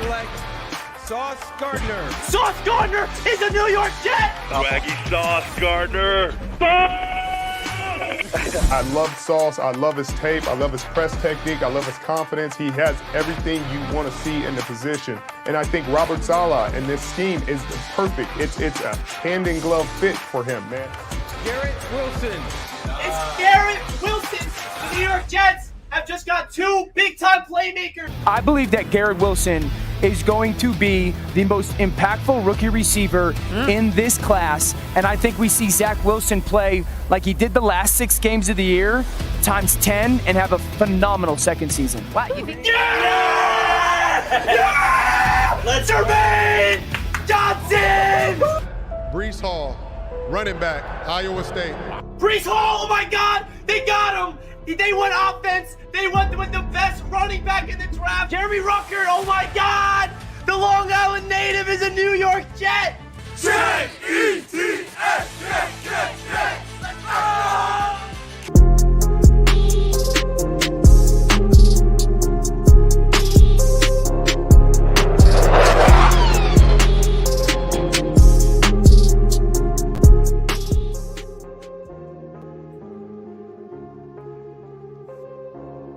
select Sauce Gardner. Sauce Gardner is a New York Jet! Swaggy Sauce Gardner. I love Sauce. I love his tape. I love his press technique. I love his confidence. He has everything you want to see in the position. And I think Robert Saleh in this scheme is perfect. It's a hand-in-glove fit for him, man. Garrett Wilson. It's Garrett Wilson! The New York Jets have just got two big-time playmakers! I believe that Garrett Wilson is going to be the most impactful rookie receiver in this class. And I think we see Zach Wilson play like he did the last 6 games of the year, times 10, and have a phenomenal second season. Wow, you think? Yeah! Yeah! Let's Jermaine Johnson! Breece Hall, running back, Iowa State. Breece Hall, oh my God, they got him! They went offense. They went with the best running back in the draft. Jeremy Ruckert, oh my God! The Long Island native is a New York Jet! J-E-T-S, Jet. Let's go!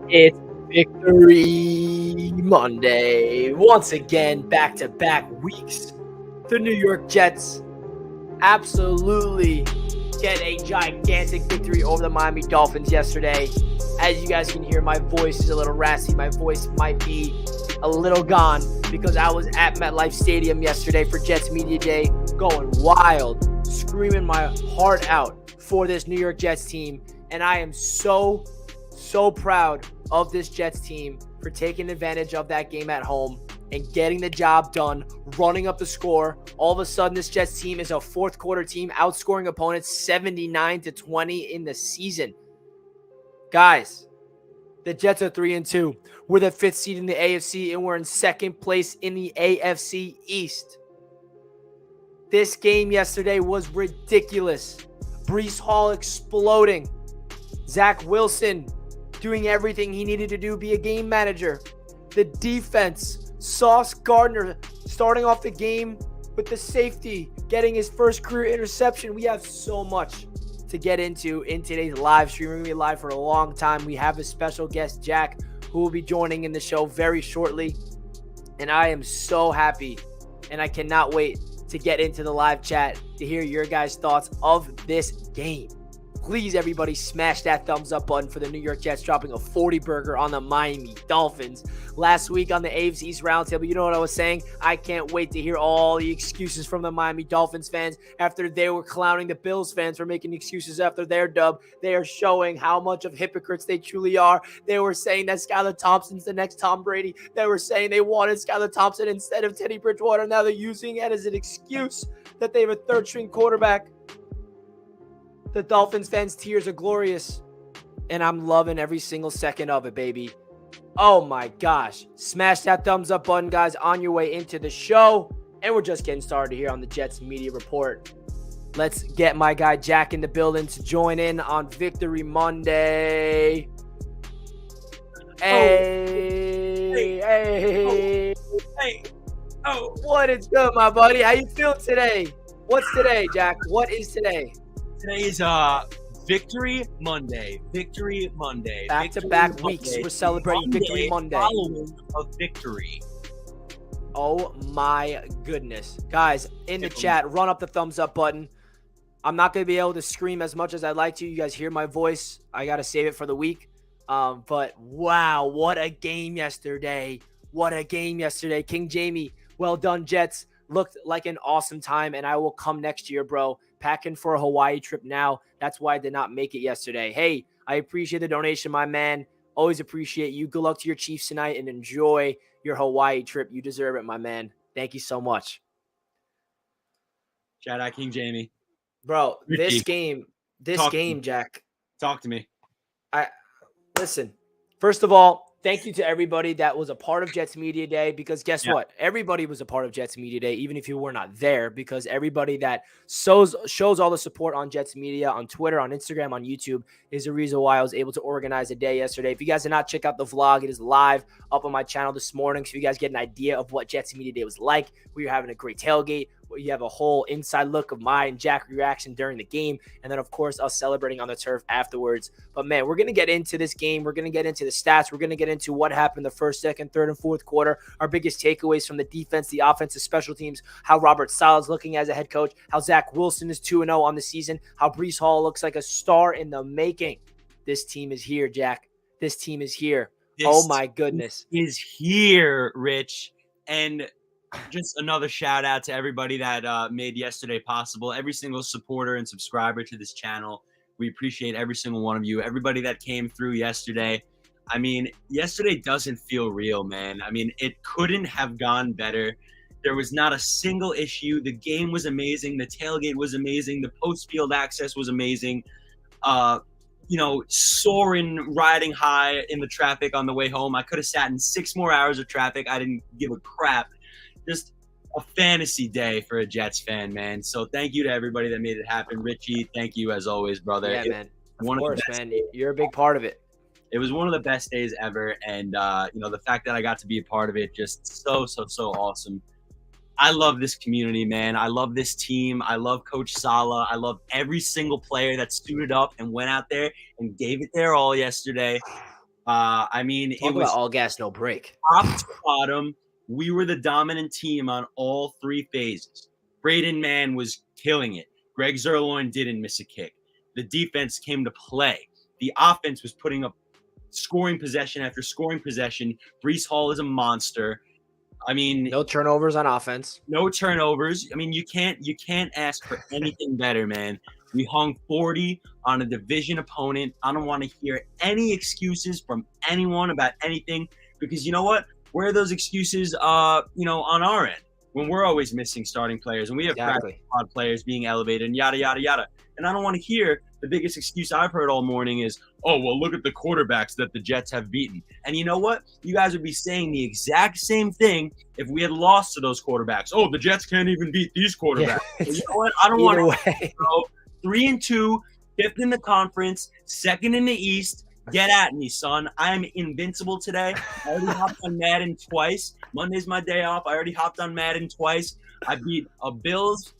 It's Victory Monday. Once again, back-to-back weeks. The New York Jets absolutely get a gigantic victory over the Miami Dolphins yesterday. As you guys can hear, my voice is a little raspy. My voice might be a little gone because I was at MetLife Stadium yesterday for Jets Media Day, going wild, screaming my heart out for this New York Jets team. And I am so proud of this Jets team for taking advantage of that game at home and getting the job done, running up the score. All of a sudden, this Jets team is a fourth quarter team, outscoring opponents 79-20 in the season. Guys, the Jets are 3-2. We're the 5th seed in the AFC, and we're in 2nd place in the AFC East. This game yesterday was ridiculous. Breece Hall exploding. Zach Wilson doing everything he needed to do, be a game manager. The defense, Sauce Gardner starting off the game with the safety, getting his first career interception. We have so much to get into in today's live stream. We're going to be live for a long time. We have a special guest, Jack, who will be joining in the show very shortly. And I am so happy, and I cannot wait to get into the live chat to hear your guys' thoughts of this game. Please, everybody, smash that thumbs up button for the New York Jets dropping a 40-burger on the Miami Dolphins. Last week on the AFC East Roundtable, you know what I was saying? I can't wait to hear all the excuses from the Miami Dolphins fans after they were clowning the Bills fans for making excuses after their dub. They are showing how much of hypocrites they truly are. They were saying that Skylar Thompson's the next Tom Brady. They were saying they wanted Skylar Thompson instead of Teddy Bridgewater. Now they're using it as an excuse that they have a third-string quarterback. The Dolphins fans' tears are glorious, and I'm loving every single second of it, baby. Oh my gosh. Smash that thumbs up button, guys, on your way into the show. And we're just getting started here on the Jets Media Report. Let's get my guy Jack in the building to join in on Victory Monday. Hey. What is good, my buddy? How you feeling today? What's today, Jack? What is today? Today is Victory Monday. Victory Monday. Back-to-back weeks. We're celebrating Victory Monday. Following a victory. Oh my goodness. Guys, in the chat, run up the thumbs up button. I'm not going to be able to scream as much as I'd like to. You guys hear my voice. I got to save it for the week. But wow, what a game yesterday. What a game yesterday. King Jamie, well done, Jets. Looked like an awesome time, and I will come next year, bro. Packing for a Hawaii trip now. That's why I did not make it yesterday. Hey, I appreciate the donation, my man. Always appreciate you. Good luck to your Chiefs tonight and enjoy your Hawaii trip. You deserve it, my man. Thank you so much. Shout out King Jamie. Bro, Ricky, this game, Jack. Talk to me. Listen. First of all, thank you to everybody that was a part of Jets Media Day, because guess what? Everybody was a part of Jets Media Day, even if you were not there, because everybody that shows all the support on Jets Media, on Twitter, on Instagram, on YouTube, is the reason why I was able to organize a day yesterday. If you guys did not check out the vlog, it is live up on my channel this morning, so you guys get an idea of what Jets Media Day was like. We were having a great tailgate. You have a whole inside look of my and Jack reaction during the game, and then, of course, us celebrating on the turf afterwards. But, man, we're going to get into this game. We're going to get into the stats. We're going to get into what happened the first, second, third, and fourth quarter, our biggest takeaways from the defense, the offense, the special teams, how Robert Sala's looking as a head coach, how Zach Wilson is 2-0 on the season, how Breece Hall looks like a star in the making. This team is here, Jack. This team is here. Oh, my goodness. Is here, Rich. And just another shout out to everybody that made yesterday possible. Every single supporter and subscriber to this channel. We appreciate every single one of you. Everybody that came through yesterday. I mean, yesterday doesn't feel real, man. I mean, it couldn't have gone better. There was not a single issue. The game was amazing. The tailgate was amazing. The post-field access was amazing. Soaring, riding high in the traffic on the way home. I could have sat in 6 more hours of traffic. I didn't give a crap. Just a fantasy day for a Jets fan, man. So thank you to everybody that made it happen. Richie, thank you as always, brother. Yeah, man. Of course, man. You're a big part of it. It was one of the best days ever. And, the fact that I got to be a part of it, just so awesome. I love this community, man. I love this team. I love Coach Sala. I love every single player that suited up and went out there and gave it their all yesterday. Talk it was about all gas, no break. Top to bottom. We were the dominant team on all 3 phases. Braden Mann was killing it. Greg Zerloin didn't miss a kick. The defense came to play. The offense was putting up scoring possession after scoring possession. Breece Hall is a monster. I mean, no turnovers on offense. No turnovers. I mean, you can't ask for anything better, man. We hung 40 on a division opponent. I don't want to hear any excuses from anyone about anything, because you know what? Where are those excuses, on our end, when we're always missing starting players and we have practice squad players being elevated and yada, yada, yada. And I don't want to hear the biggest excuse I've heard all morning is, oh, well, look at the quarterbacks that the Jets have beaten. And you know what? You guys would be saying the exact same thing if we had lost to those quarterbacks. Oh, the Jets can't even beat these quarterbacks. Yeah. You know what? I don't want to go 3-2, 5th in the conference, 2nd in the East. Get at me, son. I am invincible today. I already hopped on Madden twice. Monday's my day off. I already hopped on Madden twice. I beat a Bills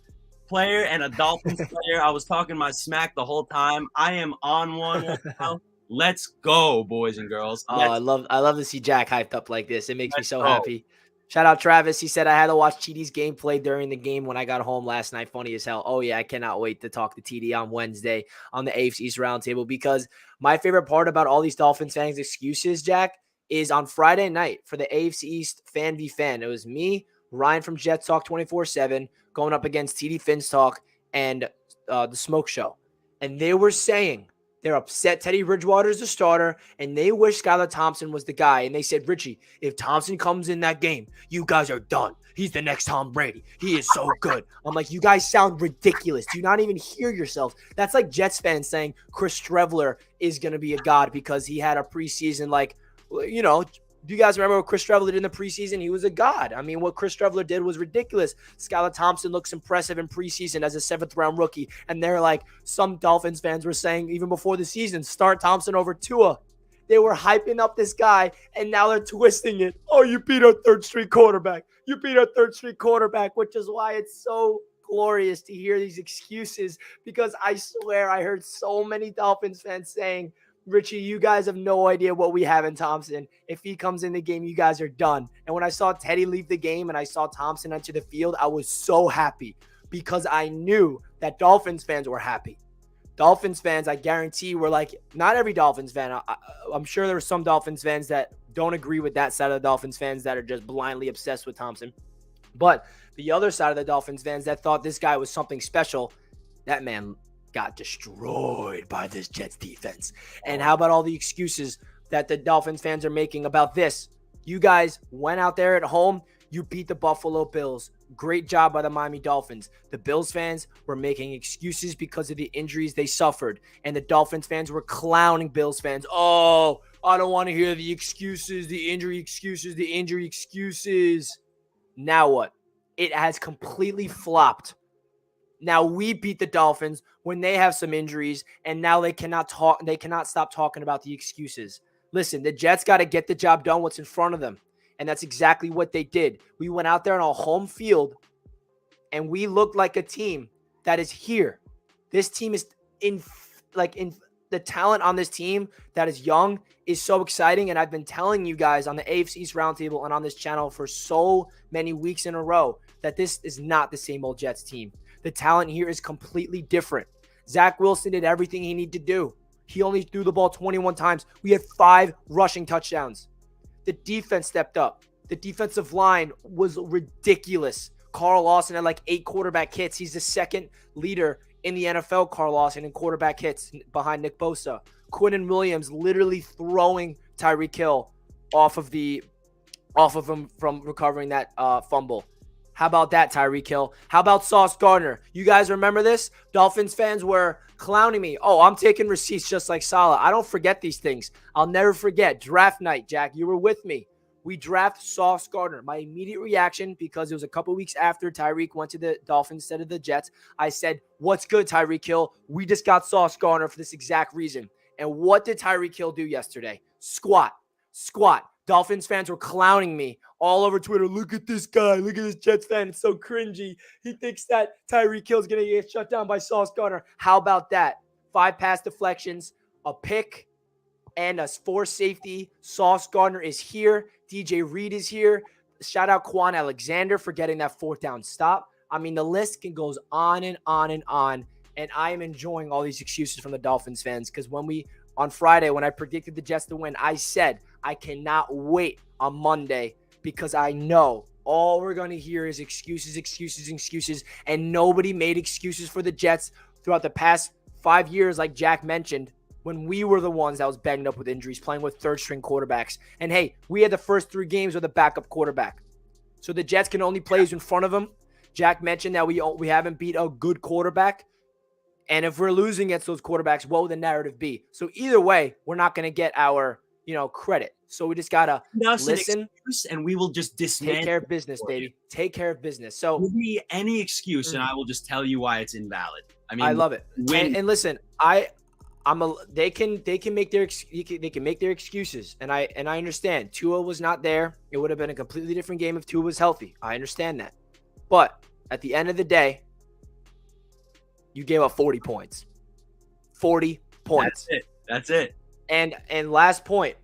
player and a Dolphins player. I was talking my smack the whole time. I am on one now. Let's go, boys and girls. I love to see Jack hyped up like this. It makes me so happy. Shout out Travis. He said, I had to watch TD's gameplay during the game when I got home last night. Funny as hell. Oh, yeah, I cannot wait to talk to TD on Wednesday on the AFC East Roundtable, because my favorite part about all these Dolphins fans' excuses, Jack, is on Friday night for the AFC East Fan v Fan. It was me, Ryan from Jets Talk 24/7, going up against TD Fins Talk and the Smoke Show. And they were saying they're upset Teddy Bridgewater is the starter, and they wish Skylar Thompson was the guy. And they said, Richie, if Thompson comes in that game, you guys are done. He's the next Tom Brady. He is so good. I'm like, you guys sound ridiculous. Do you not even hear yourselves? That's like Jets fans saying Chris Trevler is going to be a god because he had a preseason, do you guys remember what Chris Trevler did in the preseason? He was a god. I mean, what Chris Trevler did was ridiculous. Skylar Thompson looks impressive in preseason as a 7th-round rookie. And they're like, some Dolphins fans were saying even before the season, start Thompson over Tua. They were hyping up this guy, and now they're twisting it. Oh, you beat our 3rd-string quarterback. You beat our 3rd-string quarterback, which is why it's so glorious to hear these excuses, because I swear I heard so many Dolphins fans saying, Richie, you guys have no idea what we have in Thompson. If he comes in the game, you guys are done. And when I saw Teddy leave the game and I saw Thompson enter the field, I was so happy because I knew that Dolphins fans were happy. Dolphins fans, I guarantee, were like, not every Dolphins fan. I'm sure there are some Dolphins fans that don't agree with that side of the Dolphins fans that are just blindly obsessed with Thompson. But the other side of the Dolphins fans that thought this guy was something special, that man got destroyed by this Jets defense. And how about all the excuses that the Dolphins fans are making about this? You guys went out there at home. You beat the Buffalo Bills. Great job by the Miami Dolphins. The Bills fans were making excuses because of the injuries they suffered. And the Dolphins fans were clowning Bills fans. Oh, I don't want to hear the excuses, the injury excuses, the injury excuses. Now what? It has completely flopped. Now we beat the Dolphins when they have some injuries, and now they cannot talk. They cannot stop talking about the excuses. Listen, the Jets got to get the job done. What's in front of them, and that's exactly what they did. We went out there on a home field, and we looked like a team that is here. This team is in the talent on this team that is young is so exciting. And I've been telling you guys on the AFC East Roundtable and on this channel for so many weeks in a row that this is not the same old Jets team. The talent here is completely different. Zach Wilson did everything he needed to do. He only threw the ball 21 times. We had 5 rushing touchdowns. The defense stepped up. The defensive line was ridiculous. Carl Lawson had like 8 quarterback hits. He's the second leader in the NFL, Carl Lawson, in quarterback hits behind Nick Bosa. Quentin Williams literally throwing Tyreek Hill off of him from recovering that fumble. How about that, Tyreek Hill? How about Sauce Gardner? You guys remember this? Dolphins fans were clowning me. Oh, I'm taking receipts just like Salah. I don't forget these things. I'll never forget. Draft night, Jack. You were with me. We draft Sauce Gardner. My immediate reaction, because it was a couple weeks after Tyreek went to the Dolphins instead of the Jets, I said, what's good, Tyreek Hill? We just got Sauce Gardner for this exact reason. And what did Tyreek Hill do yesterday? Squat. Dolphins fans were clowning me all over Twitter. Look at this guy. Look at this Jets fan. It's so cringy. He thinks that Tyreek Hill's going to get shut down by Sauce Gardner. How about that? 5 pass deflections, a pick, and a 4 safety. Sauce Gardner is here. DJ Reed is here. Shout out Quan Alexander for getting that 4th down stop. I mean, the list goes on and on and on. And I am enjoying all these excuses from the Dolphins fans because on Friday, when I predicted the Jets to win, I said I cannot wait on Monday because I know all we're going to hear is excuses, and nobody made excuses for the Jets throughout the past 5 years, like Jack mentioned, when we were the ones that was banged up with injuries, playing with third-string quarterbacks. And, hey, we had the first 3 games with a backup quarterback. So the Jets can only play who's in front of them. Jack mentioned that we haven't beat a good quarterback. And if we're losing against those quarterbacks, what would the narrative be? So either way, we're not going to get our, credit. So we just got to listen. And we will just dismantle. Take care of business, baby. Take care of business. So give me any excuse and I will just tell you why it's invalid. I mean, I love it. And listen, they can make their excuses. And I understand. Tua was not there. It would have been a completely different game if Tua was healthy. I understand that. But at the end of the day, you gave up 40 points. 40 points. That's it. And last point,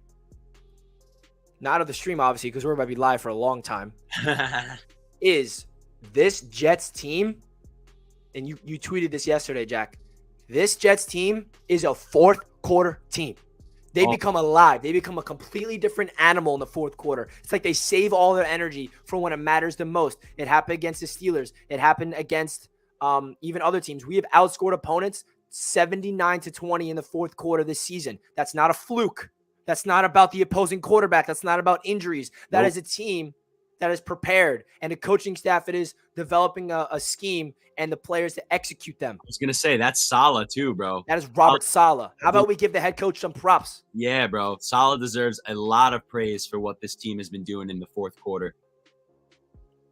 not of the stream, obviously, because we're about to be live for a long time, is this Jets team, and you tweeted this yesterday, Jack, this Jets team is a 4th quarter team. They become alive. They become a completely different animal in the 4th quarter. It's like they save all their energy for when it matters the most. It happened against the Steelers. It happened against even other teams. We have outscored opponents 79-20 in the 4th quarter this season. That's not a fluke. That's not about the opposing quarterback. That's not about injuries. That is a team that is prepared, and a coaching staff that is developing a scheme and the players to execute them. I was going to say, that's Saleh too, bro. That is Robert Saleh. How about we give the head coach some props? Yeah, bro. Saleh deserves a lot of praise for what this team has been doing in the 4th quarter.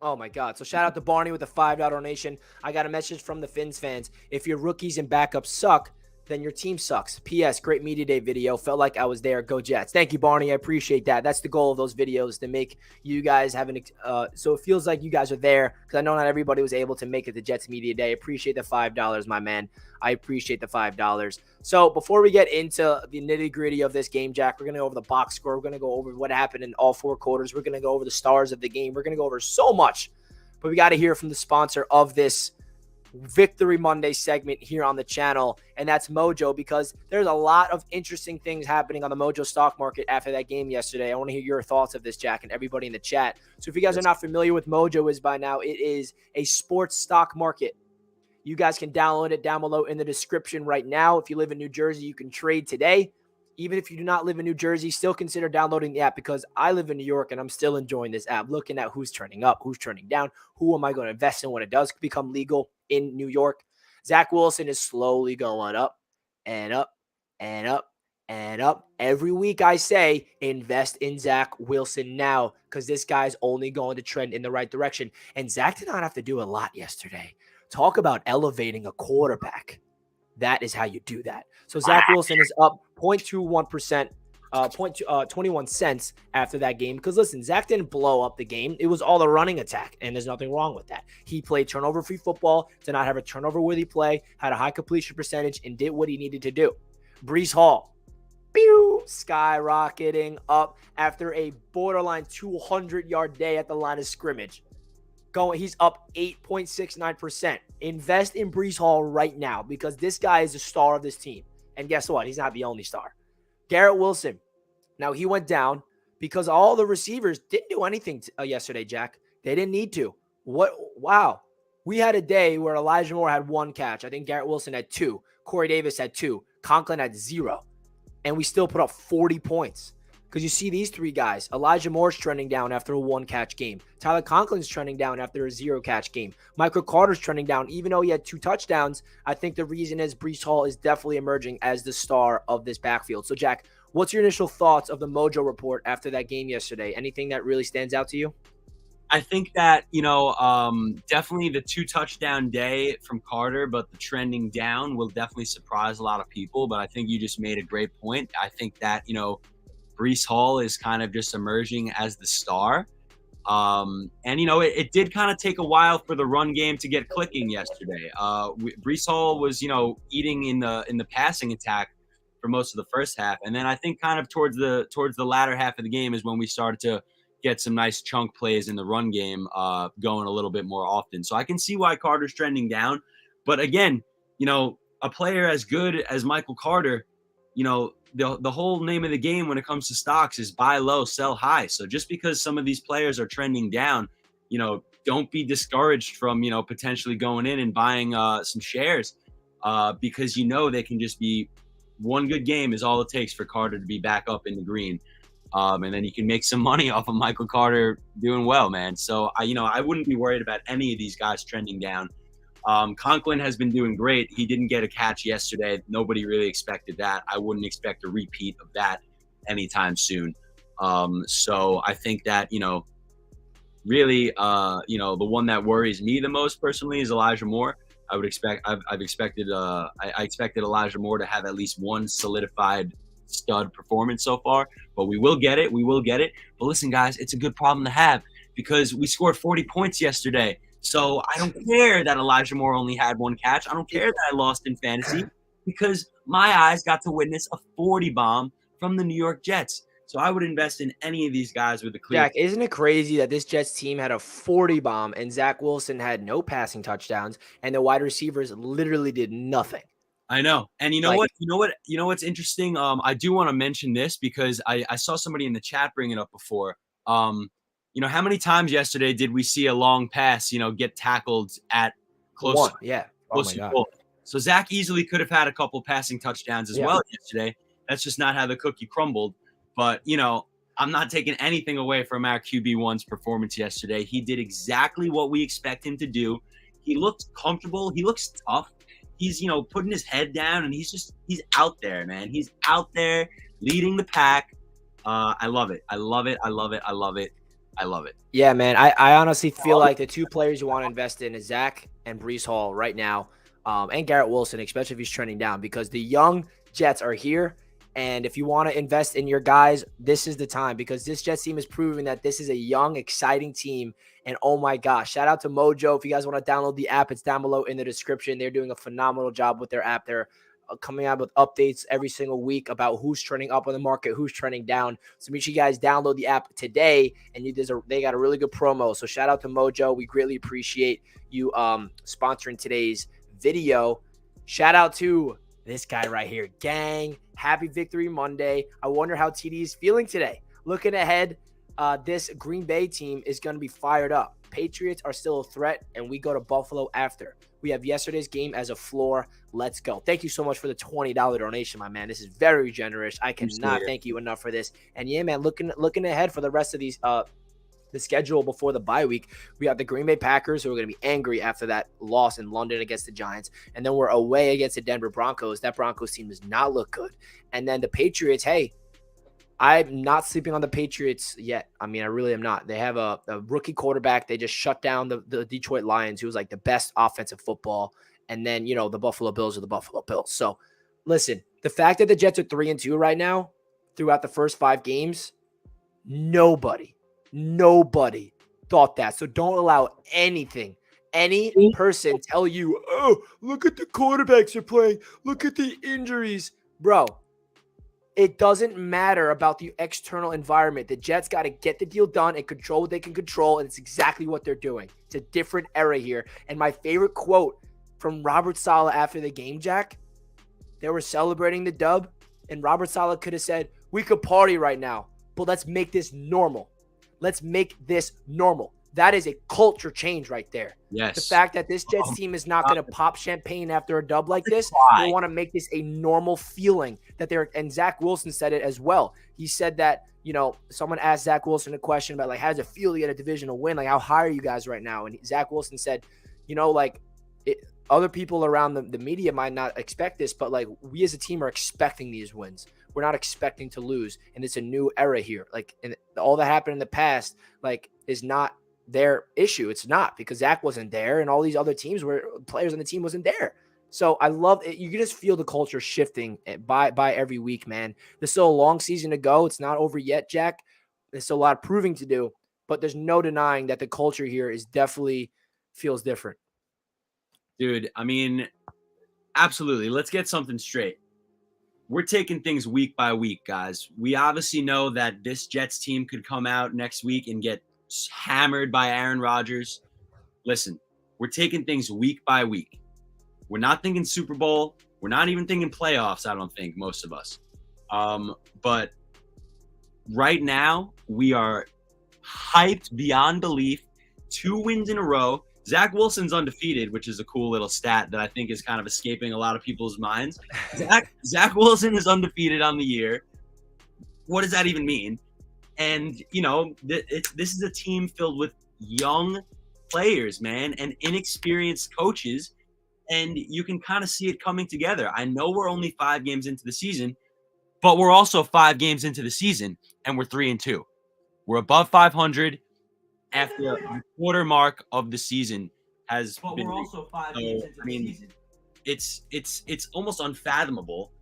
Oh, my God. So shout out to Barney with a $5 donation. I got a message from the Fins fans. If your rookies and backups suck, then your team sucks. P.S. Great Media Day video. Felt like I was there. Go Jets. Thank you, Barney. I appreciate that. That's the goal of those videos, to make you guys have so it feels like you guys are there, because I know not everybody was able to make it to Jets Media Day. Appreciate the $5, my man. I appreciate the $5. So before we get into the nitty-gritty of this game, Jack, we're going to go over the box score. We're going to go over what happened in all 4 quarters. We're going to go over the stars of the game. We're going to go over so much. But we got to hear from the sponsor of this Victory Monday segment here on the channel, and that's Mojo, because there's a lot of interesting things happening on the Mojo stock market after that game yesterday. I want to hear your thoughts of this, Jack, and everybody in the chat. So if you guys are not familiar with Mojo is by now, it is a sports stock market. You guys can download it down below in the description right now. If you live in New Jersey, you can trade today. Even if you do not live in New Jersey, still consider downloading the app, because I live in New York and I'm still enjoying this app, looking at who's turning up, who's turning down, who am I going to invest in when it does become legal in New York. Zach Wilson is slowly going up and up and up And every week I say, invest in Zach Wilson now because this guy's only going to trend in the right direction. And Zach did not have to do a lot yesterday. Talk about elevating a quarterback. That is how you do that. So Zach Wilson is up 0.21%, 21 cents after that game. Because listen, Zach didn't blow up the game. It was all a running attack, and there's nothing wrong with that. He played turnover-free football, did not have a turnover-worthy play, had a high completion percentage, and did what he needed to do. Breece Hall, skyrocketing up after a borderline 200-yard day at the line of scrimmage. He's up 8.69%. Invest in Breece Hall right now because this guy is the star of this team. And guess what? He's not the only star. Garrett Wilson. Now, he went down because all the receivers didn't do anything yesterday, Jack. They didn't need to. Wow. We had a day where Elijah Moore had 1 catch. I think Garrett Wilson had 2. Corey Davis had 2. Conklin had 0. And we still put up 40 points. Because you see these 3 guys. Elijah Moore's trending down after a 1-catch game. Tyler Conklin's trending down after a 0-catch game. Michael Carter's trending down. Even though he had 2 touchdowns, I think the reason is Breece Hall is definitely emerging as the star of this backfield. So, Jack, what's your initial thoughts of the Mojo report after that game yesterday? Anything that really stands out to you? I think that, definitely the 2-touchdown day from Carter, but the trending down will definitely surprise a lot of people. But I think you just made a great point. I think that, Breece Hall is kind of just emerging as the star. It did kind of take a while for the run game to get clicking yesterday. Breece Hall was, eating in the passing attack for most of the first half. And then I think kind of towards the latter half of the game is when we started to get some nice chunk plays in the run game going a little bit more often. So I can see why Carter's trending down. But again, a player as good as Michael Carter, the whole name of the game when it comes to stocks is buy low, sell high. So just because some of these players are trending down, don't be discouraged from, potentially going in and buying some shares because, they can just be one good game is all it takes for Carter to be back up in the green. And then you can make some money off of Michael Carter doing well, man. So, I wouldn't be worried about any of these guys trending down. Conklin has been doing great. He didn't get a catch yesterday. Nobody really expected that. I wouldn't expect a repeat of that anytime soon. So I think that, really, the one that worries me the most personally is Elijah Moore. I expected Elijah Moore to have at least one solidified stud performance so far, but we will get it. But listen, guys, it's a good problem to have because we scored 40 points yesterday. So I don't care that Elijah Moore only had 1 catch. I don't care that I lost in fantasy because my eyes got to witness a 40 bomb from the New York Jets. So I would invest in any of these guys with a clear. Jack, isn't it crazy that this Jets team had a 40 bomb and Zach Wilson had no passing touchdowns and the wide receivers literally did nothing? I know. And you know what's interesting? I do want to mention this because I saw somebody in the chat bring it up before. How many times yesterday did we see a long pass, get tackled at close? 1, yeah. Close to goal. So Zach easily could have had a couple passing touchdowns as well yesterday. That's just not how the cookie crumbled. But, I'm not taking anything away from our QB1's performance yesterday. He did exactly what we expect him to do. He looked comfortable. He looks tough. He's, putting his head down, and he's out there, man. He's out there leading the pack. I love it. I love it. I love it. I love it. I love it. Yeah, man. I honestly feel like the 2 players you want to invest in is Zach and Breece Hall right now, and Garrett Wilson, especially if he's trending down, because the young Jets are here. And if you want to invest in your guys, this is the time because this Jets team is proving that this is a young, exciting team. And oh my gosh, shout out to Mojo. If you guys want to download the app, it's down below in the description. They're doing a phenomenal job with their app. They're coming out with updates every single week about who's trending up on the market, who's trending down. So make sure you guys download the app today. And they got a really good promo. So shout out to Mojo. We greatly appreciate you sponsoring today's video. Shout out to this guy right here, gang. Happy Victory Monday. I wonder how TD is feeling today. Looking ahead, this Green Bay team is going to be fired up. Patriots are still a threat, and we go to Buffalo after. We have yesterday's game as a floor. Let's go. Thank you so much for the $20 donation, my man. This is very generous. I cannot thank you enough for this. And yeah, man, looking ahead for the rest of these the schedule before the bye week, we got the Green Bay Packers, who are going to be angry after that loss in London against the Giants. And then we're away against the Denver Broncos. That Broncos team does not look good. And then the Patriots, hey, I'm not sleeping on the Patriots yet. I mean, I really am not. They have a rookie quarterback. They just shut down the Detroit Lions, who was like the best offensive football. And then, you know, the Buffalo Bills are the Buffalo Bills. So, listen, the fact that the Jets are 3-2 right now throughout the first 5 games, nobody thought that. So don't allow any person tell you, oh, look at the quarterbacks are playing. Look at the injuries. Bro, it doesn't matter about the external environment. The Jets got to get the deal done and control what they can control, and it's exactly what they're doing. It's a different era here. And my favorite quote from Robert Saleh after the game, Jack, they were celebrating the dub, and Robert Saleh could have said, we could party right now, but let's make this normal. Let's make this normal. That is a culture change right there. Yes. The fact that this Jets team is not going to pop champagne after a dub like this, they want to make this a normal feeling that they're, and Zach Wilson said it as well. He said that, you know, someone asked Zach Wilson a question about, like, how does it feel to get a divisional win? Like, how high are you guys right now? And Zach Wilson said, you know, like, other people around the media might not expect this, but, like, we as a team are expecting these wins. We're not expecting to lose, and it's a new era here. Like, and all that happened in the past, like, is not their issue. It's not, because Zach wasn't there, and all these other teams where players on the team wasn't there. So I love it. You can just feel the culture shifting by every week, man. There's still a long season to go. It's not over yet, Jack. There's still a lot of proving to do, but there's no denying that the culture here is definitely feels different. Dude, I mean, absolutely. Let's get something straight. We're taking things week by week, guys. We obviously know that this Jets team could come out next week and get hammered by Aaron Rodgers. Listen, we're taking things week by week. We're not thinking Super Bowl. We're not even thinking playoffs, I don't think, most of us. But right now, we are hyped beyond belief. 2 wins in a row. Zach Wilson's undefeated, which is a cool little stat that I think is kind of escaping a lot of people's minds. Zach Wilson is undefeated on the year. What does that even mean? And, you know, this is a team filled with young players, man, and inexperienced coaches, and you can kind of see it coming together. I know we're only 5 games into the season, but we're also 5 games into the season, and we're 3-2. We're above 500. After the quarter mark of the season has been. We're also 5 games into the season. It's almost unfathomable.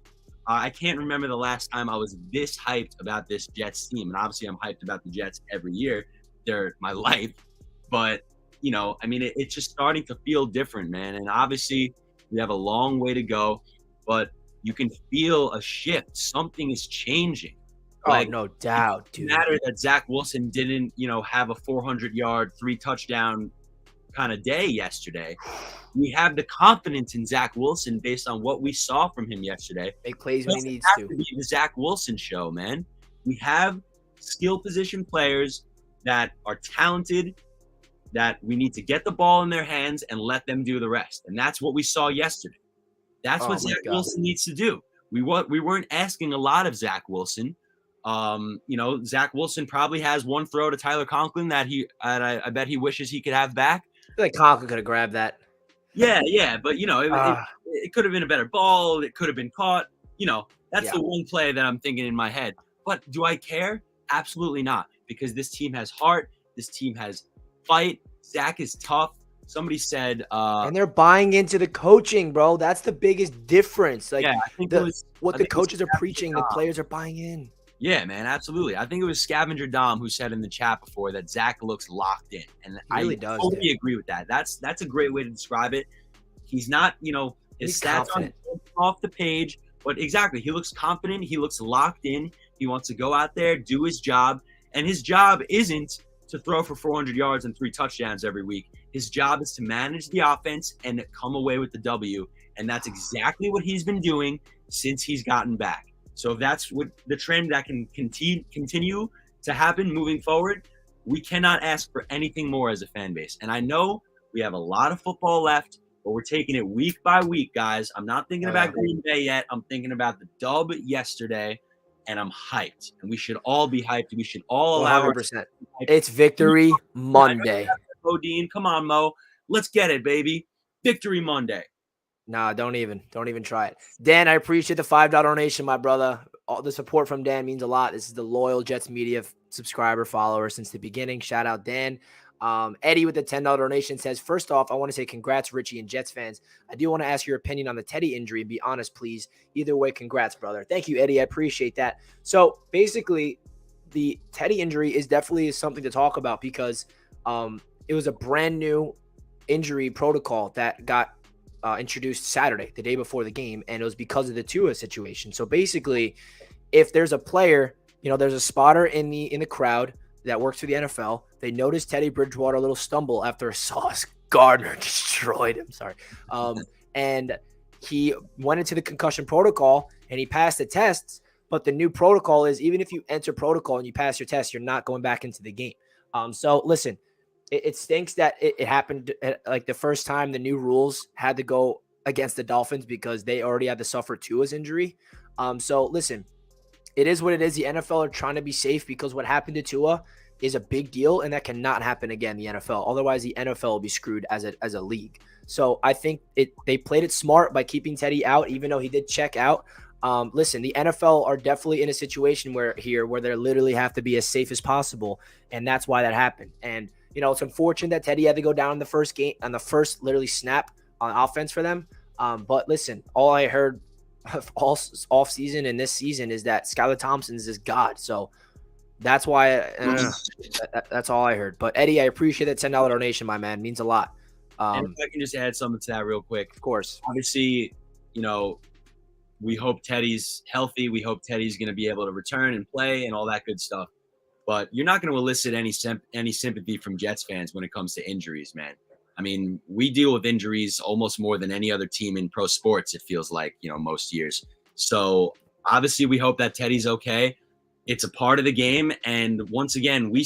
I can't remember the last time I was this hyped about this Jets team, and obviously I'm hyped about the Jets every year. They're my life, but you know, I mean, it's just starting to feel different, man. And obviously, we have a long way to go, but you can feel a shift. Something is changing. Like, no doubt, dude. It doesn't matter that Zach Wilson didn't, you know, have a 400-yard, 3-touchdown kind of day yesterday. We have the confidence in Zach Wilson based on what we saw from him yesterday. Make plays when he needs to. Be the Zach Wilson show, man. We have skill position players that are talented, that we need to get the ball in their hands and let them do the rest. And that's what we saw yesterday. That's what Zach Wilson needs to do. We weren't asking a lot of Zach Wilson. You know, Zach Wilson probably has one throw to Tyler Conklin that I bet he wishes he could have back. I feel like Conklin could have grabbed that. Yeah, but you know, it could have been a better ball. It could have been caught. You know, that's the one play that I'm thinking in my head. But do I care? Absolutely not, because this team has heart. This team has fight. Zach is tough. Somebody said, and they're buying into the coaching, bro. That's the biggest difference. Like, yeah, I think what the coaches are preaching, the players are buying in. Yeah, man, absolutely. I think it was Scavenger Dom who said in the chat before that Zach looks locked in, and really I totally agree with that. That's a great way to describe it. He's not, you know, his stats aren't off the page, but exactly, he looks confident. He looks locked in. He wants to go out there, do his job, and his job isn't to throw for 400 yards and 3 touchdowns every week. His job is to manage the offense and come away with the W, and that's exactly what he's been doing since he's gotten back. So if that's what the trend that can continue to happen moving forward, we cannot ask for anything more as a fan base. And I know we have a lot of football left, but we're taking it week by week, guys. I'm not thinking about Green Bay yet. I'm thinking about the dub yesterday. and I'm hyped. And we should all be hyped. We should all allow 100%. It's Victory Monday. Dean, come on, Mo. Let's get it, baby. Victory Monday. Nah, don't even try it. Dan, I appreciate the $5 donation, my brother. All the support from Dan means a lot. This is the loyal Jets Media subscriber, follower since the beginning. Shout out, Dan. Eddie with the $10 donation says, first off, I want to say congrats, Richie and Jets fans. I do want to ask your opinion on the Teddy injury. Be honest, please. Either way, congrats, brother. Thank you, Eddie. I appreciate that. So basically, the Teddy injury is definitely something to talk about because it was a brand new injury protocol that got introduced Saturday, the day before the game, and it was because of the Tua situation. So basically, if there's a player, there's a spotter in the crowd that works for the NFL. They noticed Teddy Bridgewater a little stumble after Sauce Gardner destroyed him. Sorry. And he went into the concussion protocol and he passed the tests. But the new protocol is even if you enter protocol and you pass your test, you're not going back into the game. So listen, it stinks that it happened like the first time the new rules had to go against the Dolphins because they already had to suffer Tua's injury. So listen, it is what it is. The NFL are trying to be safe because what happened to Tua is a big deal, and that cannot happen again in the NFL. Otherwise, the NFL will be screwed as a league. So I think they played it smart by keeping Teddy out, even though he did check out. Listen, the NFL are definitely in a situation where they literally have to be as safe as possible, and that's why that happened. And it's unfortunate that Teddy had to go down in the first game on the first literally snap on offense for them. But listen, all I heard all off season and this season is that Skylar Thompson's is God. So that's why that's all I heard. But Eddie, I appreciate that $10 donation, my man. It means a lot. And if I can just add something to that real quick. Of course. Obviously, we hope Teddy's healthy. We hope Teddy's going to be able to return and play and all that good stuff. But you're not going to elicit any sympathy from Jets fans when it comes to injuries, man. I mean, we deal with injuries almost more than any other team in pro sports, it feels like, most years. So obviously we hope that Teddy's okay. It's a part of the game. And once again, we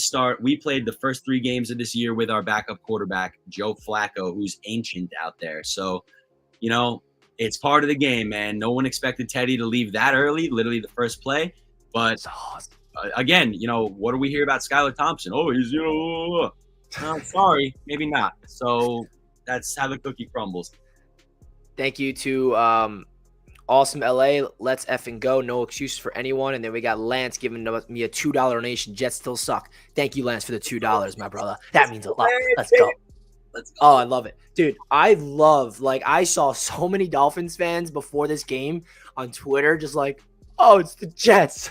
played the first 3 games of this year with our backup quarterback, Joe Flacco, who's ancient out there. So, it's part of the game, man. No one expected Teddy to leave that early, literally the first play. But again, what do we hear about Skylar Thompson? Oh, he's, sorry, maybe not. So that's how the cookie crumbles. Thank you to Awesome LA. Let's effing go. No excuses for anyone. And then we got Lance giving me a $2 donation. Jets still suck. Thank you, Lance, for the $2, my brother. That means a lot. Let's go. Oh, I love it. Dude, I saw so many Dolphins fans before this game on Twitter just like, oh, it's the Jets.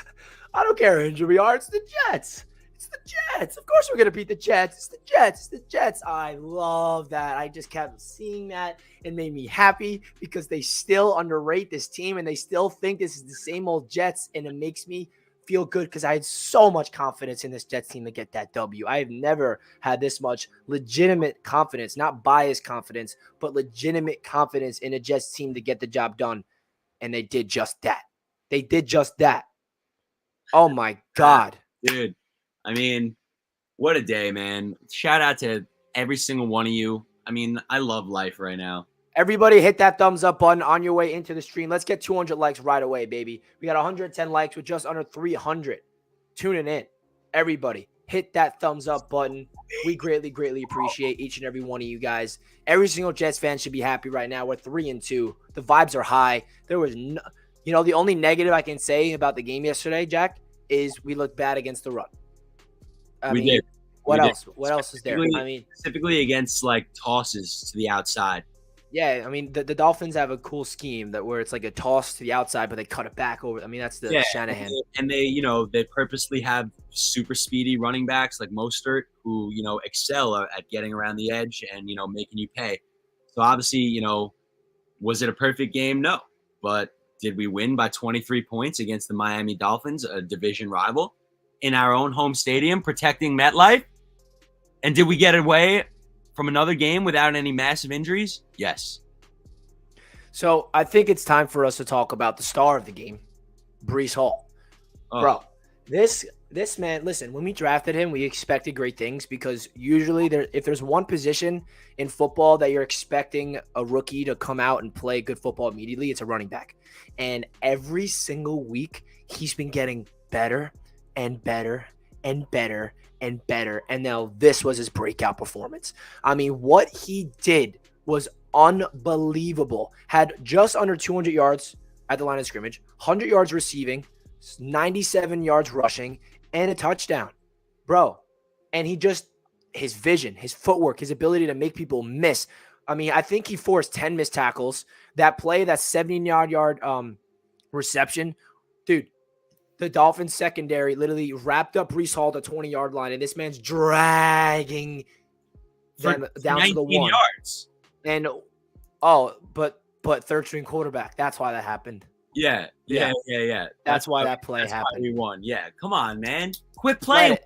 I don't care how injured we are. It's the Jets. It's the Jets. Of course we're going to beat the Jets. It's the Jets. It's the Jets. I love that. I just kept seeing that. It made me happy because they still underrate this team and they still think this is the same old Jets, and it makes me feel good because I had so much confidence in this Jets team to get that W. I have never had this much legitimate confidence, not biased confidence, but legitimate confidence in a Jets team to get the job done. And they did just that. They did just that. Oh, my God. Dude, I mean, what a day, man. Shout out to every single one of you. I mean, I love life right now. Everybody hit that thumbs up button on your way into the stream. Let's get 200 likes right away, baby. We got 110 likes with just under 300 tuning in. Everybody, hit that thumbs up button. We greatly, greatly appreciate each and every one of you guys. Every single Jets fan should be happy right now. We're 3-2. The vibes are high. There was no, the only negative I can say about the game yesterday, Jack, is we looked bad against the run. We did. What else? What else is there? I mean, specifically against tosses to the outside. Yeah, I mean, the Dolphins have a cool scheme where it's like a toss to the outside, but they cut it back over. I mean, that's the Shanahan. And they purposely have super speedy running backs like Mostert who, excel at getting around the edge and, making you pay. So obviously, was it a perfect game? No. But did we win by 23 points against the Miami Dolphins, a division rival, in our own home stadium, protecting MetLife? And did we get away from another game without any massive injuries? Yes. So I think it's time for us to talk about the star of the game, Breece Hall. Bro, this this man, listen, when we drafted him, we expected great things because usually if there's one position in football that you're expecting a rookie to come out and play good football immediately, it's a running back. And every single week, he's been getting better and better and better and better. And now this was his breakout performance. I mean, what he did was unbelievable. Had just under 200 yards at the line of scrimmage, 100 yards receiving, 97 yards rushing, and a touchdown. Bro, and his vision, his footwork, his ability to make people miss. I mean, I think he forced 10 missed tackles. That play, that 70-yard reception, dude, the Dolphins secondary literally wrapped up Breece Hall at the 20-yard line, and this man's dragging them down to the 1. Yards. And, but third-string quarterback. That's why that happened. Yeah. That's why that play that's happened. Why we won. Yeah, come on, man. Quit playing.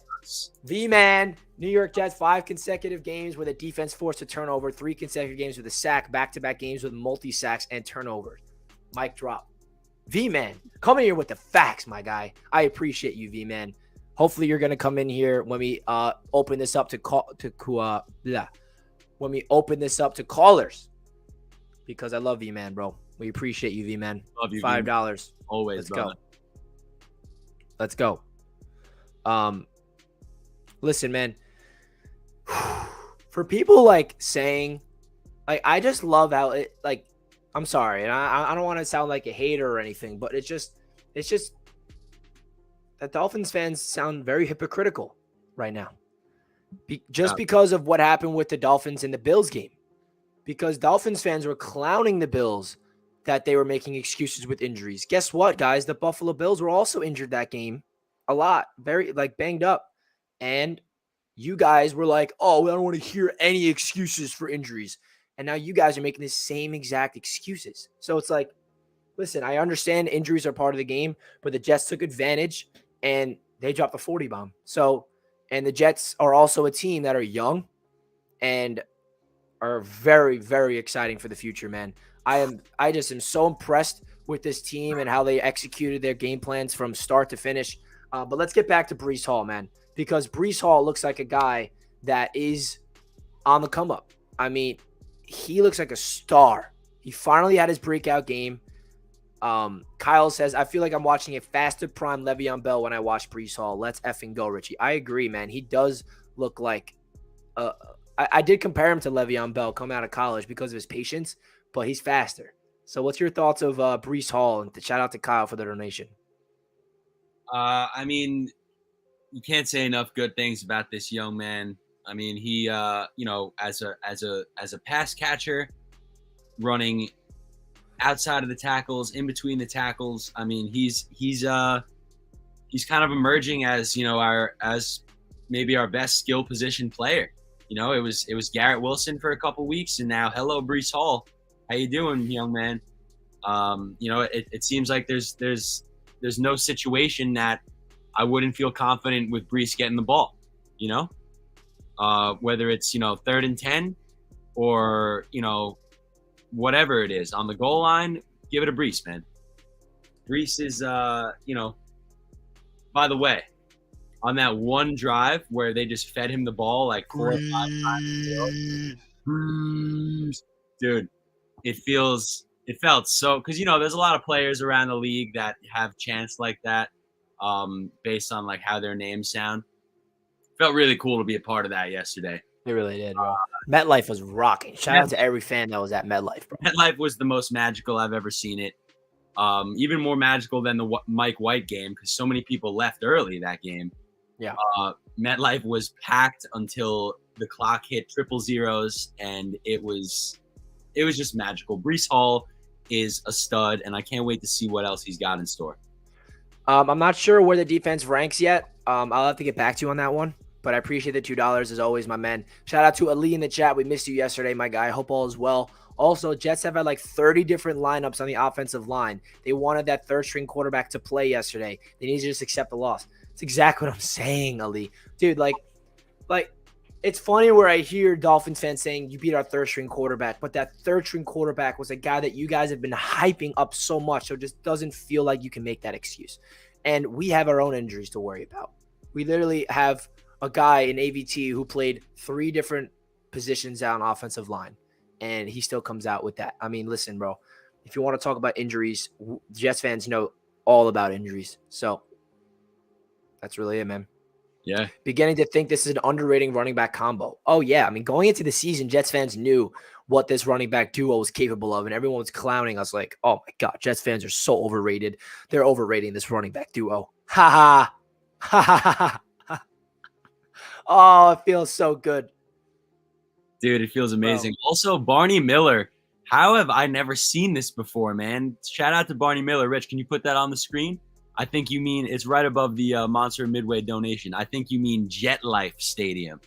V-Man, New York Jets, 5 consecutive games with a defense forced a turnover, 3 consecutive games with a sack, back-to-back games with multi-sacks and turnovers. Mic drop. V-Man, coming here with the facts, my guy. I appreciate you, V-Man. Hopefully you're going to come in here when we open this up to callers because I love V-Man, bro. We appreciate you, V-Man. Love you, $5. Always, Let's brother. go. Let's go. Listen, man. For people like saying, like, I just love how it, like, I'm sorry, and I don't want to sound like a hater or anything, but it's just that Dolphins fans sound very hypocritical right now. Because of what happened with the Dolphins in the Bills game. Because Dolphins fans were clowning the Bills that they were making excuses with injuries. Guess what, guys? The Buffalo Bills were also injured that game a lot, very like banged up. And you guys were like, oh, I don't want to hear any excuses for injuries. And now you guys are making the same exact excuses. So it's like, listen, I understand injuries are part of the game, but the Jets took advantage and they dropped the 40 bomb. So, and the Jets are also a team that are young and are very, very exciting for the future, man. I just am so impressed with this team and how they executed their game plans from start to finish. But let's get back to Breece Hall, man, because Breece Hall looks like a guy that is on the come up. I mean, he looks like a star. He finally had his breakout game. Kyle says, I feel like I'm watching a faster prime Le'Veon Bell when I watch Breece Hall. Let's effing go, Richie. I agree, man. He does look like I did compare him to Le'Veon Bell coming out of college because of his patience, but he's faster. So what's your thoughts of Breece Hall? And shout out to Kyle for the donation. I mean, you can't say enough good things about this young man. I mean, he, as a pass catcher, running outside of the tackles, in between the tackles. I mean, he's kind of emerging as as maybe our best skill position player. It was Garrett Wilson for a couple weeks, and now hello Breece Hall. How you doing, young man? It seems like there's no situation that I wouldn't feel confident with Breece getting the ball. Whether it's 3rd and 10 or whatever it is on the goal line, give it a Breece, man. Breece is by the way, on that one drive where they just fed him the ball like 4 or 5 times, dude, it felt so, because there's a lot of players around the league that have chants like that based on like how their names sound. Felt really cool to be a part of that yesterday. It really did, bro. MetLife was rocking. Shout out to every fan that was at MetLife, bro. MetLife was the most magical I've ever seen it. Even more magical than the Mike White game because so many people left early that game. Yeah. MetLife was packed until the clock hit triple zeros, and it was just magical. Breece Hall is a stud, and I can't wait to see what else he's got in store. I'm not sure where the defense ranks yet. I'll have to get back to you on that one. But I appreciate the $2 as always, my man. Shout out to Ali in the chat. We missed you yesterday, my guy. Hope all is well. Also, Jets have had like 30 different lineups on the offensive line. They wanted that third-string quarterback to play yesterday. They need to just accept the loss. That's exactly what I'm saying, Ali. Dude, like it's funny where I hear Dolphins fans saying you beat our third-string quarterback, but that third-string quarterback was a guy that you guys have been hyping up so much, so it just doesn't feel like you can make that excuse. And we have our own injuries to worry about. We literally have a guy in AVT who played 3 different positions on offensive line, and he still comes out with that. I mean, listen, bro, if you want to talk about injuries, Jets fans know all about injuries. So that's really it, man. Yeah. Beginning to think this is an underrated running back combo. Oh, yeah. I mean, going into the season, Jets fans knew what this running back duo was capable of, and everyone was clowning us like, oh, my God, Jets fans are so overrated. They're overrating this running back duo. Ha ha. Ha ha ha. Oh, it feels so good. Dude, it feels amazing. Bro. Also, Barney Miller. How have I never seen this before, man? Shout out to Barney Miller. Rich, can you put that on the screen? I think you mean it's right above the Monster Midway donation. I think you mean Jet Life Stadium.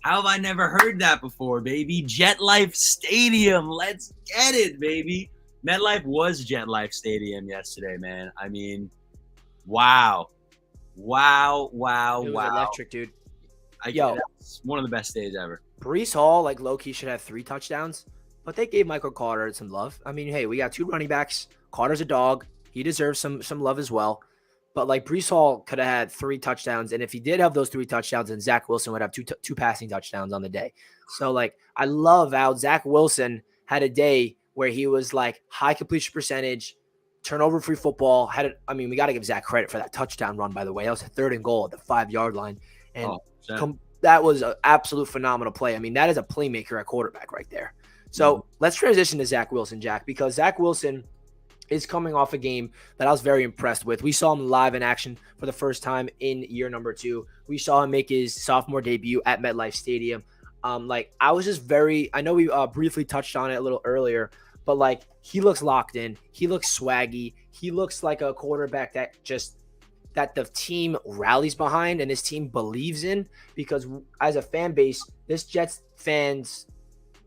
How have I never heard that before, baby? Jet Life Stadium. Let's get it, baby. MetLife was Jet Life Stadium yesterday, man. I mean, wow. Wow, wow, it was wow. Electric, dude. That's one of the best days ever. Breece Hall, like low-key, should have 3 touchdowns, but they gave Michael Carter some love. I mean, hey, we got 2 running backs. Carter's a dog. He deserves some love as well. But like Breece Hall could have had 3 touchdowns, and if he did have those 3 touchdowns, then Zach Wilson would have two passing touchdowns on the day. So like I love how Zach Wilson had a day where he was like high completion percentage, turnover-free football. We got to give Zach credit for that touchdown run, by the way. That was a 3rd and goal at the 5-yard line, and that was an absolute phenomenal play. I mean, that is a playmaker at quarterback right there. So let's transition to Zach Wilson, Jack, because Zach Wilson is coming off a game that I was very impressed with. We saw him live in action for the first time in year number 2. We saw him make his sophomore debut at MetLife Stadium. I was just I know we briefly touched on it a little earlier, but like he looks locked in. He looks swaggy. He looks like a quarterback that the team rallies behind and this team believes in, because as a fan base, this Jets fans,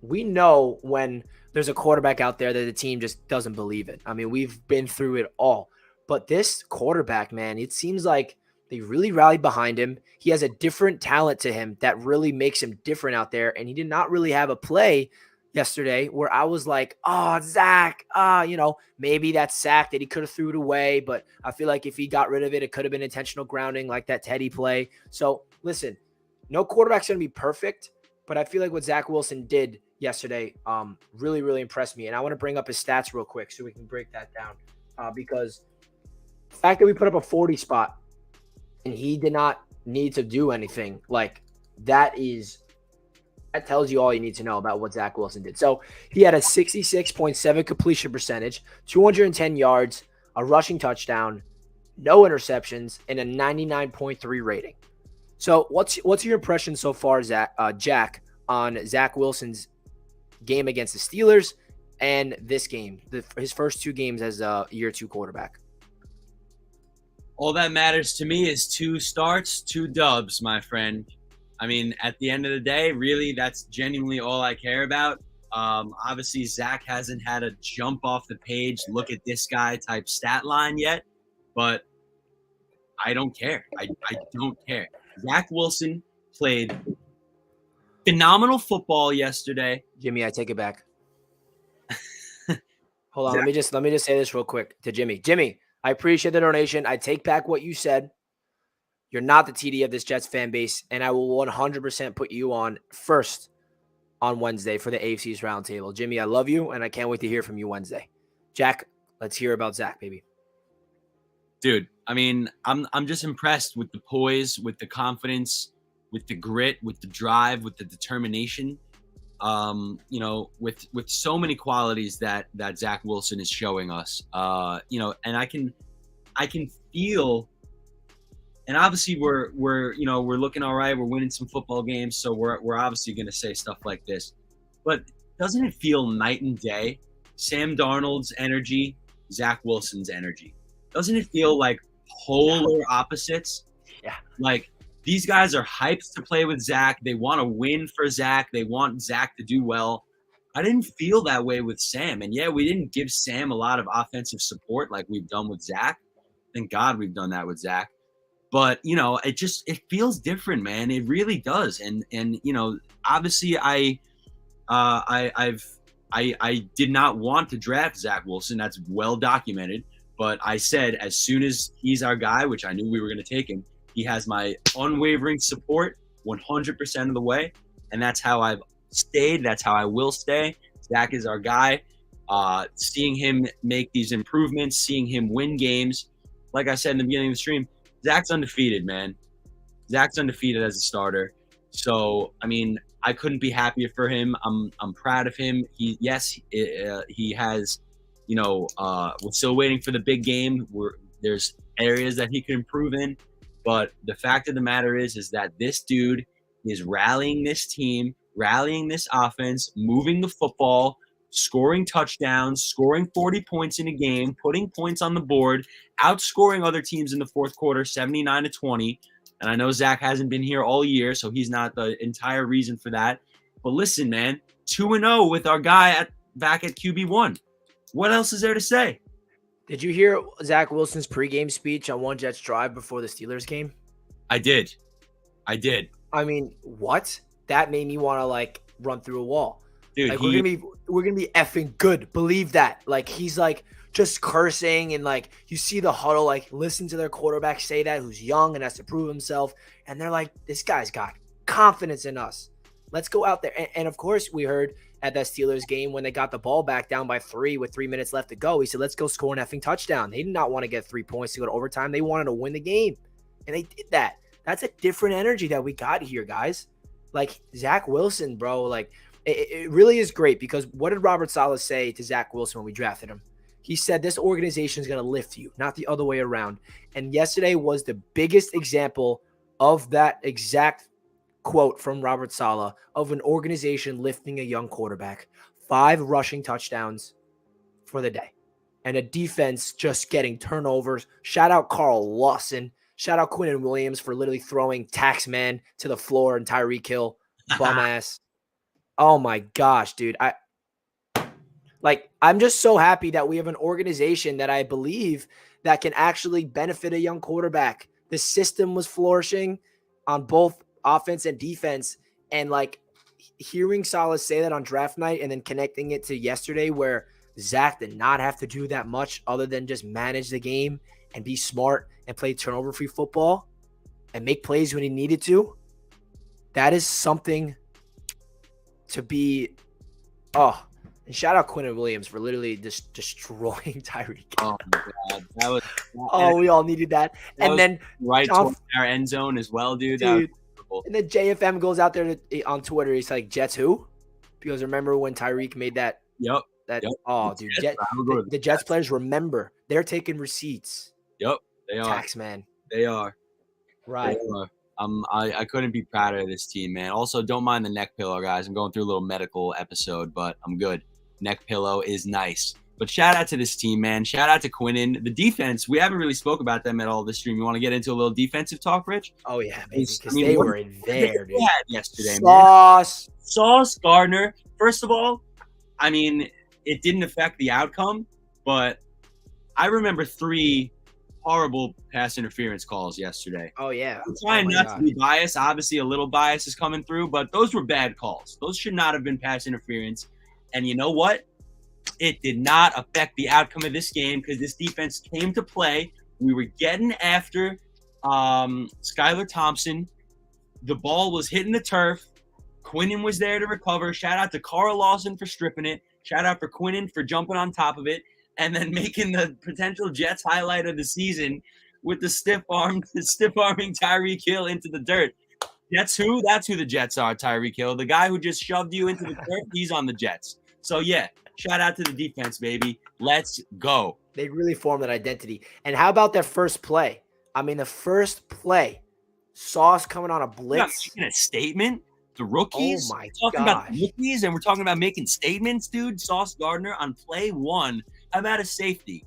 we know when there's a quarterback out there that the team just doesn't believe in. I mean, we've been through it all. But this quarterback, man, it seems like they really rallied behind him. He has a different talent to him that really makes him different out there. And he did not really have a play yesterday where I was like, oh, Zach, maybe that sack that he could have threw it away. But I feel like if he got rid of it, it could have been intentional grounding like that Teddy play. So listen, no quarterback's going to be perfect, but I feel like what Zach Wilson did yesterday really, really impressed me. And I want to bring up his stats real quick so we can break that down, because the fact that we put up a 40 spot and he did not need to do anything, like that tells you all you need to know about what Zach Wilson did. So he had a 66.7 completion percentage, 210 yards, a rushing touchdown, no interceptions, and a 99.3 rating. So what's your impression so far, Jack, on Zach Wilson's game against the Steelers and this game, his first 2 games as a year 2 quarterback? All that matters to me is 2 starts, 2 dubs, my friend. I mean, at the end of the day, really, that's genuinely all I care about. Obviously, Zach hasn't had a jump off the page, look at this guy type stat line yet, but I don't care. I don't care. Zach Wilson played phenomenal football yesterday. Jimmy, I take it back. Hold on, let me just say this real quick to Jimmy. Jimmy, I appreciate the donation. I take back what you said. You're not the TD of this Jets fan base, and I will 100% put you on first on Wednesday for the AFC's roundtable. Jimmy, I love you, and I can't wait to hear from you Wednesday. Jack, let's hear about Zach, baby. Dude, I mean, I'm just impressed with the poise, with the confidence, with the grit, with the drive, with the determination. With so many qualities that Zach Wilson is showing us. And I can feel. And obviously we're looking all right. We're winning some football games, so we're obviously going to say stuff like this. But doesn't it feel night and day? Sam Darnold's energy, Zach Wilson's energy. Doesn't it feel like polar opposites? Yeah. Like these guys are hyped to play with Zach. They want to win for Zach. They want Zach to do well. I didn't feel that way with Sam. And yeah, we didn't give Sam a lot of offensive support like we've done with Zach. Thank God we've done that with Zach. But, it feels different, man. It really does. And obviously I did not want to draft Zach Wilson. That's well documented. But I said as soon as he's our guy, which I knew we were going to take him, He has my unwavering support 100% of the way, and that's how I've stayed. That's how I will stay. Zach is our guy. Seeing him make these improvements, seeing him win games, like I said in the beginning of the stream, Zach's undefeated, man. Zach's undefeated as a starter. So, I mean, I couldn't be happier for him. I'm proud of him. He has, we're still waiting for the big game. There's areas that he could improve in, but the fact of the matter is that this dude is rallying this team, rallying this offense, moving the football, scoring touchdowns, scoring 40 points in a game, putting points on the board, outscoring other teams in the fourth quarter 79-20. And I know Zach hasn't been here all year, so he's not the entire reason for that. But listen, man, 2-0 with our guy back at QB1. What else is there to say? Did you hear Zach Wilson's pregame speech on One Jets Drive before the Steelers game? I did. I mean, what? That made me want to run through a wall. Dude, we're gonna be effing good. Believe that. He's just cursing, and you see the huddle, listen to their quarterback say that, who's young and has to prove himself. And they're like, this guy's got confidence in us. Let's go out there. And of course, we heard at that Steelers game when they got the ball back down by 3 with 3 minutes left to go, he said, let's go score an effing touchdown. They did not want to get 3 points to go to overtime. They wanted to win the game. And they did that. That's a different energy that we got here, guys. Zach Wilson, bro, it really is great, because what did Robert Saleh say to Zach Wilson when we drafted him? He said this organization is going to lift you, not the other way around. And yesterday was the biggest example of that exact quote from Robert Saleh of an organization lifting a young quarterback. 5 rushing touchdowns for the day. And a defense just getting turnovers. Shout out Carl Lawson. Shout out Quentin Williams for literally throwing Taxman to the floor and Tyreek Hill. Bum ass. Oh my gosh, dude. I'm just so happy that we have an organization that I believe that can actually benefit a young quarterback. The system was flourishing on both offense and defense. And hearing Saleh say that on draft night and then connecting it to yesterday where Zach did not have to do that much other than just manage the game and be smart and play turnover-free football and make plays when he needed to. That is something to be and shout out Quentin Williams for literally just destroying Tyreek. Oh my God, we all needed that. And then right to our end zone as well, dude. And then JFM goes out there on Twitter. He's like, Jets who? Because remember when Tyreek made that? Yep. Dude, the Jets players remember. They're taking receipts. Yep, they are. Taxman. They are. Right. They are. I couldn't be prouder of this team, man. Also, don't mind the neck pillow, guys. I'm going through a little medical episode, but I'm good. Neck pillow is nice. But shout out to this team, man. Shout out to Quentin. The defense, we haven't really spoke about them at all this stream. You want to get into a little defensive talk, Rich? Oh, yeah, baby. Because they were in there, dude. Yesterday, Sauce Gardner. First of all, I mean, it didn't affect the outcome, but I remember 3 horrible pass interference calls yesterday. Oh, yeah. I'm trying not to be biased. Obviously, a little bias is coming through, but those were bad calls. Those should not have been pass interference. And you know what? It did not affect the outcome of this game because this defense came to play. We were getting after Skylar Thompson. The ball was hitting the turf. Quentin was there to recover. Shout out to Carl Lawson for stripping it. Shout out for Quentin for jumping on top of it and then making the potential Jets highlight of the season with the stiff-arming Tyreek Hill into the dirt. That's who the Jets are, Tyreek Hill. The guy who just shoved you into the dirt, he's on the Jets. So, yeah, shout out to the defense, baby. Let's go. They really formed that identity. And how about their first play? I mean, the first play, Sauce coming on a blitz. Making a statement. The rookies. Oh, my talking about the rookies, and we're talking about making statements, dude. Sauce Gardner on play 1. How about a safety?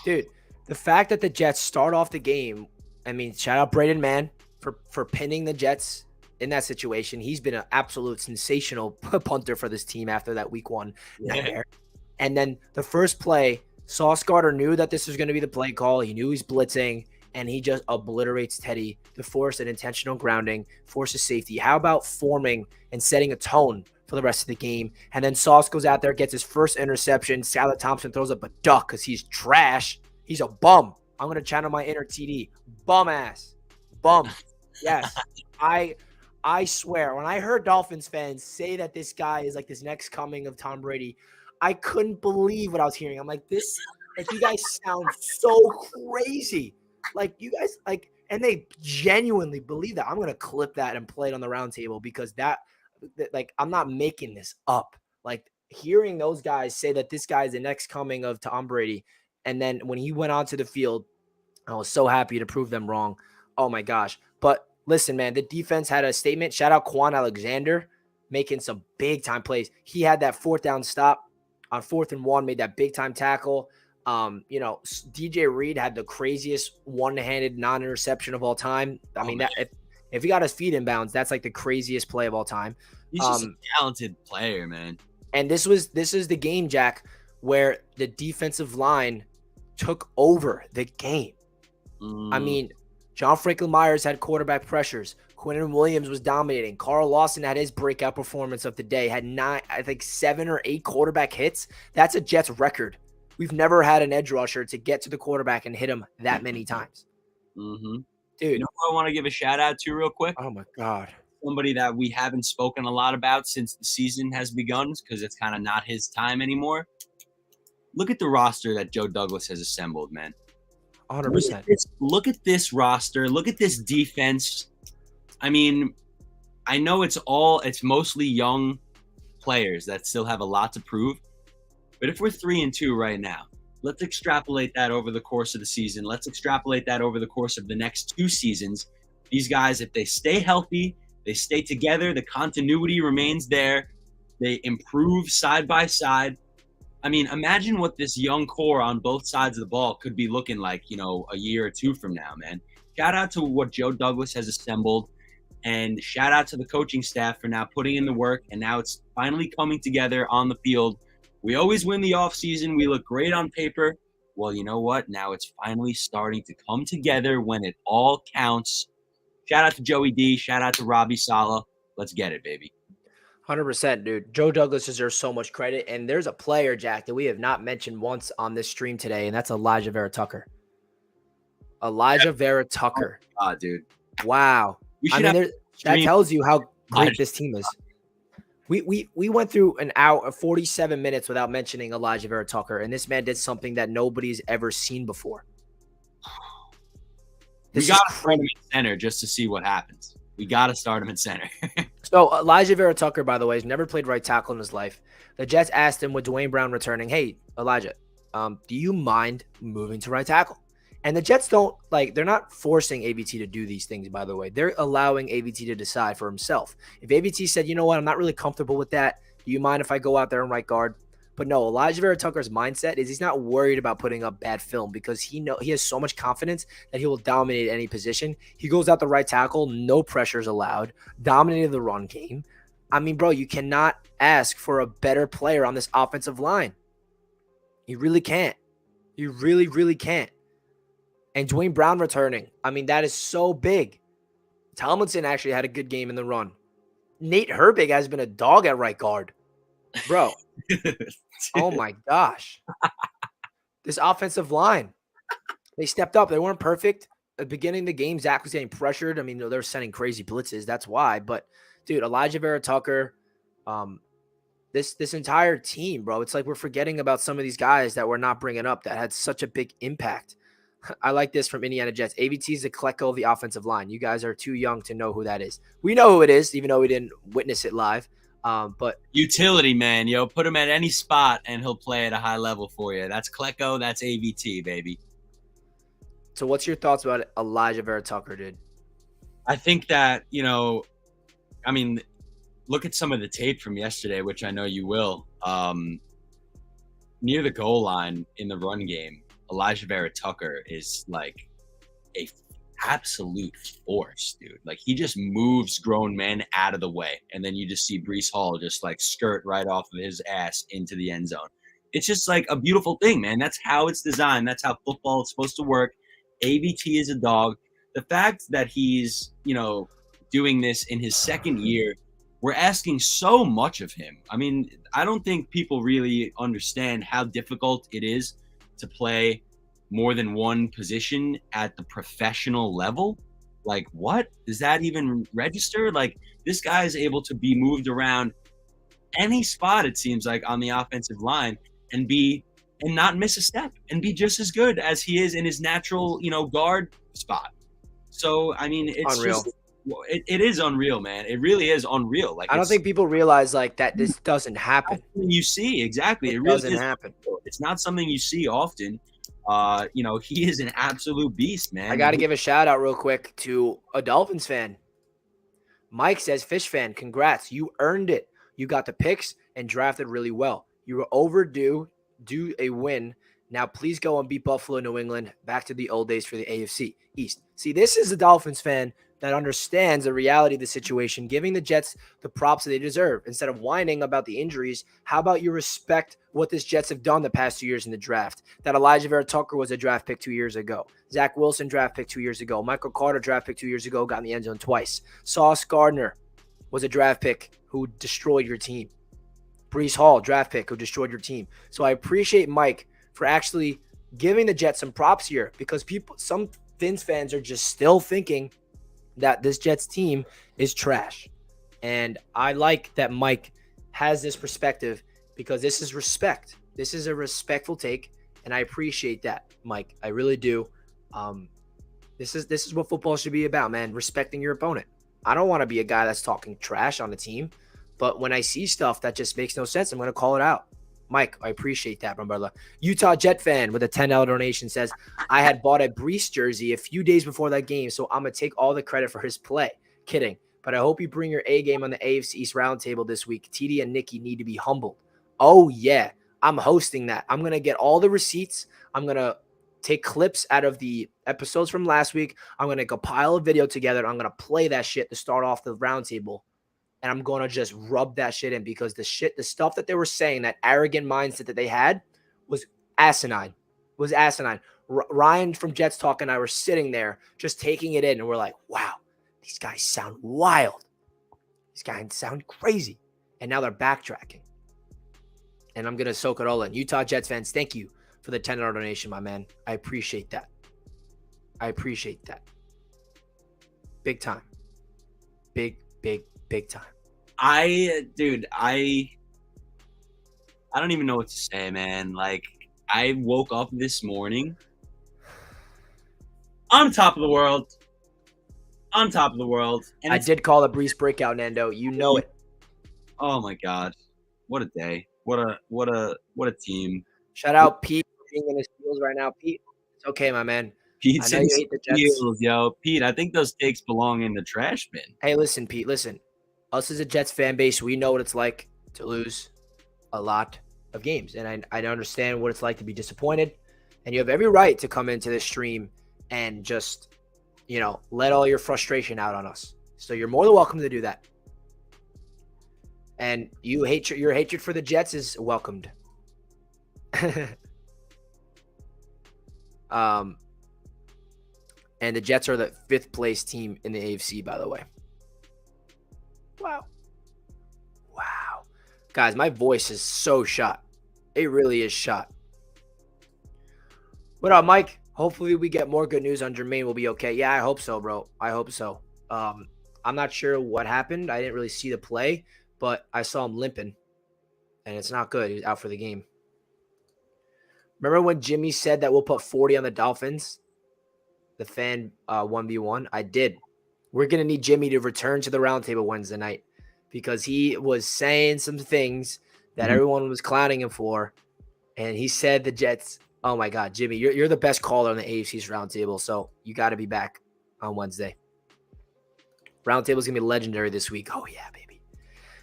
Dude, the fact that the Jets start off the game, I mean, shout out Braden Mann for pinning the Jets in that situation. He's been an absolute sensational punter for this team after that week 1 nightmare. And then the first play, Sauce Gardner knew that this was going to be the play call. He knew he's blitzing, and he just obliterates Teddy to force an intentional grounding, forces safety. How about forming and setting a tone for the rest of the game? And then Sauce goes out there, gets his first interception. Skylar Thompson throws up a duck because he's trash. He's a bum. I'm going to channel my inner TD. Bum ass. Bum. Yes. I swear, when I heard Dolphins fans say that this guy is like this next coming of Tom Brady, I couldn't believe what I was hearing. I'm like, you guys sound so crazy. Like, you guys, like, and they genuinely believe that. I'm going to clip that and play it on the roundtable because like, I'm not making this up. Like, hearing those guys say that this guy is the next coming of Tom Brady, and then when he went onto the field, I was so happy to prove them wrong. Oh, my gosh. But listen, man, the defense had a statement. Shout out Quan Alexander making some big-time plays. He had that 4th down stop on 4th and 1, made that big-time tackle. DJ Reed had the craziest one-handed non-interception of all time. I mean, that if he got his feet in bounds, that's like the craziest play of all time. He's just a talented player, man. And this is the game, Jack, where the defensive line took over the game. I mean, John Franklin Myers had quarterback pressures. Quentin Williams was dominating. Carl Lawson had his breakout performance of the day, had 7 or 8 quarterback hits. That's a Jets record. We've never had an edge rusher to get to the quarterback and hit him that many times. Dude, Dude. you know who I want to give a shout out to real quick? Oh, my God. Somebody that we haven't spoken a lot about since the season has begun because it's kind of not his time anymore. Look at the roster that Joe Douglas has assembled, man. 100%. Look at this roster. Look at this defense. I mean, I know it's mostly young players that still have a lot to prove. But if we're 3-2 right now, let's extrapolate that over the course of the season. Let's extrapolate that over the course of the next 2 seasons. These guys, if they stay healthy, they stay together, the continuity remains there, they improve side by side. I mean, imagine what this young core on both sides of the ball could be looking like, a year or 2 from now, man. Shout out to what Joe Douglas has assembled, and shout out to the coaching staff for now putting in the work, and now it's finally coming together on the field. We always win the offseason. We look great on paper. Well, you know what? Now it's finally starting to come together when it all counts. Shout out to Joey D. Shout out to Robbie Saleh. Let's get it, baby. 100%, dude. Joe Douglas deserves so much credit. And there's a player, Jack, that we have not mentioned once on this stream today, and that's Elijah Vera Tucker. Vera Tucker. Oh, dude. Wow. That tells you how great this team is. We went through an hour, 47 minutes without mentioning Elijah Vera Tucker, and this man did something that nobody's ever seen before. We got to start him at center just to see what happens. We got to start him at center. So Elijah Vera Tucker, by the way, has never played right tackle in his life. The Jets asked him with Dwayne Brown returning, hey, Elijah, do you mind moving to right tackle? And the Jets they're not forcing AVT to do these things, by the way. They're allowing AVT to decide for himself. If AVT said, you know what, I'm not really comfortable with that. Do you mind if I go out there and right guard? But no, Elijah Vera Tucker's mindset is he's not worried about putting up bad film because he has so much confidence that he will dominate any position. He goes out the right tackle, no pressures allowed, dominated the run game. I mean, bro, you cannot ask for a better player on this offensive line. You really can't. You really, really can't. And Dwayne Brown returning. I mean, that is so big. Tomlinson actually had a good game in the run. Nate Herbig has been a dog at right guard. Bro. Oh, my gosh. This offensive line. They stepped up. They weren't perfect. At the beginning of the game, Zach was getting pressured. I mean, they were sending crazy blitzes. That's why. But, dude, Elijah Vera Tucker, this entire team, bro, it's like we're forgetting about some of these guys that we're not bringing up that had such a big impact. I like this from Indiana Jets. AVT is the Klecko of the offensive line. You guys are too young to know who that is. We know who it is, even though we didn't witness it live. But utility man, put him at any spot and he'll play at a high level for you. That's Klecko. That's AVT, baby. So what's your thoughts about Elijah Vera Tucker, dude? I think that, look at some of the tape from yesterday, which I know you will. Near the goal line in the run game, Elijah Vera Tucker is like a absolute force, dude. Like, he just moves grown men out of the way, and then you just see Breece Hall just like skirt right off of his ass into the end zone. It's just like a beautiful thing, man. That's how it's designed. That's how football is supposed to work. AVT is a dog. The fact that he's, doing this in his second year, we're asking so much of him. I mean, I don't think people really understand how difficult it is to play more than one position at the professional level. Like, what? Does that even register? Like, this guy is able to be moved around any spot, it seems like, on the offensive line and not miss a step and be just as good as he is in his natural, guard spot. So, I mean, it's Unreal. it is unreal, man. It really is unreal. Like, I don't think people realize like that this doesn't happen. you see exactly. It really doesn't happen. It's not something you see often. He is an absolute beast, man. I got to give a shout out real quick to a Dolphins fan. Mike says, Fish fan, congrats. You earned it. You got the picks and drafted really well. You were overdue. Do a win. Now, please go and beat Buffalo, New England. Back to the old days for the AFC East. See, this is a Dolphins fan that understands the reality of the situation, giving the Jets the props that they deserve. Instead of whining about the injuries, how about you respect what this Jets have done the past 2 years in the draft? That Elijah Vera Tucker was a draft pick 2 years ago. Zach Wilson draft pick 2 years ago. Michael Carter draft pick 2 years ago, got in the end zone twice. Sauce Gardner was a draft pick who destroyed your team. Breece Hall, draft pick who destroyed your team. So I appreciate Mike for actually giving the Jets some props here, because some Fins fans are just still thinking that this Jets team is trash. And I like that Mike has this perspective, because this is respect. This is a respectful take, and I appreciate that, Mike. I really do. This is what football should be about, man. Respecting your opponent. I don't want to be a guy that's talking trash on the team, but when I see stuff that just makes no sense, I'm going to call it out. Mike, I appreciate that, my brother. Utah Jet fan with a $10 donation says, I had bought a Breece jersey a few days before that game, so I'm going to take all the credit for his play. Kidding. But I hope you bring your A game on the AFC East roundtable this week. TD and Nikki need to be humbled. Oh, yeah. I'm hosting that. I'm going to get all the receipts. I'm going to take clips out of the episodes from last week. I'm going to compile a video together. I'm going to play that shit to start off the roundtable. And I'm going to just rub that shit in, because the stuff that they were saying, that arrogant mindset that they had was asinine. Ryan from Jets Talk and I were sitting there just taking it in, and we're like, wow, these guys sound wild. These guys sound crazy. And now they're backtracking. And I'm going to soak it all in. Utah Jets fans, thank you for the $10 donation, my man. I appreciate that. Big time. Big time. I don't even know what to say, man. Like, I woke up this morning on top of the world. And I did call a Breece breakout, Nando. You know it. Oh my God. What a day. What a team. Shout out Pete for being in his heels right now. Pete, it's okay, my man. Pete's I know in you hate the Jets. heels, yo. Pete, I think those takes belong in the trash bin. Hey, listen, Pete, listen. Us as a Jets fan base, we know what it's like to lose a lot of games. And I understand what it's like to be disappointed. And you have every right to come into this stream and just, let all your frustration out on us. So you're more than welcome to do that. And your hatred for the Jets is welcomed. And the Jets are the 5th place team in the AFC, by the way. Wow. Guys, my voice is so shot. It really is shot. What up, Mike? Hopefully we get more good news on Jermaine. We'll be okay. Yeah, I hope so, bro. I hope so. I'm not sure what happened. I didn't really see the play, but I saw him limping, and it's not good. He's out for the game. Remember when Jimmy said that we'll put 40 on the Dolphins? The fan 1v1? I did. We're going to need Jimmy to return to the roundtable Wednesday night, because he was saying some things that everyone was clowning him for. And he said the Jets, oh my God, Jimmy, you're the best caller on the AFC's roundtable. So you got to be back on Wednesday. Roundtable's going to be legendary this week. Oh yeah, baby.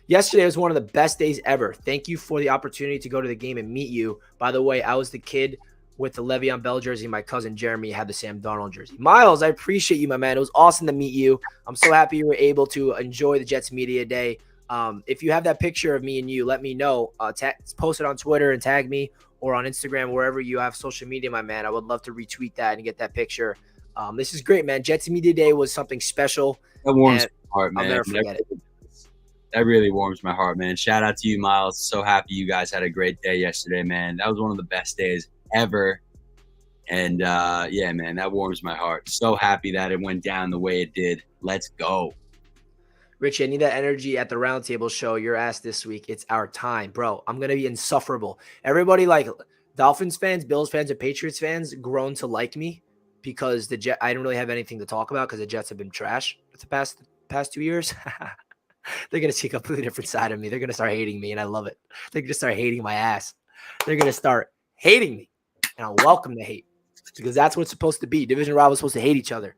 Yesterday was one of the best days ever. Thank you for the opportunity to go to the game and meet you. By the way, I was the kid with the Le'Veon Bell jersey. My cousin Jeremy had the Sam Darnold jersey. Miles, I appreciate you, my man. It was awesome to meet you. I'm so happy you were able to enjoy the Jets Media Day. If you have that picture of me and you, let me know. Post it on Twitter and tag me, or on Instagram, wherever you have social media, my man. I would love to retweet that and get that picture. This is great, man. Jets Media Day was something special. That warms my heart, man. I'll never forget it. That really warms my heart, man. Shout out to you, Miles. So happy you guys had a great day yesterday, man. That was one of the best days ever. And yeah, man, that warms my heart. So happy that it went down the way it did. Let's go. Richie, I need that energy at the roundtable show. Your ass this week. It's our time, bro. I'm going to be insufferable. Everybody, like Dolphins fans, Bills fans, and Patriots fans, grown to like me because I didn't really have anything to talk about because the Jets have been trash for the past 2 years. They're going to see a completely different side of me. They're going to start hating me, and I love it. They're going to start hating my ass. They're going to start hating me, and I'll welcome the hate because that's what it's supposed to be. Division rivals supposed to hate each other.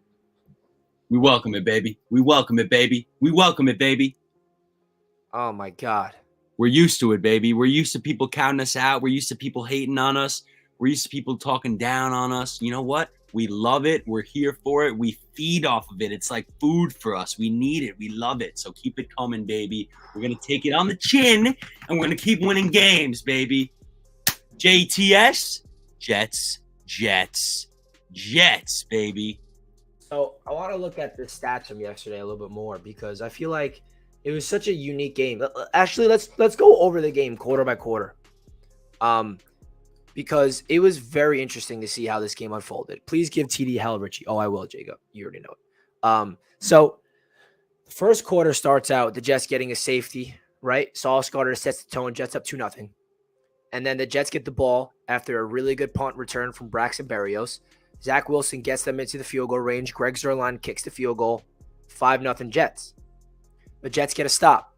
We welcome it, baby. We welcome it, baby. We welcome it, baby. Oh, my God. We're used to it, baby. We're used to people counting us out. We're used to people hating on us. We're used to people talking down on us. You know what? We love it. We're here for it. We feed off of it. It's like food for us. We need it. We love it. So keep it coming, baby. We're going to take it on the chin, and we're going to keep winning games, baby. JTS, Jets, Jets, Jets, baby. So I want to look at the stats from yesterday a little bit more because I feel like it was such a unique game. Actually, let's go over the game quarter by quarter. Because it was very interesting to see how this game unfolded. Please give TD hell, Richie. Oh, I will, Jacob. You already know it. So the first quarter starts out the Jets getting a safety, right? Sauce Gardner sets the tone, Jets up 2-0. And then the Jets get the ball after a really good punt return from Braxton Berrios. Zach Wilson gets them into the field goal range. Greg Zuerlein kicks the field goal. 5-0 Jets. The Jets get a stop.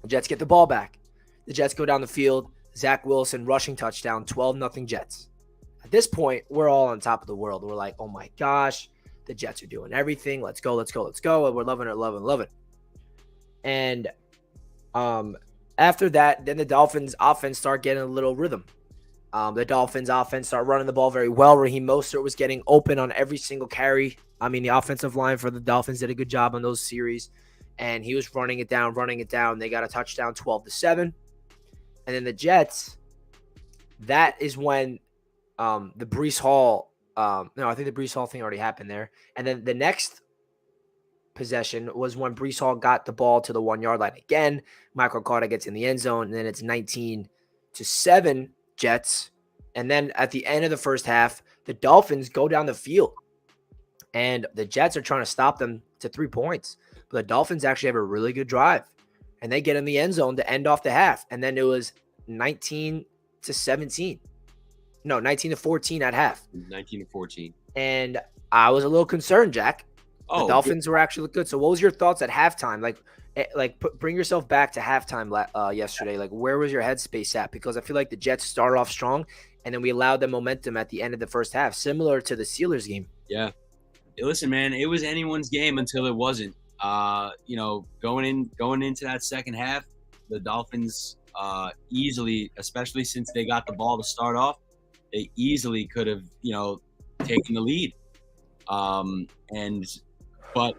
The Jets get the ball back. The Jets go down the field. Zach Wilson rushing touchdown. 12-0 Jets. At this point, we're all on top of the world. We're like, oh my gosh, the Jets are doing everything. Let's go, let's go, let's go. And we're loving it. And after that, then the Dolphins offense start getting a little rhythm. The Dolphins offense start running the ball very well. Raheem Mostert was getting open on every single carry. I mean, the offensive line for the Dolphins did a good job on those series. And he was running it down. They got a touchdown 12-7. And then the Jets, that is when the Breece Hall I think the Breece Hall thing already happened there. And then the next possession was when Breece Hall got the ball to the 1 yard line again. Michael Carter gets in the end zone, and then it's 19-7 Jets. And then at the end of the first half, the Dolphins go down the field, and the Jets are trying to stop them to 3 points. But the Dolphins actually have a really good drive, and they get in the end zone to end off the half. And then it was 19-17. No, 19-14 at half. 19-14. And I was a little concerned, Jack. Oh, the Dolphins were actually good. So what was your thoughts at halftime? Bring yourself back to halftime yesterday. Like, where was your headspace at? Because I feel like the Jets started off strong, and then we allowed them momentum at the end of the first half, similar to the Steelers game. Yeah. Listen, man, it was anyone's game until it wasn't. Going into that second half, the Dolphins easily, especially since they got the ball to start off, they easily could have, taken the lead. But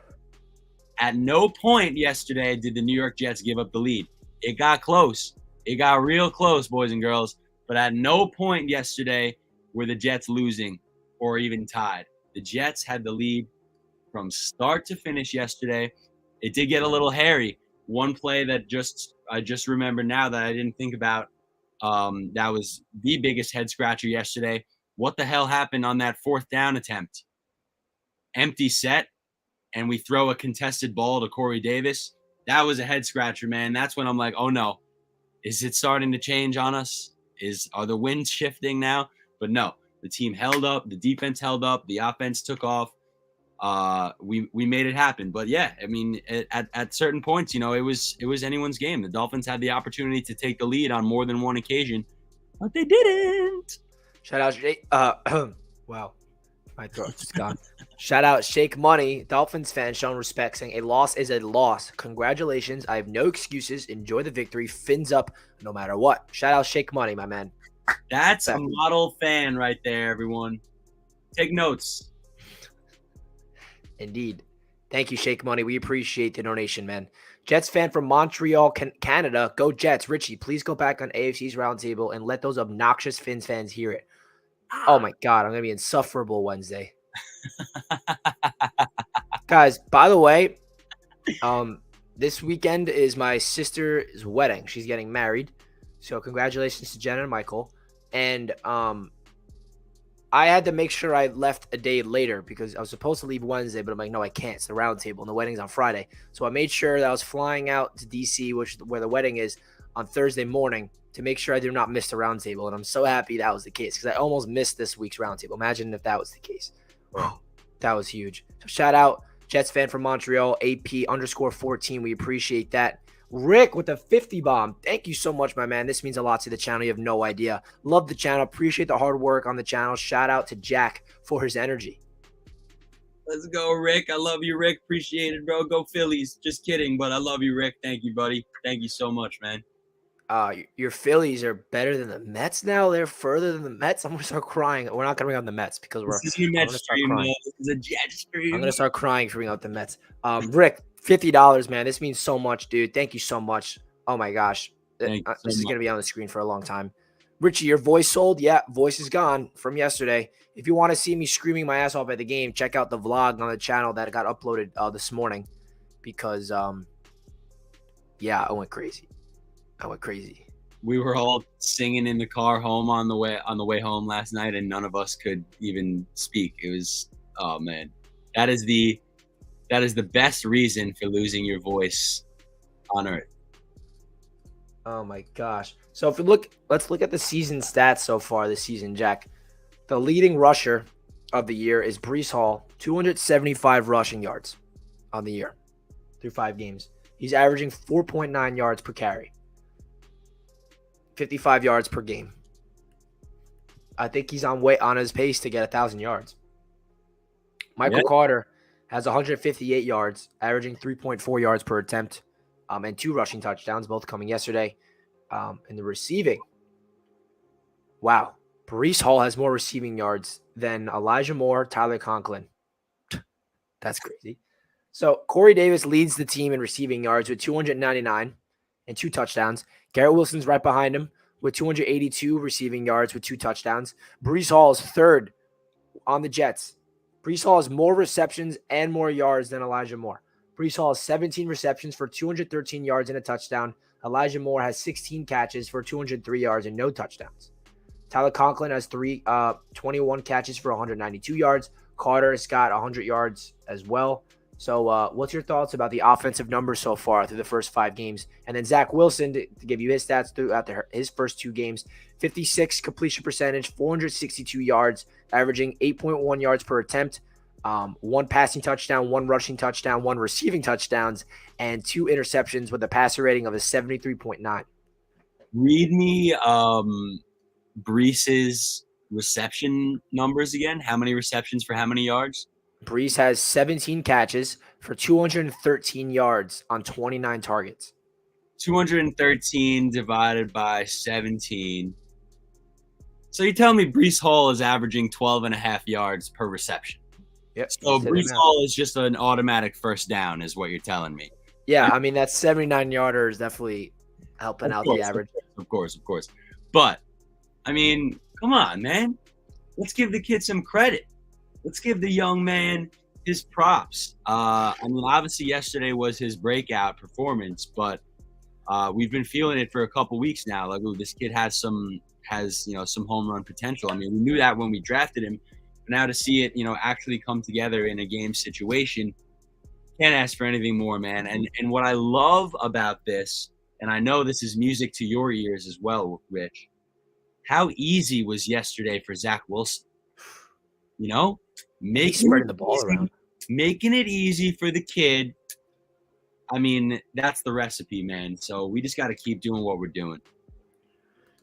at no point yesterday did the New York Jets give up the lead. It got close. It got real close, boys and girls. But at no point yesterday were the Jets losing or even tied. The Jets had the lead from start to finish yesterday. It did get a little hairy. One play that I just remember now that I didn't think about, that was the biggest head scratcher yesterday. What the hell happened on that fourth down attempt? Empty set, and we throw a contested ball to Corey Davis. That was a head scratcher, man. That's when I'm like, oh no, is it starting to change on us? Are the winds shifting now? But no, the team held up, the defense held up, the offense took off. We made it happen. But yeah, I mean, at certain points, it was anyone's game. The Dolphins had the opportunity to take the lead on more than one occasion, but they didn't. Shout out, Jake. Wow. My throat's just gone. Shout out Shake Money, Dolphins fan showing respect, saying a loss is a loss. Congratulations. I have no excuses. Enjoy the victory. Fins up no matter what. Shout out Shake Money, my man. That's a model fan right there, everyone. Take notes. Indeed. Thank you, Shake Money. We appreciate the donation, man. Jets fan from Montreal, Canada. Go Jets. Richie, please go back on AFC's roundtable and let those obnoxious Fins fans hear it. Oh my God, I'm going to be insufferable Wednesday. Guys, by the way, this weekend is my sister's wedding. She's getting married. So congratulations to Jenna and Michael. And I had to make sure I left a day later because I was supposed to leave Wednesday, but I'm like, no, I can't. It's the round table, and the wedding's on Friday. So I made sure that I was flying out to D.C., where the wedding is, on Thursday morning to make sure I did not miss the round table. And I'm so happy that was the case because I almost missed this week's round table. Imagine if that was the case. That was huge. So shout out Jets fan from Montreal, AP_14. We appreciate that. Rick with the 50 bomb. Thank you so much, my man. This means a lot to the channel. You have no idea. Love the channel. Appreciate the hard work on the channel. Shout out to Jack for his energy. Let's go, Rick. I love you, Rick. Appreciate it, bro. Go Phillies. Just kidding, but I love you, Rick. Thank you, buddy. Thank you so much, man. Your Phillies are better than the Mets now. They're further than the Mets. I'm gonna start crying. We're not gonna bring up the Mets because This is a Mets stream, man. This is a Jet stream. I'm gonna start crying for bringing up the Mets. Rick, $50, man. This means so much, dude. Thank you so much. Oh my gosh, this is gonna be on the screen for a long time. Richie, your voice sold? Yeah, voice is gone from yesterday. If you want to see me screaming my ass off at the game, check out the vlog on the channel that got uploaded this morning because yeah, I went crazy. We were all singing in the car home on the way home last night, and none of us could even speak. It was, oh man, that is the best reason for losing your voice on earth. Oh my gosh. So if we let's look at the season stats so far this season, Jack. The leading rusher of the year is Breece Hall, 275 rushing yards on the year through 5 games. He's averaging 4.9 yards per carry. 55 yards per game. I think he's on his pace to get 1,000 yards. Michael Carter has 158 yards, averaging 3.4 yards per attempt, and 2 rushing touchdowns, both coming yesterday. In the receiving, wow, Breece Hall has more receiving yards than Elijah Moore, Tyler Conklin. That's crazy. So Corey Davis leads the team in receiving yards with 299 and 2 touchdowns. Garrett Wilson's right behind him with 282 receiving yards with 2 touchdowns. Breece Hall is third on the Jets. Breece Hall has more receptions and more yards than Elijah Moore. Breece Hall has 17 receptions for 213 yards and a touchdown. Elijah Moore has 16 catches for 203 yards and no touchdowns. Tyler Conklin has 21 catches for 192 yards. Carter has got 100 yards as well. So what's your thoughts about the offensive numbers so far through the first 5 games? And then Zach Wilson, to give you his stats throughout his first 2 games, 56 completion percentage, 462 yards, averaging 8.1 yards per attempt, 1 passing touchdown, 1 rushing touchdown, 1 receiving touchdowns, and 2 interceptions with a passer rating of a 73.9. Read me Breece's reception numbers again. How many receptions for how many yards? Breece has 17 catches for 213 yards on 29 targets. 213 divided by 17. So you tell me Breece Hall is averaging 12.5 yards per reception. Yep. So Breece Hall is just an automatic first down is what you're telling me. Yeah, I mean, that 79-yarder is definitely helping out the average. Of course. But, I mean, come on, man. Let's give the kid some credit. Let's give the young man his props. I mean, obviously yesterday was his breakout performance, but we've been feeling it for a couple weeks now. Like, ooh, this kid has some home run potential. I mean, we knew that when we drafted him. But now to see it, actually come together in a game situation, can't ask for anything more, man. And what I love about this, and I know this is music to your ears as well, Rich, how easy was yesterday for Zach Wilson? Spreading the ball around, making it easy for the kid. I mean, that's the recipe, man. So we just got to keep doing what we're doing.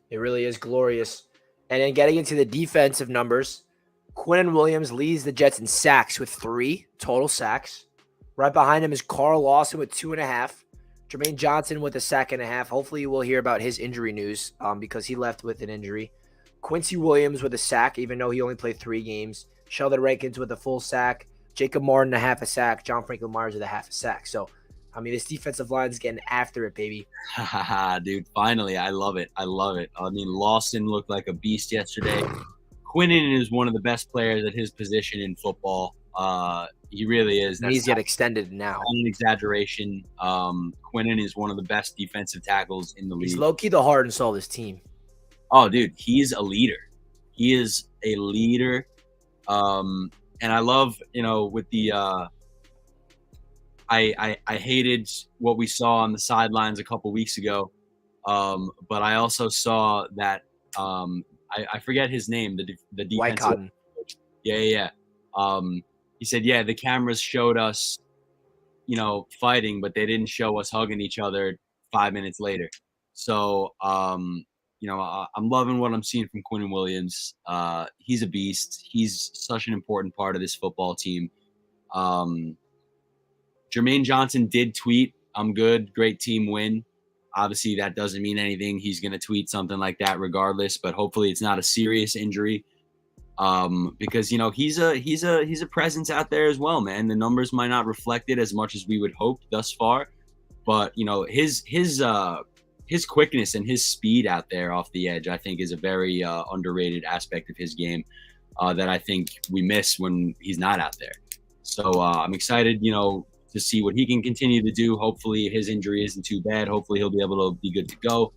It really is glorious. And then getting into the defensive numbers, Quentin Williams leads the Jets in sacks with 3 total sacks. Right behind him is Carl Lawson with 2.5. Jermaine Johnson with a sack and a half. Hopefully we'll hear about his injury news because he left with an injury. Quincy Williams with a sack, even though he only played 3 games. Sheldon Rankins with a full sack. Jacob Martin a half a sack. John Franklin Myers with a half a sack. So, I mean, this defensive line is getting after it, baby. Dude, finally, I love it. I mean, Lawson looked like a beast yesterday. Quentin is one of the best players at his position in football. He really is. He's get extended now. Not an exaggeration. Quentin is one of the best defensive tackles in the league. He's low-key the heart and soul of this team. Oh, dude, he's a leader. He is a leader. And I love, with the I hated what we saw on the sidelines a couple weeks ago. But I also saw that I forget his name, the White defensive. Cotton. Yeah. He said, yeah, the cameras showed us, fighting, but they didn't show us hugging each other 5 minutes later. So, I'm loving what I'm seeing from Quentin Williams. He's a beast. He's such an important part of this football team. Jermaine Johnson did tweet, "I'm good, great team win." Obviously, that doesn't mean anything. He's going to tweet something like that regardless, but hopefully it's not a serious injury. Because he's a presence out there as well, man. The numbers might not reflect it as much as we would hope thus far, but his quickness and his speed out there off the edge, I think, is a very underrated aspect of his game that I think we miss when he's not out there. So I'm excited, to see what he can continue to do. Hopefully his injury isn't too bad. Hopefully he'll be able to be good to go.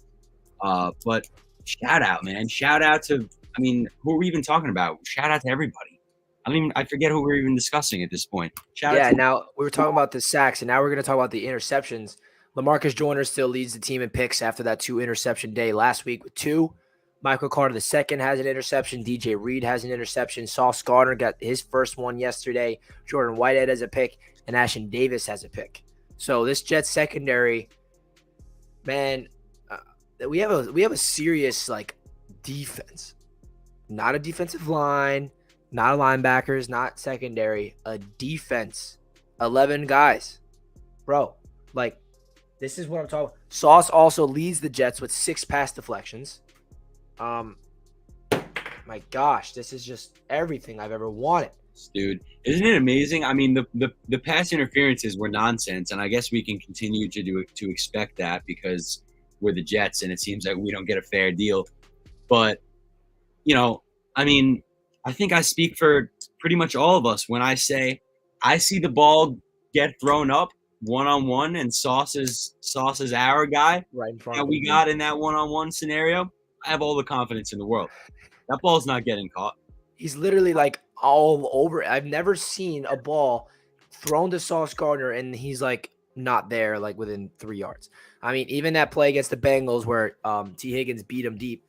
But shout out, man. Shout out to, who are we even talking about? Shout out to everybody. I forget who we're even discussing at this point. Now we were talking about the sacks, and now we're going to talk about the interceptions. LaMarcus Joyner still leads the team in picks after that 2 interception day last week with 2. Michael Carter II has an interception. DJ Reed has an interception. Sauce Gardner got his first one yesterday. Jordan Whitehead has a pick, and Ashton Davis has a pick. So this Jets secondary, man, we have a serious defense. Not a defensive line, not a linebackers, not secondary, a defense. 11 guys. Bro, this is what I'm talking about. Sauce also leads the Jets with 6 pass deflections. My gosh, this is just everything I've ever wanted. Dude, isn't it amazing? The pass interferences were nonsense, and I guess we can continue to expect that because we're the Jets, and it seems like we don't get a fair deal. But I think I speak for pretty much all of us when I say I see the ball get thrown up one-on-one, and Sauce is our guy. Right in front that of we him. got in that one-on-one scenario. I have all the confidence in the world. That ball's not getting caught. He's literally all over. I've never seen a ball thrown to Sauce Gardner and he's not there within 3 yards. Even that play against the Bengals where T. Higgins beat him deep,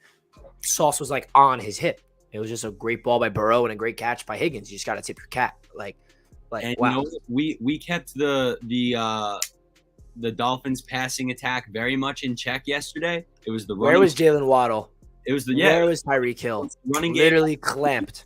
Sauce was on his hip. It was just a great ball by Burrow and a great catch by Higgins. You just got to tip your cap. And wow. We kept the Dolphins passing attack very much in check yesterday. It was the running. Where was Jalen Waddle? It was Where was Tyreek Hill? Running literally game. Clamped.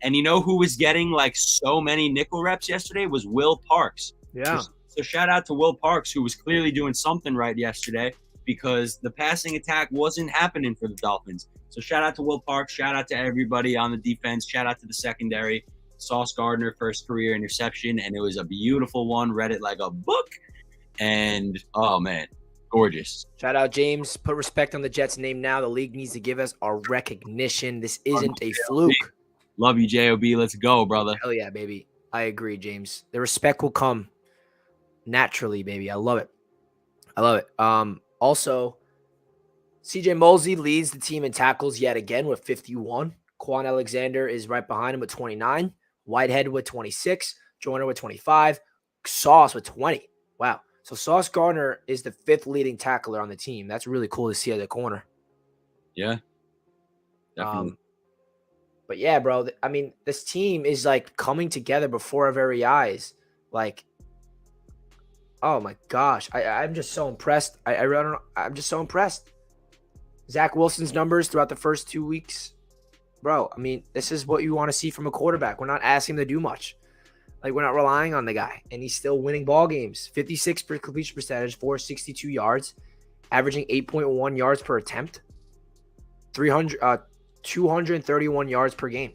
And who was getting so many nickel reps yesterday was Will Parks. Yeah. So shout out to Will Parks, who was clearly doing something right yesterday because the passing attack wasn't happening for the Dolphins. So shout out to Will Parks. Shout out to everybody on the defense. Shout out to the secondary. Sauce Gardner, first career interception, and it was a beautiful one. Read it like a book. And, oh, man, gorgeous. Shout out, James. Put respect on the Jets' name now. The league needs to give us our recognition. This isn't a fluke. Love you, J.O.B. Let's go, brother. Hell yeah, baby. I agree, James. The respect will come naturally, baby. I love it. Also, C.J. Mosley leads the team in tackles yet again with 51. Quan Alexander is right behind him with 29. Whitehead with 26. Joyner with 25. Sauce with 20. Wow. So Sauce Gardner is the 5th leading tackler on the team. That's really cool to see at the corner. Yeah. Definitely. But yeah, bro, this team is coming together before our very eyes. Oh my gosh. I'm just so impressed. I really don't know. I'm just so impressed. Zach Wilson's numbers throughout the first 2 weeks. Bro, this is what you want to see from a quarterback. We're not asking him to do much. We're not relying on the guy. And he's still winning ball games. 56 completion percentage, 462 yards, averaging 8.1 yards per attempt. 231 yards per game.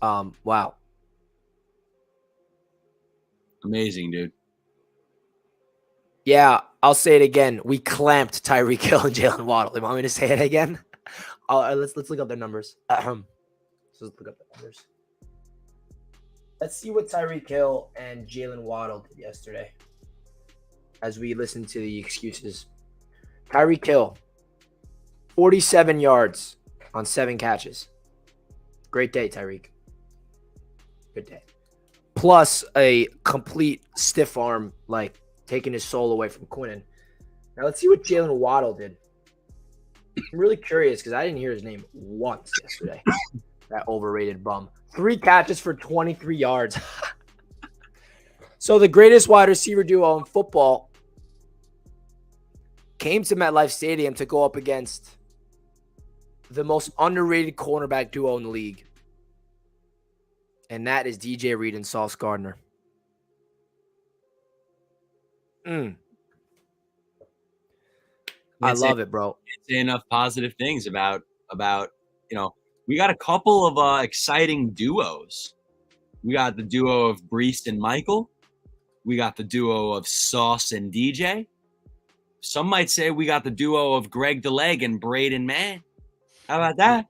Wow. Amazing, dude. Yeah, I'll say it again. We clamped Tyreek Hill and Jalen Waddle. You want me to say it again? Let's look up their numbers. So let's look up the numbers. Let's see what Tyreek Hill and Jalen Waddle did yesterday as we listen to the excuses. Tyreek Hill, 47 yards on 7 catches. Great day, Tyreek. Good day. Plus a complete stiff arm, like taking his soul away from Quentin. Now let's see what Jalen Waddle did. I'm really curious because I didn't hear his name once yesterday. That overrated bum. 3 catches for 23 yards. So the greatest wide receiver duo in football came to MetLife Stadium to go up against the most underrated cornerback duo in the league. And that is DJ Reed and Sauce Gardner. I love it, bro. It's enough positive things about we got a couple of exciting duos. We got the duo of Breece and Michael. We got the duo of Sauce and DJ. Some might say we got the duo of Greg DeLeg and Braden Mann. How about that?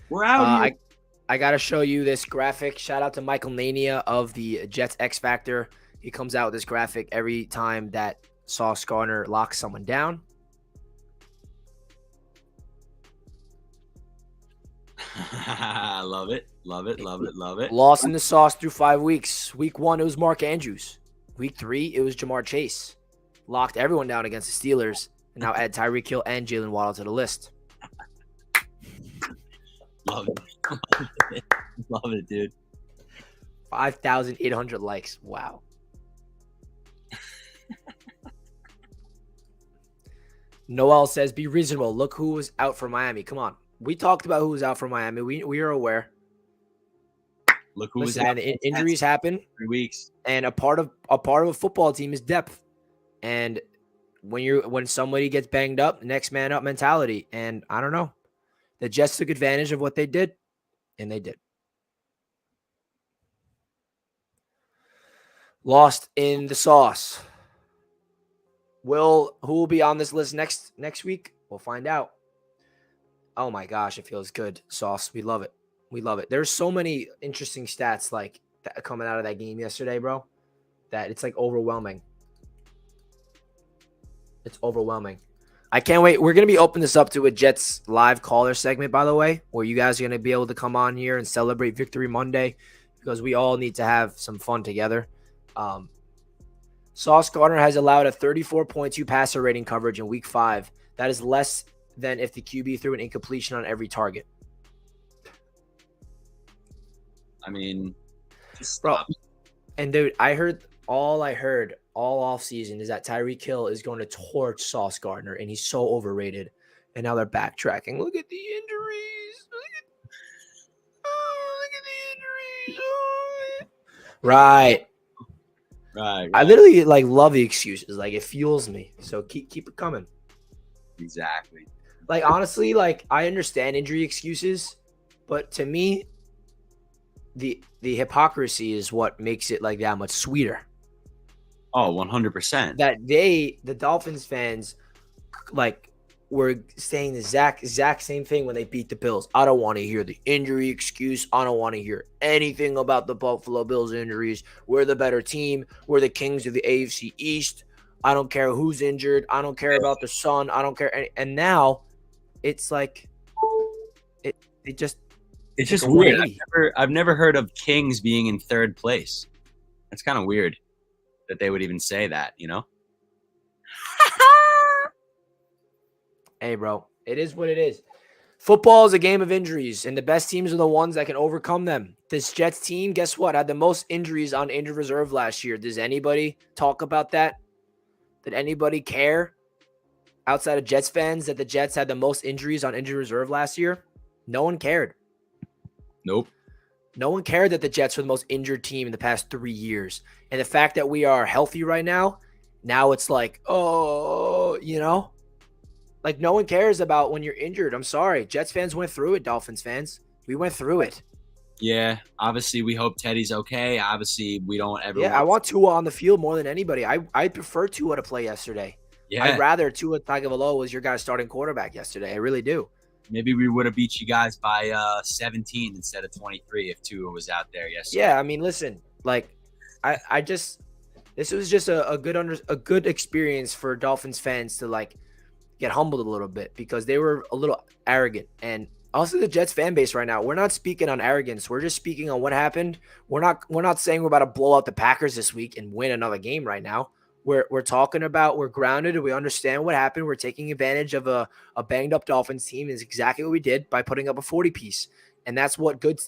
We're out here. I got to show you this graphic. Shout out to Michael Mania of the Jets X Factor. He comes out with this graphic every time that Sauce Gardner locks someone down. I love it. Lost in the sauce through 5 weeks. Week 1, it was Mark Andrews. Week 3, it was Jamar Chase. Locked everyone down against the Steelers. And now add Tyreek Hill and Jalen Waddle to the list. Love it, dude. 5,800 likes. Wow. Noel says, be reasonable. Look who was out for Miami. Come on. We talked about who was out for Miami. We are aware. Look who was out. Injuries happen. 3 weeks. And a part of a football team is depth. And when somebody gets banged up, next man up mentality. And I don't know. The Jets took advantage of what they did, and they did. Lost in the sauce. Who will be on this list next week? We'll find out. Oh my gosh, it feels good. Sauce, we love it. We love it. There's so many interesting stats like that coming out of that game yesterday, bro, that it's like overwhelming. It's overwhelming. I can't wait. We're going to be opening this up to a Jets live caller segment, by the way, where you guys are going to be able to come on here and celebrate Victory Monday because we all need to have some fun together. Sauce Gardner has allowed a 34.2 passer rating coverage in week 5. That is less than if the QB threw an incompletion on every target. I mean, just bro. And dude, I heard all offseason is that Tyreek Hill is going to torch Sauce Gardner, and he's so overrated. And now they're backtracking. Look at the injuries. Look at the injuries. Oh. Right. I literally love the excuses. Like, it fuels me. So keep it coming. Exactly. Like, honestly, I understand injury excuses, but to me, the hypocrisy is what makes it that much sweeter. Oh, 100%. That the Dolphins fans, were saying the exact same thing when they beat the Bills. I don't want to hear the injury excuse. I don't want to hear anything about the Buffalo Bills injuries. We're the better team. We're the kings of the AFC East. I don't care who's injured. I don't care about the sun. I don't care. And now it's it's just weird. I've never heard of Kings being in 3rd place. That's kind of weird that they would even say that, you know? Hey, bro, it is what it is. Football is a game of injuries, and the best teams are the ones that can overcome them. This Jets team, guess what, had the most injuries on injured reserve last year. Does anybody talk about that? Did anybody care outside of Jets fans that the Jets had the most injuries on injured reserve last year? No one cared. Nope. No one cared that the Jets were the most injured team in the past 3 years. And the fact that we are healthy right now it's no one cares about when you're injured. I'm sorry. Jets fans went through it, Dolphins fans. We went through it. Yeah, obviously we hope Teddy's okay. Obviously we don't ever. Yeah, I want Tua on the field more than anybody. I prefer Tua to play yesterday. Yeah. I'd rather Tua Tagovailoa was your guys' starting quarterback yesterday. I really do. Maybe we would have beat you guys by 17 instead of 23 if Tua was out there yesterday. Yeah, I mean, listen, this was just a good experience for Dolphins fans to get humbled a little bit because they were a little arrogant. And also the Jets fan base right now, we're not speaking on arrogance. We're just speaking on what happened. We're not saying we're about to blow out the Packers this week and win another game right now. We're talking about we're grounded and we understand what happened. We're taking advantage of a banged up Dolphins team is exactly what we did by putting up a 40-piece. And that's what good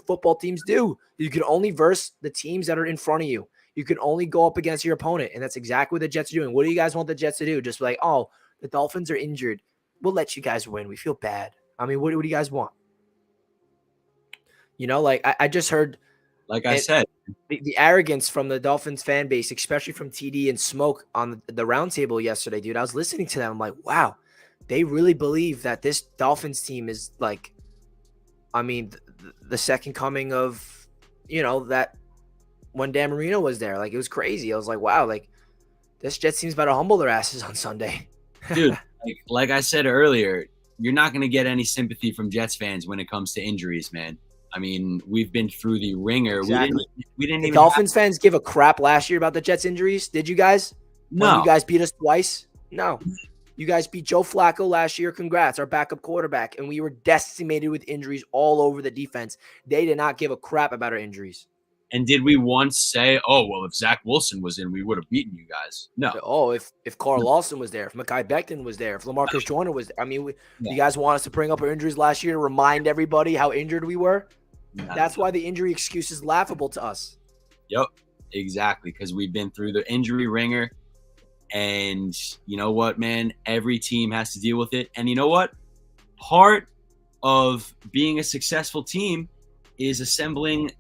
football teams do. You can only verse the teams that are in front of you. You can only go up against your opponent. And that's exactly what the Jets are doing. What do you guys want the Jets to do? Just like, oh, the Dolphins are injured. We'll let you guys win. We feel bad. I mean, what do you guys want? You know, like I just heard, like I said, the arrogance from the Dolphins fan base, especially from TD and Smoke on the roundtable yesterday, dude. I was listening to them. I'm like, wow, they really believe that this Dolphins team is like, I mean, the second coming of, you know, that when Dan Marino was there. Like, it was crazy. I was like, wow, like this Jets team's about to humble their asses on Sunday. Dude, like I said earlier, you're not going to get any sympathy from Jets fans when it comes to injuries, man. I mean, we've been through the ringer. Exactly. We didn't even Dolphins fans give a crap last year about the Jets injuries. Did you guys? No. When you guys beat us twice? No. You guys beat Joe Flacco last year. Congrats, our backup quarterback. And we were decimated with injuries all over the defense. They did not give a crap about our injuries. And did we once say, oh, well, if Zach Wilson was in, we would have beaten you guys? No. Oh, if Carl Lawson was there, if Mekhi Becton was there, if LaMarcus Joyner was there. I mean, you guys want us to bring up our injuries last year to remind everybody how injured we were? That's why the injury excuse is laughable to us. Yep, exactly, because we've been through the injury ringer. And you know what, man? Every team has to deal with it. And you know what? Part of being a successful team is assembling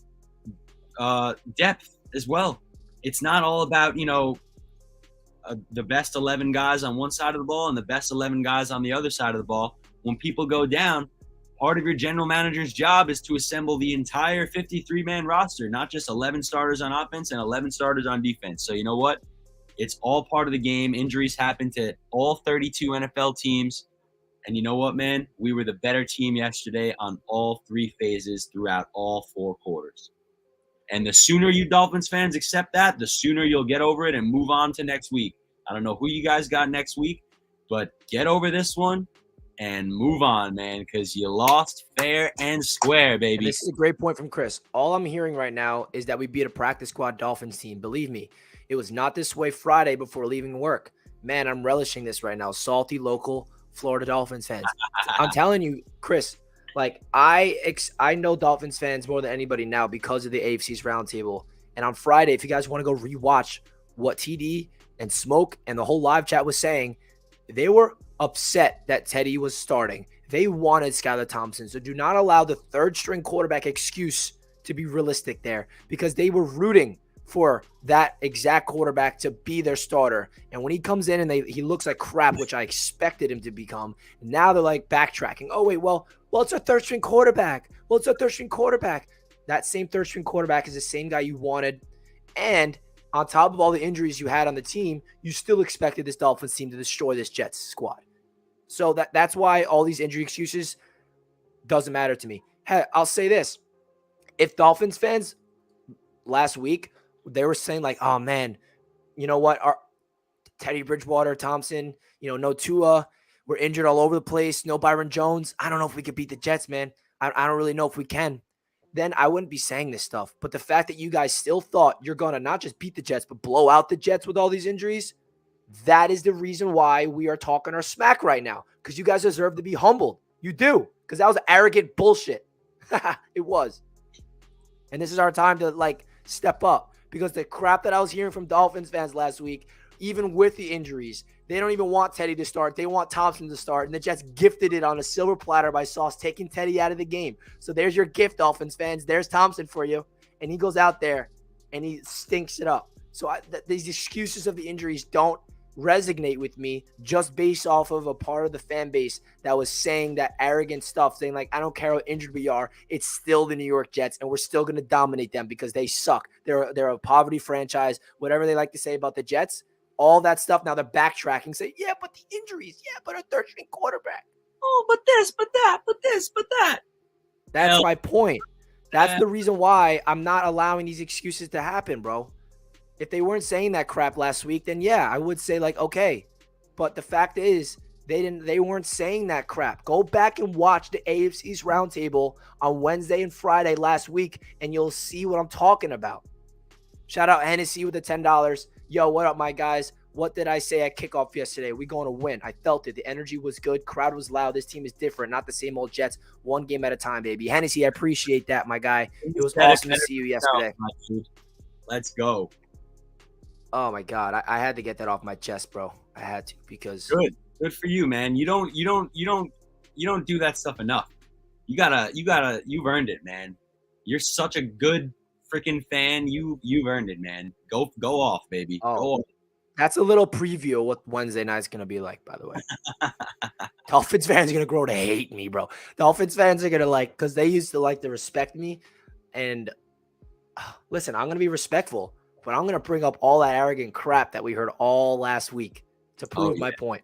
depth as well. It's not all about, you know, the best 11 guys on one side of the ball and the best 11 guys on the other side of the ball. When people go down, part of your general manager's job is to assemble the entire 53-man roster, not just 11 starters on offense and 11 starters on defense. So you know what? It's all part of the game. Injuries happen to all 32 NFL teams. And you know what, man? We were the better team yesterday on all three phases throughout all four quarters. And the sooner you Dolphins fans accept that, the sooner you'll get over it and move on to next week. I don't know who you guys got next week, but get over this one and move on, man, because you lost fair and square, baby. And this is a great point from Chris. All I'm hearing right now is that we beat a practice squad Dolphins team. Believe me, it was not this way Friday before leaving work. Man, I'm relishing this right now. Salty, local Florida Dolphins fans. I'm telling you, Chris, like I know Dolphins fans more than anybody now because of the AFC's roundtable. And on Friday, if you guys want to go rewatch what TD and Smoke and the whole live chat was saying, they were upset that Teddy was starting. They wanted Skylar Thompson. So do not allow the third string quarterback excuse to be realistic there, because they were rooting for that exact quarterback to be their starter. And when he comes in and he looks like crap, which I expected him to become, now they're like backtracking. Oh, wait, well, it's a third string quarterback. Well, it's a third string quarterback. That same third string quarterback is the same guy you wanted. And on top of all the injuries you had on the team, you still expected this Dolphins team to destroy this Jets squad. So that's why all these injury excuses doesn't matter to me. Hey, I'll say this. If Dolphins fans last week, they were saying like, oh man, you know what? Our Teddy Bridgewater, Thompson, no Tua, we're injured all over the place. No Byron Jones. I don't know if we could beat the Jets, man. I don't really know if we can. Then I wouldn't be saying this stuff. But the fact that you guys still thought you're going to not just beat the Jets, but blow out the Jets with all these injuries, that is the reason why we are talking our smack right now, because you guys deserve to be humbled. You do, because that was arrogant bullshit. It was. And this is our time to step up, because the crap that I was hearing from Dolphins fans last week, even with the injuries, they don't even want Teddy to start. They want Thompson to start. And the Jets gifted it on a silver platter by Sauce, taking Teddy out of the game. So there's your gift, Dolphins fans. There's Thompson for you. And he goes out there and he stinks it up. So these excuses of the injuries don't resonate with me, just based off of a part of the fan base that was saying that arrogant stuff, saying I don't care how injured we are, it's still the New York Jets and we're still going to dominate them because they suck. They're a poverty franchise, whatever they like to say about the Jets, all that stuff. Now they're backtracking, say, yeah, but the injuries, yeah, but a third string quarterback. Oh, but this, but that, but this, but that. That's my point. That's the reason why I'm not allowing these excuses to happen, bro. If they weren't saying that crap last week, then yeah, I would say okay. But the fact is, They weren't saying that crap. Go back and watch the AFC's roundtable on Wednesday and Friday last week, and you'll see what I'm talking about. Shout out Hennessy with the $10. Yo, what up, my guys? What did I say at kickoff yesterday? We going to win. I felt it. The energy was good. Crowd was loud. This team is different. Not the same old Jets. One game at a time, baby. Hennessy, I appreciate that, my guy. It was awesome to see you yesterday. Let's go. Oh my God, I had to get that off my chest, bro. I had to because Good for you, man. You don't do that stuff enough. You've earned it, man. You're such a good freaking fan. You've earned it, man. Go off, baby. Oh. Go off. That's a little preview of what Wednesday night's going to be like, by the way. Dolphins fans are going to grow to hate me, bro. Dolphins fans are going to because they used to like to respect me. And listen, I'm going to be respectful, but I'm going to bring up all that arrogant crap that we heard all last week to prove my point.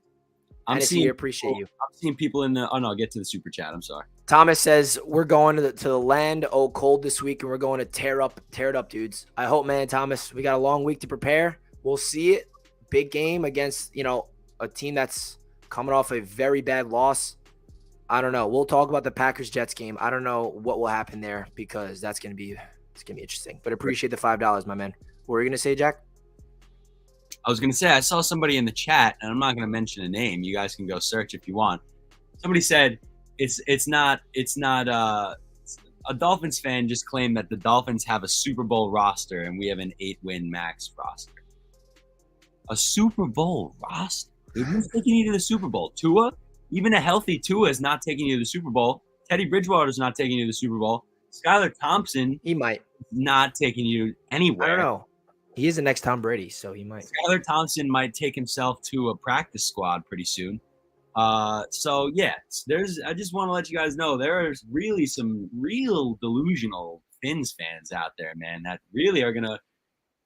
Appreciate you. I'm seeing people in the. Oh no, I'll get to the super chat. I'm sorry. Thomas says we're going to the land cold this week, and we're going to tear it up, dudes. I hope, man, Thomas. We got a long week to prepare. We'll see it. Big game against a team that's coming off a very bad loss. I don't know. We'll talk about the Packers-Jets game. I don't know what will happen there because it's gonna be interesting. But appreciate the $5, my man. What were you gonna say, Jack? I was gonna say I saw somebody in the chat, and I'm not gonna mention a name. You guys can go search if you want. Somebody said it's not a Dolphins fan just claimed that the Dolphins have a Super Bowl roster and we have an 8-win max roster. A Super Bowl roster? Dude, who's taking you to the Super Bowl? Tua? Even a healthy Tua is not taking you to the Super Bowl. Teddy Bridgewater is not taking you to the Super Bowl. Skylar Thompson, he might not taking you anywhere. I don't know. He is the next Tom Brady, so he might. Skylar Thompson might take himself to a practice squad pretty soon. So yeah, I just want to let you guys know there's really some real delusional Fins fans out there, man, that really are gonna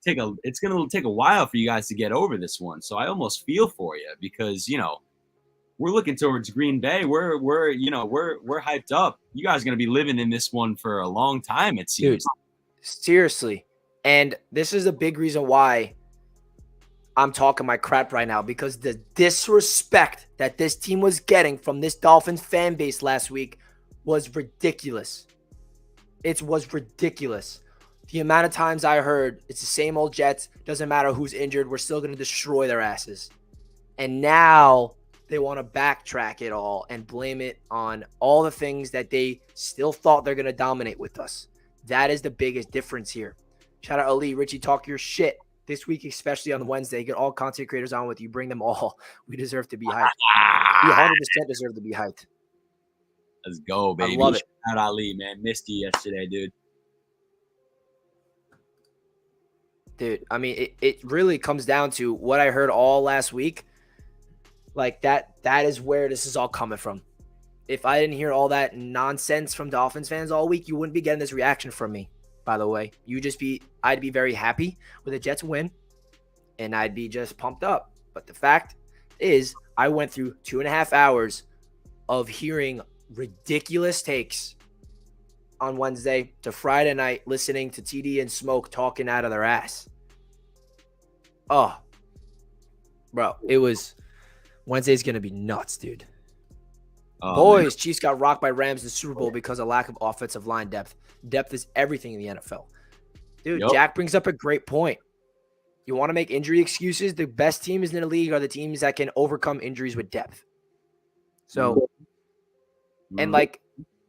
it's gonna take a while for you guys to get over this one. So I almost feel for you because we're looking towards Green Bay. We're hyped up. You guys are gonna be living in this one for a long time, it seems. Dude, seriously. And this is a big reason why I'm talking my crap right now, because the disrespect that this team was getting from this Dolphins fan base last week was ridiculous. It was ridiculous. The amount of times I heard it's the same old Jets, doesn't matter who's injured, we're still going to destroy their asses. And now they want to backtrack it all and blame it on all the things that they still thought they're going to dominate with us. That is the biggest difference here. Shout out Ali, Richie, talk your shit. This week, especially on Wednesday, get all content creators on with you. Bring them all. We deserve to be hyped. We 100% deserve to be hyped. Let's go, baby. I love it. Shout out Ali, man. Missed you yesterday, dude. Dude, I mean, it really comes down to what I heard all last week. Like, that is where this is all coming from. If I didn't hear all that nonsense from Dolphins fans all week, you wouldn't be getting this reaction from me. By the way, I'd be very happy with a Jets win, and I'd be just pumped up. But the fact is, I went through 2.5 hours of hearing ridiculous takes on Wednesday to Friday night, listening to TD and Smoke talking out of their ass. Oh, bro, Wednesday's going to be nuts, dude. Oh, boys, man. Chiefs got rocked by Rams in the Super Bowl because of lack of offensive line depth. Depth is everything in the NFL. Dude, yep. Jack brings up a great point. You want to make injury excuses? The best teams in the league are the teams that can overcome injuries with depth. So, and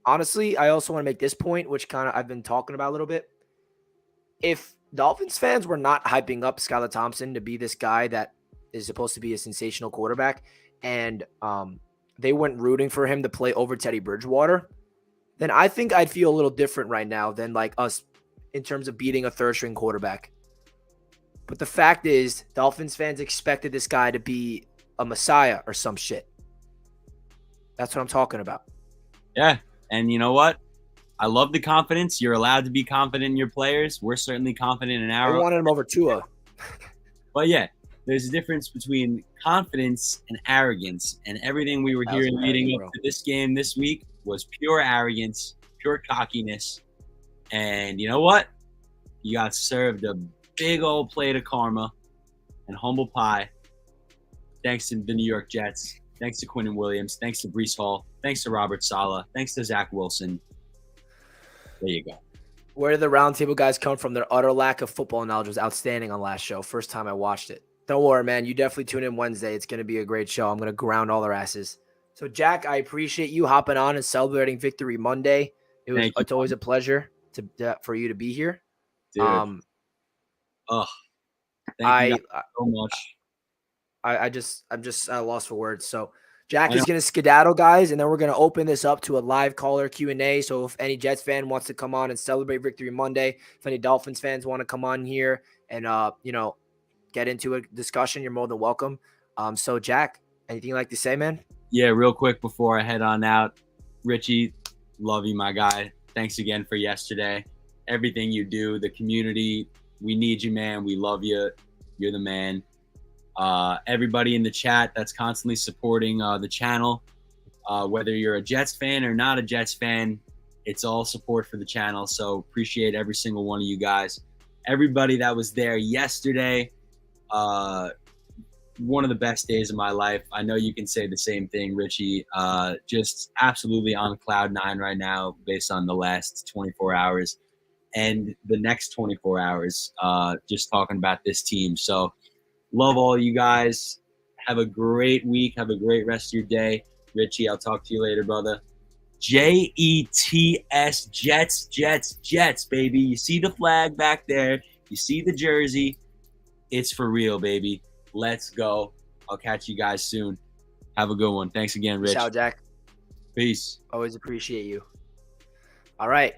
honestly, I also want to make this point, which kind of I've been talking about a little bit. If Dolphins fans were not hyping up Skylar Thompson to be this guy that is supposed to be a sensational quarterback, and they weren't rooting for him to play over Teddy Bridgewater, then I think I'd feel a little different right now than us in terms of beating a third-string quarterback. But the fact is, Dolphins fans expected this guy to be a messiah or some shit. That's what I'm talking about. Yeah, and you know what? I love the confidence. You're allowed to be confident in your players. We're certainly confident in our. I wanted him over Tua. But yeah, there's a difference between confidence and arrogance, and everything we were hearing leading up to this game this week was pure arrogance, pure cockiness. And you know what? You got served a big old plate of karma and humble pie thanks to the New York Jets. Thanks to Quentin Williams. Thanks to Breece Hall. Thanks to Robert Saleh. Thanks to Zach Wilson. There you go. Where did the roundtable guys come from? Their utter lack of football knowledge was outstanding on last show. First time I watched it. Don't worry, man. You definitely tune in Wednesday. It's going to be a great show. I'm going to ground all their asses. So, Jack, I appreciate you hopping on and celebrating Victory Monday. It's always a pleasure for you to be here. Dude. Thank you so much. I'm just lost for words. So Jack is going to skedaddle, guys, and then we're going to open this up to a live caller Q&A. So if any Jets fan wants to come on and celebrate Victory Monday, if any Dolphins fans want to come on here and get into a discussion, you're more than welcome. So Jack, anything you'd like to say, man? Yeah, real quick before I head on out, Richie, love you, my guy. Thanks again for yesterday. Everything you do, the community, we need you, man. We love you. You're the man. Everybody in the chat that's constantly supporting the channel, whether you're a Jets fan or not a Jets fan, it's all support for the channel. So appreciate every single one of you guys. Everybody that was there yesterday, one of the best days of my life. I know you can say the same thing, Richie. Just absolutely on cloud nine right now based on the last 24 hours and the next 24 hours, just talking about this team. So love all you guys. Have a great week. Have a great rest of your day. Richie, I'll talk to you later, brother. Jets, Jets, baby. You see the flag back there. You see the jersey. It's for real, baby. Let's go. I'll catch you guys soon. Have a good one. Thanks again, Rich. Ciao, Jack. Peace. Always appreciate you. All right.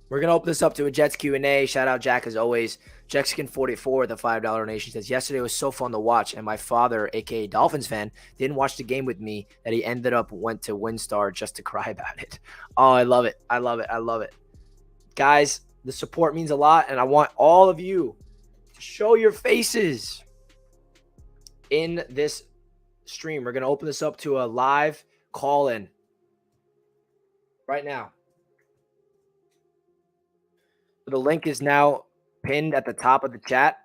We're going to open this up to a Jets Q&A. Shout out Jack as always. Jexican44, the $5 donation, says, yesterday was so fun to watch, and my father, a.k.a. Dolphins fan, didn't watch the game with me that he went to WinStar just to cry about it. Oh, I love it. I love it. I love it. Guys, the support means a lot, and I want all of you to show your faces in this stream. We're going to open this up to a live call-in right now. The link is now pinned at the top of the chat.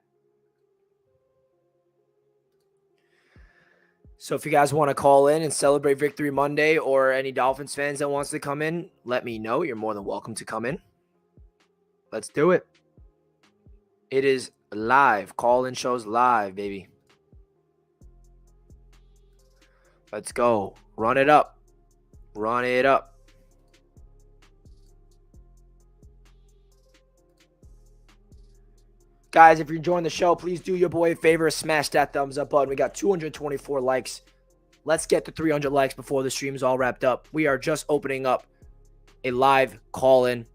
So if you guys want to call in and celebrate Victory Monday, or any Dolphins fans that wants to come in, let me know. You're more than welcome to come in. Let's do it. It is live. Call-in shows live, baby. Let's go. Run it up. Run it up. Guys, if you're enjoying the show, please do your boy a favor. Smash that thumbs up button. We got 224 likes. Let's get to 300 likes before the stream is all wrapped up. We are just opening up a live call-in.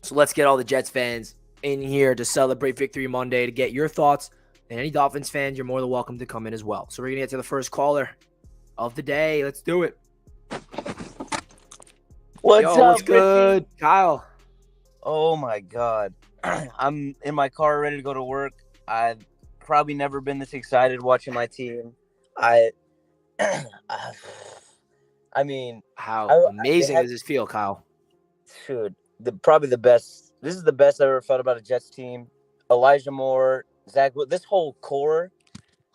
So let's get all the Jets fans in here to celebrate Victory Monday, to get your thoughts. And any Dolphins fans, you're more than welcome to come in as well. So we're going to get to the first caller of the day. Let's do it. What's up, what's good? Richie? Kyle. Oh, my God. I'm in my car ready to go to work. I've probably never been this excited watching my team. I mean, how amazing does this feel, Kyle? Dude, probably the best. This is the best I've ever felt about a Jets team. Elijah Moore, Zach, this whole core.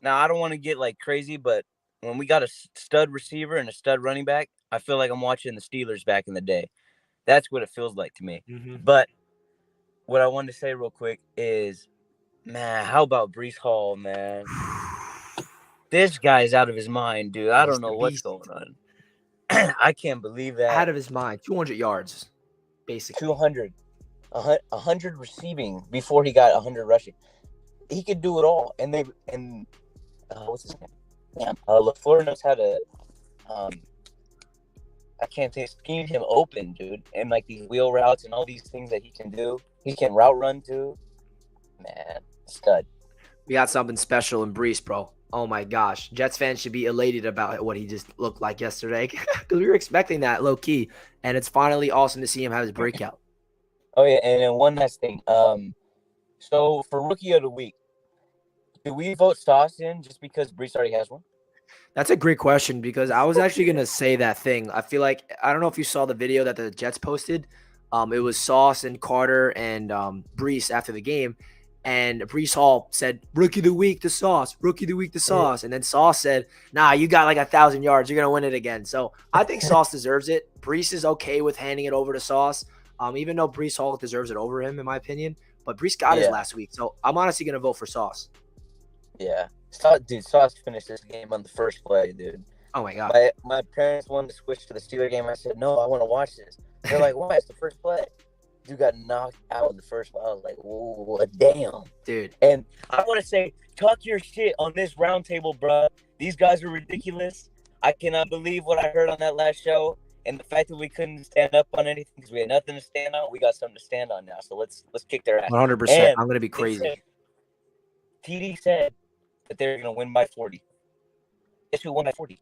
Now, I don't want to get like crazy, but when we got a stud receiver and a stud running back, I feel like I'm watching the Steelers back in the day. That's what it feels like to me. Mm-hmm. But what I wanted to say real quick is, man, how about Breece Hall, man? This guy's out of his mind, dude. I don't know what's going on. I can't believe that. Out of his mind. 200 yards, basically. 200. 100 receiving before he got 100 rushing. He could do it all. And what's his name? Yeah, LaFleur knows how to I can't say scheme him open, dude. And like these wheel routes and all these things that he can do. He can route run too. Man, stud. We got something special in Breece, bro. Oh my gosh. Jets fans should be elated about what he just looked like yesterday, because we were expecting that low key. And it's finally awesome to see him have his breakout. Oh yeah, and then one last thing. So for Rookie of the Week, do we vote Sauce in just because Breece already has one? That's a great question, because I was actually going to say that thing. I feel like, I don't know if you saw the video that the Jets posted. It was Sauce and Carter and Breece after the game. And Breece Hall said, "Rookie of the week to Sauce, rookie of the week to Sauce." And then Sauce said, "Nah, you got like 1,000 yards. You're going to win it again." So I think Sauce deserves it. Breece is okay with handing it over to Sauce, even though Breece Hall deserves it over him, in my opinion. But Breece got his last week. So I'm honestly going to vote for Sauce. Yeah. Dude, Sauce finished this game on the first play, dude. Oh, my God. My parents wanted to switch to the Steeler game. I said, no, I want to watch this. They're like, why? It's the first play. Dude got knocked out in the first play. I was like, whoa, damn. Dude. And I want to say, talk your shit on this roundtable, bro. These guys are ridiculous. I cannot believe what I heard on that last show. And the fact that we couldn't stand up on anything because we had nothing to stand on, we got something to stand on now. So let's kick their ass. 100%. And I'm going to be crazy. TD said that they're going to win by 40. Guess who won by 40?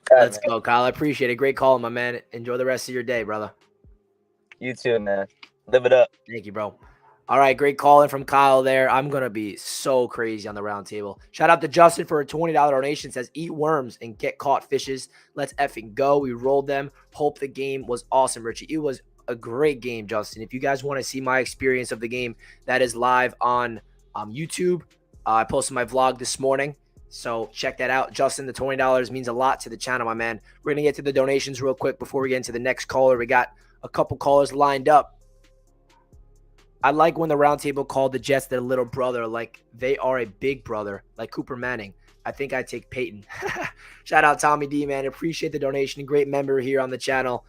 Let's go, Kyle. I appreciate it. Great call, my man. Enjoy the rest of your day, brother. You too, man. Live it up. Thank you, bro. All right, great call in from Kyle there. I'm going to be so crazy on the round table. Shout out to Justin for a $20 donation. Says, eat worms and get caught fishes. Let's effing go. We rolled them. Hope the game was awesome, Richie. It was a great game, Justin. If you guys want to see my experience of the game, that is live on YouTube. I posted my vlog this morning, so check that out. Justin, the $20 means a lot to the channel, my man. We're going to get to the donations real quick before we get into the next caller. We got a couple callers lined up. I like when the roundtable called the Jets their little brother, like they are a big brother, like Cooper Manning. I think I'd take Peyton. Shout out Tommy D, man. Appreciate the donation. Great member here on the channel.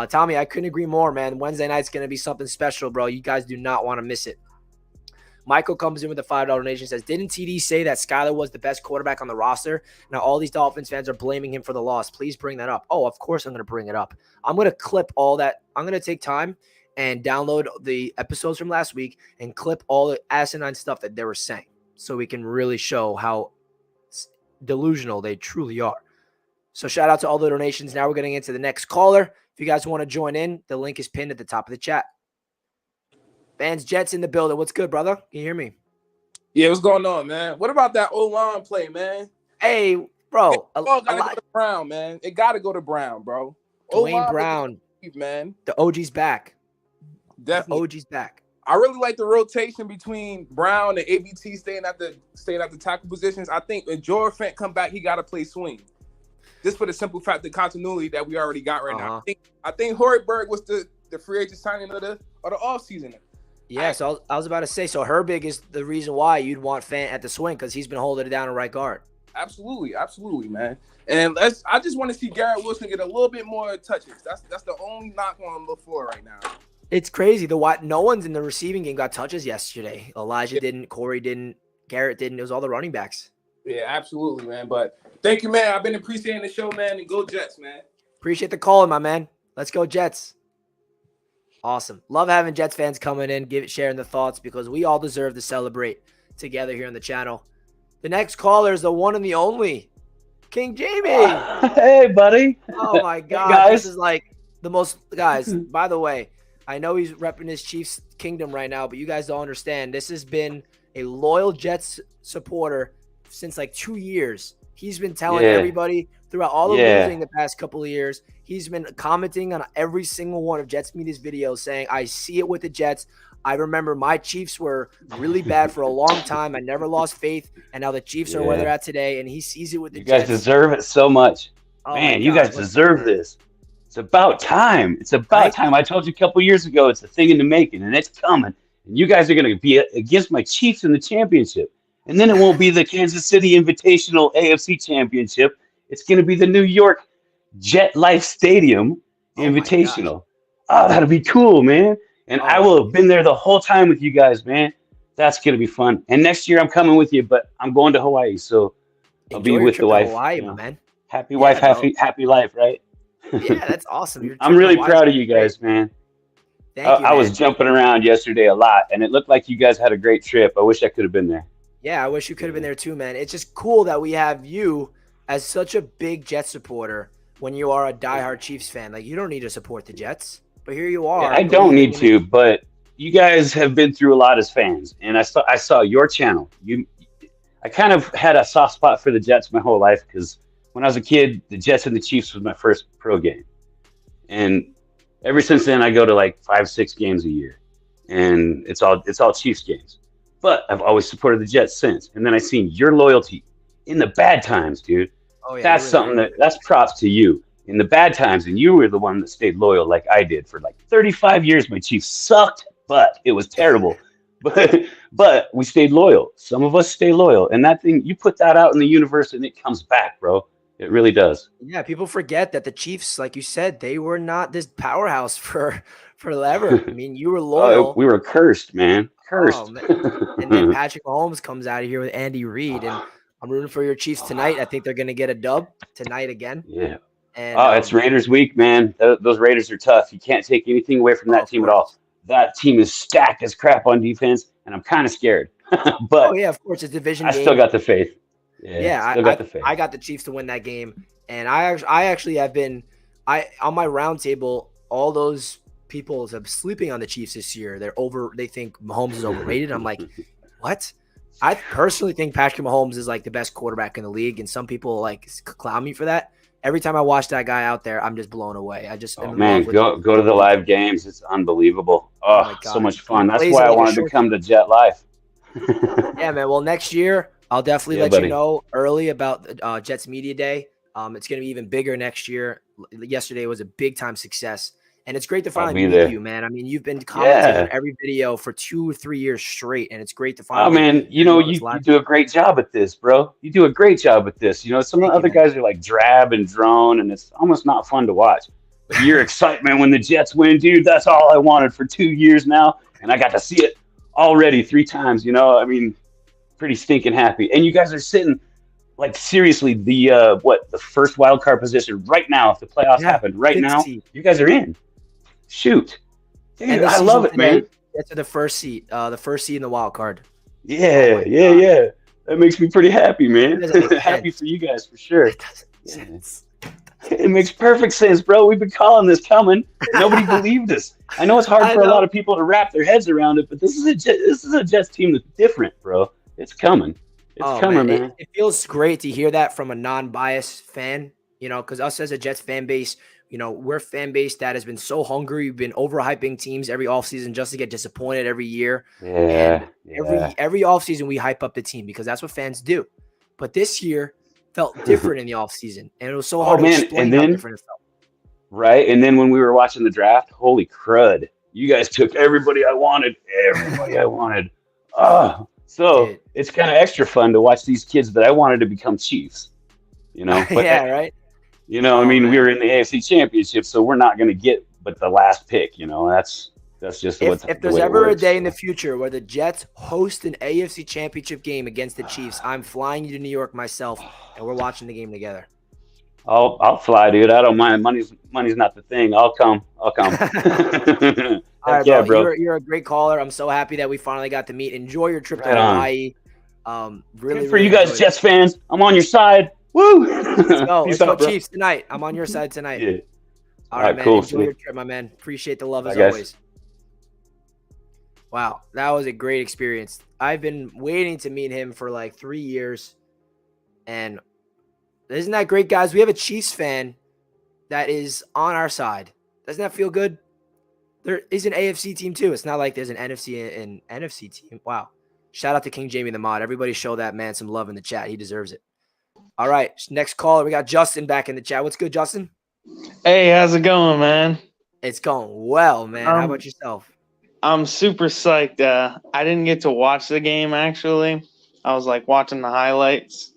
Tommy, I couldn't agree more, man. Wednesday night's going to be something special, bro. You guys do not want to miss it. Michael comes in with a $5 donation. Says, didn't TD say that Skyler was the best quarterback on the roster? Now all these Dolphins fans are blaming him for the loss. Please bring that up. Oh, of course I'm going to bring it up. I'm going to clip all that. I'm going to take time and download the episodes from last week and clip all the asinine stuff that they were saying so we can really show how delusional they truly are. So shout out to all the donations. Now we're getting into the next caller. If you guys want to join in, the link is pinned at the top of the chat. Fans, Jets in the building. What's good, brother? Can you hear me? Yeah, what's going on, man? What about that O-line play, man? Hey, bro. It gotta go to Brown, man. It got to go to Brown, bro. Dwayne Brown. Man. The OG's back. Definitely. The OG's back. I really like the rotation between Brown and ABT staying at the tackle positions. I think when George Fent come back, he got to play swing. Just for the simple fact, the continuity that we already got right now. I think Hoiberg was the free agent signing of the offseason. Yeah, so I was about to say, so Herbig is the reason why you'd want Fant at the swing because he's been holding it down in right guard. Absolutely, man. And I just want to see Garrett Wilson get a little bit more touches. That's the only knock on look for right now. It's crazy. No one's in the receiving game got touches yesterday. Elijah didn't, Corey didn't, Garrett didn't. It was all the running backs. Yeah, absolutely, man. But thank you, man. I've been appreciating the show, man. And go Jets, man. Appreciate the call, my man. Let's go Jets. Awesome. Love having Jets fans coming in, sharing the thoughts because we all deserve to celebrate together here on the channel. The next caller is the one and the only King Jamie. Hey, buddy. Oh, my God. Hey, this is like the most – guys, by the way, I know he's repping his Chiefs kingdom right now, but you guys don't understand. This has been a loyal Jets supporter since like 2 years. He's been telling everybody throughout all the losing the past couple of years. He's been commenting on every single one of Jets Media's videos saying, I see it with the Jets. I remember my Chiefs were really bad for a long time. I never lost faith. And now the Chiefs are where they're at today. And he sees it with the Jets. You guys deserve it so much. Oh man, you guys deserve this. It's about time. It's about time. I told you a couple years ago, it's a thing in the making, and it's coming. And you guys are going to be against my Chiefs in the championship. And then it won't be the Kansas City Invitational AFC Championship. It's going to be the New York Jet Life Stadium Invitational. Oh, that'll be cool, man. And I will have been there the whole time with you guys, man. That's going to be fun. And next year I'm coming with you, but I'm going to Hawaii, so I'll be with the wife. Hawaii, man. Happy wife, happy life, right? Yeah, that's awesome. I'm really proud of you guys, man. Thank you, I was jumping around yesterday a lot, and it looked like you guys had a great trip. I wish I could have been there. Yeah, I wish you could have been there too, man. It's just cool that we have you as such a big Jets supporter when you are a diehard Chiefs fan. Like, you don't need to support the Jets, but here you are. Yeah, I don't need to, but you guys have been through a lot as fans, and I saw your channel. I kind of had a soft spot for the Jets my whole life because when I was a kid, the Jets and the Chiefs was my first pro game. And ever since then, I go to like 5-6 games a year. and it's all Chiefs games. But I've always supported the Jets since. And then I seen your loyalty in the bad times, dude. Oh yeah, That's something that's props to you. In the bad times, and you were the one that stayed loyal like I did for like 35 years. My Chiefs sucked, but it was terrible. But we stayed loyal. Some of us stay loyal. And that thing, you put that out in the universe and it comes back, bro. It really does. Yeah, people forget that the Chiefs, like you said, they were not this powerhouse forever. I mean, you were loyal. We were cursed, man. Cursed. Oh, man. And then Patrick Mahomes comes out of here with Andy Reid, and I'm rooting for your Chiefs tonight. I think they're going to get a dub tonight again. Yeah. And, it's Raiders week, man. Those Raiders are tough. You can't take anything away from that team at all. That team is stacked as crap on defense, and I'm kind of scared. But yeah, of course, it's a division I game. still got the faith. I got the Chiefs to win that game, and I actually have been on my roundtable. All those people are sleeping on the Chiefs this year. They think Mahomes is overrated. I'm like, what? I personally think Patrick Mahomes is like the best quarterback in the league, and some people like clown me for that. Every time I watch that guy out there, I'm just blown away. I just go to the live games. It's unbelievable. Oh so much fun. That's why I wanted to come to Jet Life. Yeah, man. Well, next year I'll definitely let you know early about Jets Media Day. It's going to be even bigger next year. Yesterday was a big time success. And it's great to finally meet you, man. I mean, you've been commenting on every video for 2 or 3 years straight, and it's great to finally. Oh, man, you do a great job at this, bro. You do a great job at this. You know, some of the other guys are like drab and drone, and it's almost not fun to watch. But your excitement when the Jets win, dude, that's all I wanted for 2 years now, and I got to see it already 3 times, you know? I mean, pretty stinking happy. And you guys are sitting, like, seriously, the first wild card position right now, if the playoffs happen right now, you guys are in. Shoot. Dude, I love it, man. Get to the first seat in the wild card. Yeah. That makes me pretty happy, man. Happy for you guys for sure. It doesn't make sense. It makes perfect sense, bro. We've been calling this coming. Nobody believed us. I know it's hard for a lot of people to wrap their heads around it, but this is a Jets team that's different, bro. It's coming. It's coming, man. It feels great to hear that from a non-biased fan, you know, because us as a Jets fan base, you know, we're a fan base that has been so hungry. We've been overhyping teams every offseason just to get disappointed every year. Yeah. Every offseason we hype up the team because that's what fans do. But this year felt different in the offseason. And it was so hard to explain how different it felt. Right. And then when we were watching the draft, holy crud. You guys took everybody I wanted. So it's kind of extra fun to watch these kids that I wanted to become Chiefs. You know? But right. You know, we were in the AFC Championship, so we're not going to get but the last pick. You know, that's just if there's ever a day in the future where the Jets host an AFC Championship game against the Chiefs, I'm flying you to New York myself, and we're watching the game together. I'll fly, dude. I don't mind. Money's not the thing. I'll come. All right, bro. You're a great caller. I'm so happy that we finally got to meet. Enjoy your trip to Hawaii. Really, for you guys, Jets fans. I'm on your side. Woo! Let's go Chiefs tonight. I'm on your side tonight. Yeah. All right, man. Cool. Enjoy your trip, my man. Appreciate the love as always. Wow, that was a great experience. I've been waiting to meet him for like 3 years. And isn't that great, guys? We have a Chiefs fan that is on our side. Doesn't that feel good? There is an AFC team too. It's not like there's an NFC and NFC team. Wow. Shout out to King Jamie the Mod. Everybody show that man some love in the chat. He deserves it. All right, next caller. We got Justin back in the chat. What's good, Justin? Hey, how's it going, man? It's going well, man. How about yourself? I'm super psyched. I didn't get to watch the game, actually. I was, like, watching the highlights.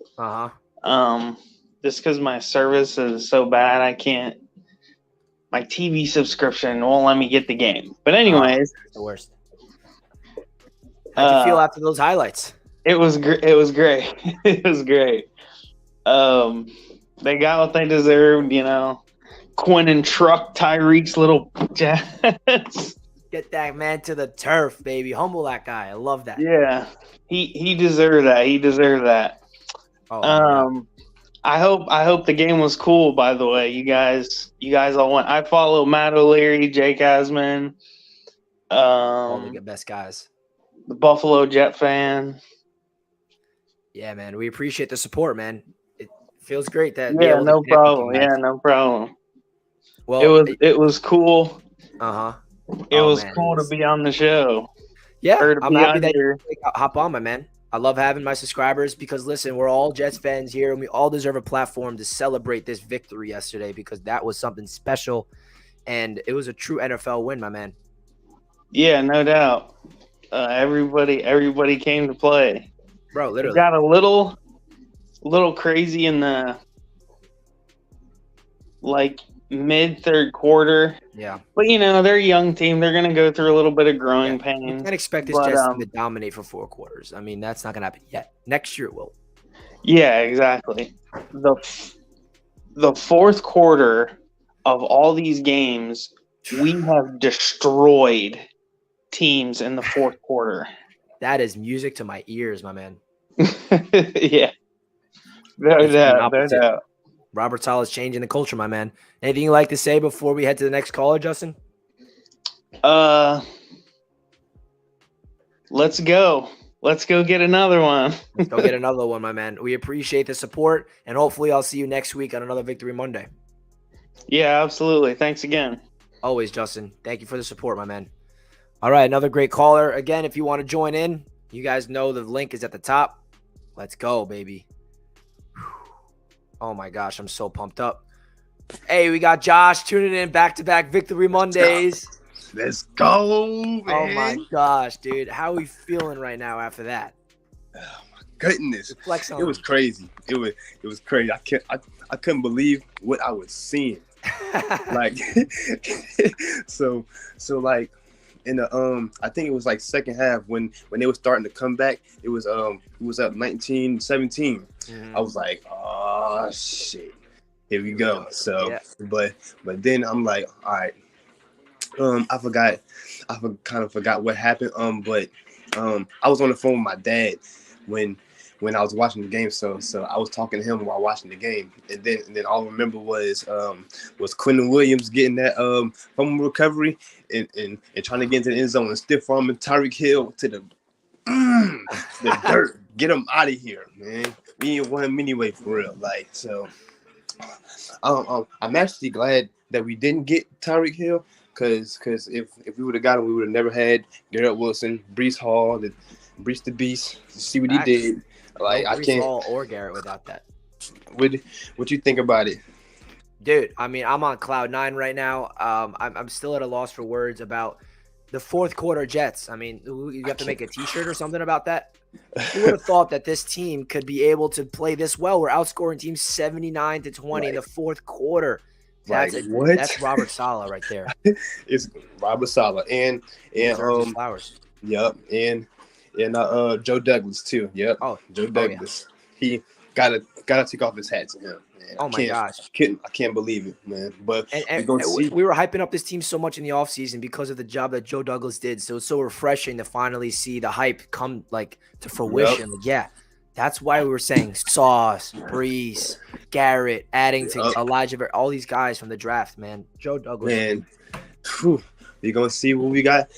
Just because my service is so bad, I can't. My TV subscription won't let me get the game. But anyways. The worst. How'd you feel after those highlights? It was great. It was great. It was great. They got what they deserved, you know. Quentin truck Tyreek's little Jets. Get that man to the turf, baby. Humble that guy. I love that. Yeah. He deserved that. He deserved that. I hope the game was cool, by the way. You guys all went. I follow Matt O'Leary, Jake Asman. All the best guys. The Buffalo Jet fan. Yeah, man. We appreciate the support, man. It feels great that. Yeah, no problem. Yeah, no problem. Well, it was cool. It was cool to be on the show. Yeah, Or to I'm be happy on that here. you hop on, my man. I love having my subscribers because, listen, we're all Jets fans here, and we all deserve a platform to celebrate this victory yesterday because that was something special, and it was a true NFL win, my man. Yeah, no doubt. Everybody came to play. Bro, literally. It got a little crazy in the mid third quarter. Yeah. But they're a young team. They're gonna go through a little bit of growing pains. You can't expect this Jets team to dominate for 4 quarters. I mean, that's not gonna happen yet. Next year it will. Yeah, exactly. The fourth quarter of all these games, we have destroyed teams in the fourth quarter. That is music to my ears, my man. Yeah. No doubt. Robert Saleh's changing the culture, my man. Anything you'd like to say before we head to the next caller, Justin? Let's go. Let's go get another one. Let's go get another one, my man. We appreciate the support, and hopefully I'll see you next week on another Victory Monday. Yeah, absolutely. Thanks again. Always, Justin. Thank you for the support, my man. All right, another great caller. Again, if you want to join in, you guys know the link is at the top. Let's go, baby. Oh, my gosh. I'm so pumped up. Hey, we got Josh tuning in back-to-back Victory Mondays. Let's go, man. Oh, my gosh, dude. How are we feeling right now after that? Oh, my goodness. Flex on it was crazy. It was crazy. I couldn't believe what I was seeing. Like, so like, in the I think it was like second half when they were starting to come back. It was up 19-17. I was like, oh shit, here we go. So yeah. but then I'm like, all right, I kind of forgot what happened. But I was on the phone with my dad when I was watching the game, so I was talking to him while watching the game, and then all I remember was Quentin Williams getting that home recovery and trying to get into the end zone and stiff arming Tyreek Hill to the dirt. Get him out of here, man. We ain't want him anyway, for real. Like, so I'm actually glad that we didn't get Tyreek Hill, because if we would have got him, we would have never had Garrett Wilson, Breece Hall, Breece the Beast. See what he did. Like, I can't. Hall or Garrett without that. What you think about it, dude? I mean, I'm on cloud 9 right now. I'm still at a loss for words about the fourth quarter Jets. I mean, you have to make a T-shirt or something about that. Who would have thought that this team could be able to play this well? We're outscoring teams 79-20 in the fourth quarter. That's Robert Saleh right there. It's Robert Saleh and Flowers. Yep, and Joe Douglas too. Yep. Oh, Joe Douglas. Yeah. He gotta take off his hat to him. Man. Oh my gosh. I can't believe it, man. But we were hyping up this team so much in the offseason because of the job that Joe Douglas did. So it's so refreshing to finally see the hype come to fruition. Yep. Yeah. That's why we were saying Sauce, Breece, Garrett, adding to Elijah, all these guys from the draft, man. Joe Douglas. Man. Whew. We're gonna see what we got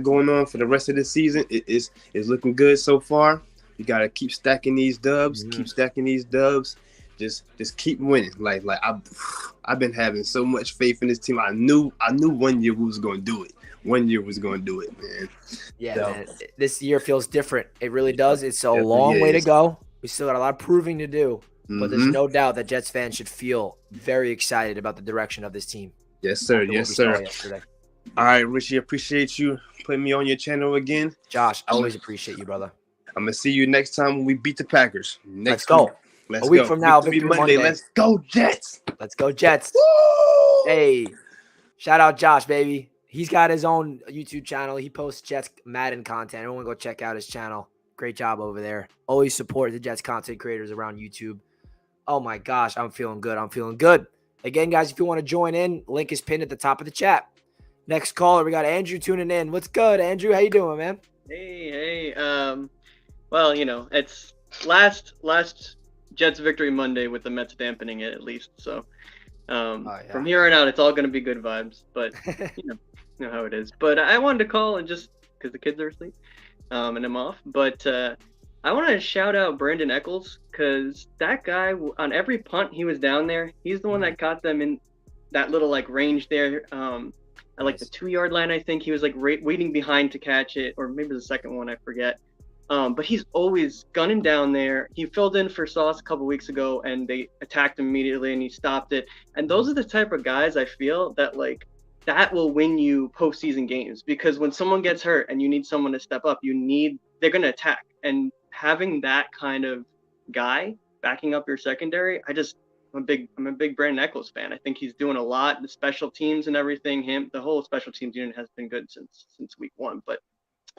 going on for the rest of the season. It's looking good so far. You gotta keep stacking these dubs, Just keep winning. Like I've been having so much faith in this team. I knew 1 year we was gonna do it. 1 year was gonna do it, man. Yeah, man. This year feels different. It really does. It's a long way to go. We still got a lot of proving to do. But there's no doubt that Jets fans should feel very excited about the direction of this team. Yes, sir. Yes, sir. All right, Richie, appreciate you putting me on your channel again. Josh, I always appreciate you, brother. I'm going to see you next time when we beat the Packers. Let's go. Let's a week from now, Victory Monday. Let's go, Jets. Let's go, Jets. Woo! Hey, shout out Josh, baby. He's got his own YouTube channel. He posts Jets Madden content. Everyone go check out his channel. Great job over there. Always support the Jets content creators around YouTube. Oh, my gosh. I'm feeling good. Again, guys, if you want to join in, link is pinned at the top of the chat. Next caller, we got Andrew tuning in. What's good, Andrew? How you doing, man? Hey. Well, it's last Jets Victory Monday with the Mets dampening it at least. So from here on out, it's all going to be good vibes. But you know how it is. But I wanted to call and just because the kids are asleep and I'm off. But I want to shout out Brandon Nichols because that guy on every punt he was down there. He's the one that caught them in that little range there. at like the 2-yard line. I think he was like waiting behind to catch it, or maybe the second one, I forget. But he's always gunning down there. He filled in for Sauce a couple weeks ago, and they attacked him immediately, and he stopped it. And those are the type of guys I feel that like that will win you postseason games, because when someone gets hurt and you need someone to step up, they're going to attack. And having that kind of guy backing up your secondary, I'm a big Brandon Nichols fan. I think he's doing a lot. The special teams and everything, the whole special teams unit has been good since week 1. But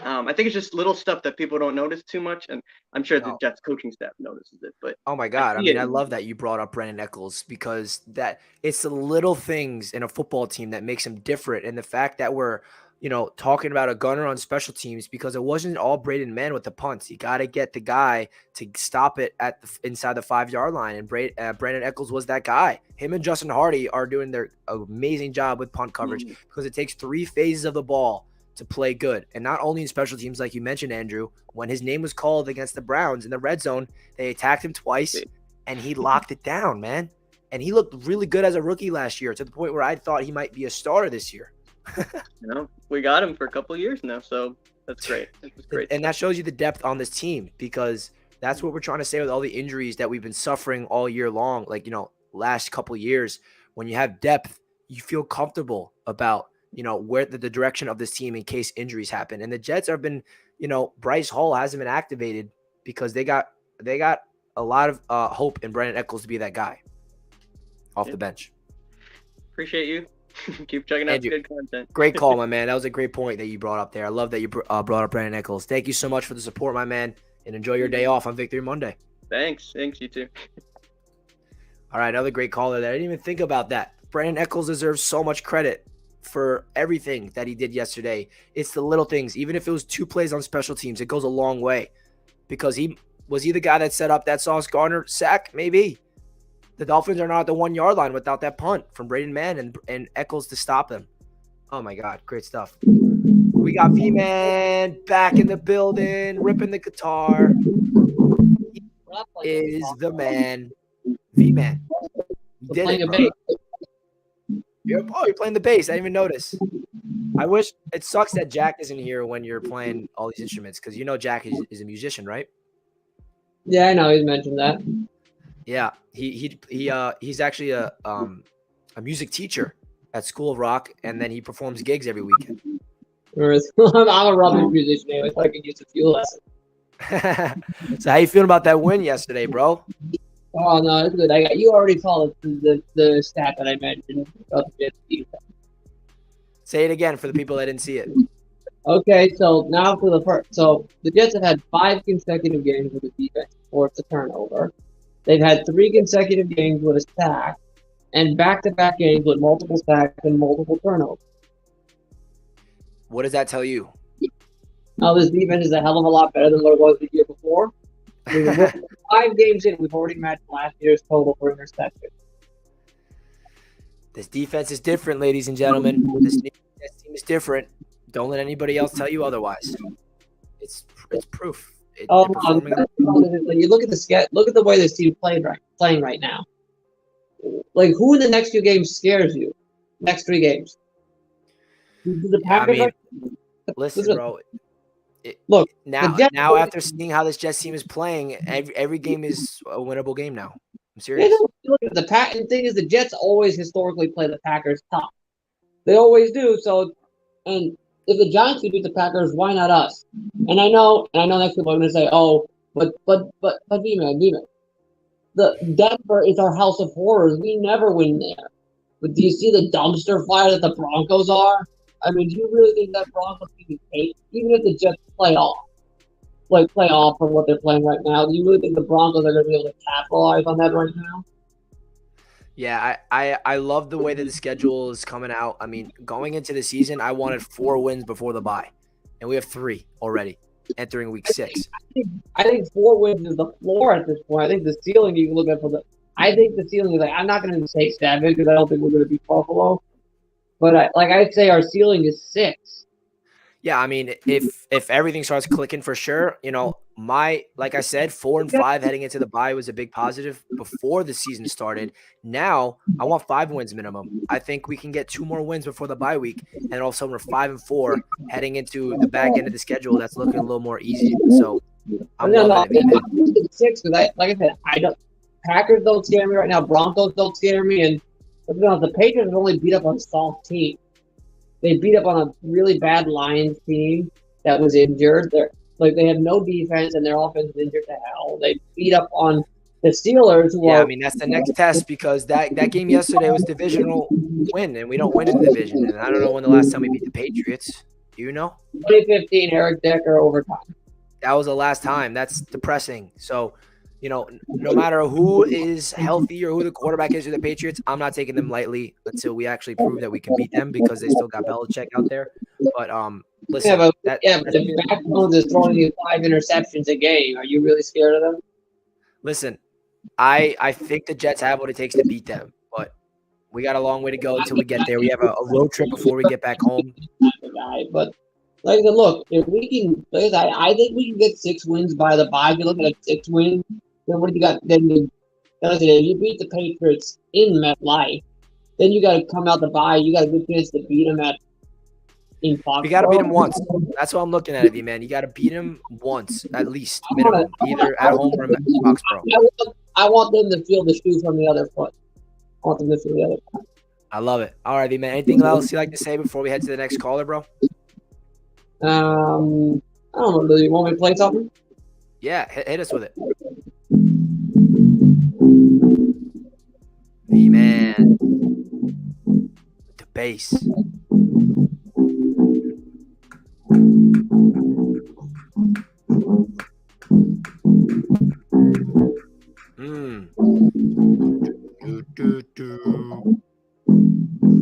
I think it's just little stuff that people don't notice too much, and I'm sure the Jets coaching staff notices it. But oh my God, I love that you brought up Brandon Nichols, because that it's the little things in a football team that makes him different, and the fact that we're talking about a gunner on special teams, because it wasn't all Braden Mann with the punts. You got to get the guy to stop it at inside the 5-yard line, and Brandon Nichols was that guy. Him and Justin Hardy are doing their amazing job with punt coverage, because it takes 3 phases of the ball to play good. And not only in special teams, like you mentioned, Andrew, when his name was called against the Browns in the red zone, they attacked him twice and he locked it down, man. And he looked really good as a rookie last year, to the point where I thought he might be a starter this year. We got him for a couple of years now, so that's great. It's great. And that shows you the depth on this team, because that's what we're trying to say with all the injuries that we've been suffering all year long. Like, last couple of years, when you have depth, you feel comfortable about where the direction of this team in case injuries happen. And the Jets have been, Bryce Hall hasn't been activated because they got a lot of hope in Brandon Nichols to be that guy off the bench. Appreciate you. Keep checking out good content. Great call, my man. That was a great point that you brought up there. I love that you brought up Brandon Nichols. Thank you so much for the support, my man, and enjoy your day off on Victory Monday. Thanks, you too. All right, another great caller there. I didn't even think about that. Brandon Nichols deserves so much credit for everything that he did yesterday. It's the little things. Even if it was 2 plays on special teams, it goes a long way, because he the guy that set up that Sauce Gardner sack? Maybe. The Dolphins are not at the 1-yard line without that punt from Braden Mann and Eccles to stop them. Oh my God, great stuff. We got V-Man back in the building, ripping the guitar. He is the man. V-Man. You did it, bro. You're playing the bass. I didn't even notice. I wish it sucks that Jack isn't here when you're playing all these instruments, because Jack is a musician, right? Yeah, I know. He's mentioned that. Yeah, he's actually a music teacher at School of Rock, and then he performs gigs every weekend. I'm a rubbish musician anyway, so I can use a few lessons. So how you feeling about that win yesterday, bro? Oh no, it's good. You already saw the stat that I mentioned about the Jets defense. Say it again for the people that didn't see it. Okay, so now for the first. So the Jets have had 5 consecutive games with a defense forced a turnover. They've had 3 consecutive games with a sack, and back-to-back games with multiple sacks and multiple turnovers. What does that tell you? Now, this defense is a hell of a lot better than what it was the year before. I mean, we're 5 games in, we've already matched last year's total for interceptions. This defense is different, ladies and gentlemen. This team is different. Don't let anybody else tell you otherwise. It's proof. You look at look at the way this team playing right now. Like, who in the next 2 games scares you? Next 3 games. The Packers listen, bro. Now after seeing how this Jets team is playing, every game is a winnable game now. I'm serious. The thing is, the Jets always historically play the Packers tough. They always do. So, and if the Giants can beat the Packers, why not us? And I know next people are going to say, "Oh, but V-Man. The Denver is our house of horrors. We never win there." But do you see the dumpster fire that the Broncos are? I mean, do you really think that Broncos can take, even if the Jets play off from what they're playing right now? Do you really think the Broncos are going to be able to capitalize on that right now? Yeah, I love the way that the schedule is coming out. I mean, going into the season, I wanted 4 wins before the bye, and we have 3 already entering week 6. I think 4 wins is the floor at this point. I think the ceiling you can look at I think the ceiling is I'm not going to say 7 because I don't think we're going to beat Buffalo. But I'd say our ceiling is 6. Yeah, I mean, if everything starts clicking for sure, like I said, 4-5 heading into the bye was a big positive before the season started. Now I want 5 wins minimum. I think we can get 2 more wins before the bye week, and all of a sudden we're 5-4 heading into the back end of the schedule. That's looking a little more easy. So I'm loving it, man. 6 because like I said, I don't. Packers don't scare me right now. Broncos don't scare me, and the Patriots have only beat up on a soft team. They beat up on a really bad Lions team that was injured. They have no defense and their offense is injured to hell. They beat up on the Steelers. I mean, that's the next test because that game yesterday was divisional win, and we don't win in the division. And I don't know when the last time we beat the Patriots. Do you know? 2015, Eric Decker overtime. That was the last time. That's depressing. So, no matter who is healthy or who the quarterback is for the Patriots, I'm not taking them lightly until we actually prove that we can beat them because they still got Belichick out there. But listen, but the backbone is throwing you 5 interceptions a game. Are you really scared of them? Listen, I think the Jets have what it takes to beat them, but we got a long way to go until we get there. We have a road trip before we get back home. But like I said, look, if we can, I think we can get 6 wins by the bye. If you look at a 6 wins, then what do you got? Then you beat the Patriots in MetLife. Then you got to come out the bye. You got a good chance to beat them in Foxborough. We got to beat them once. That's what I'm looking at, man. You got to beat them once, at least, minimum, either at home or in Foxborough. I want them to feel the shoe from the other foot. I want them to feel the other foot. I love it. All right, man. Anything else you'd like to say before we head to the next caller, bro? I don't know. Do you want me to play something? Yeah, hit us with it. V-Man. The bass.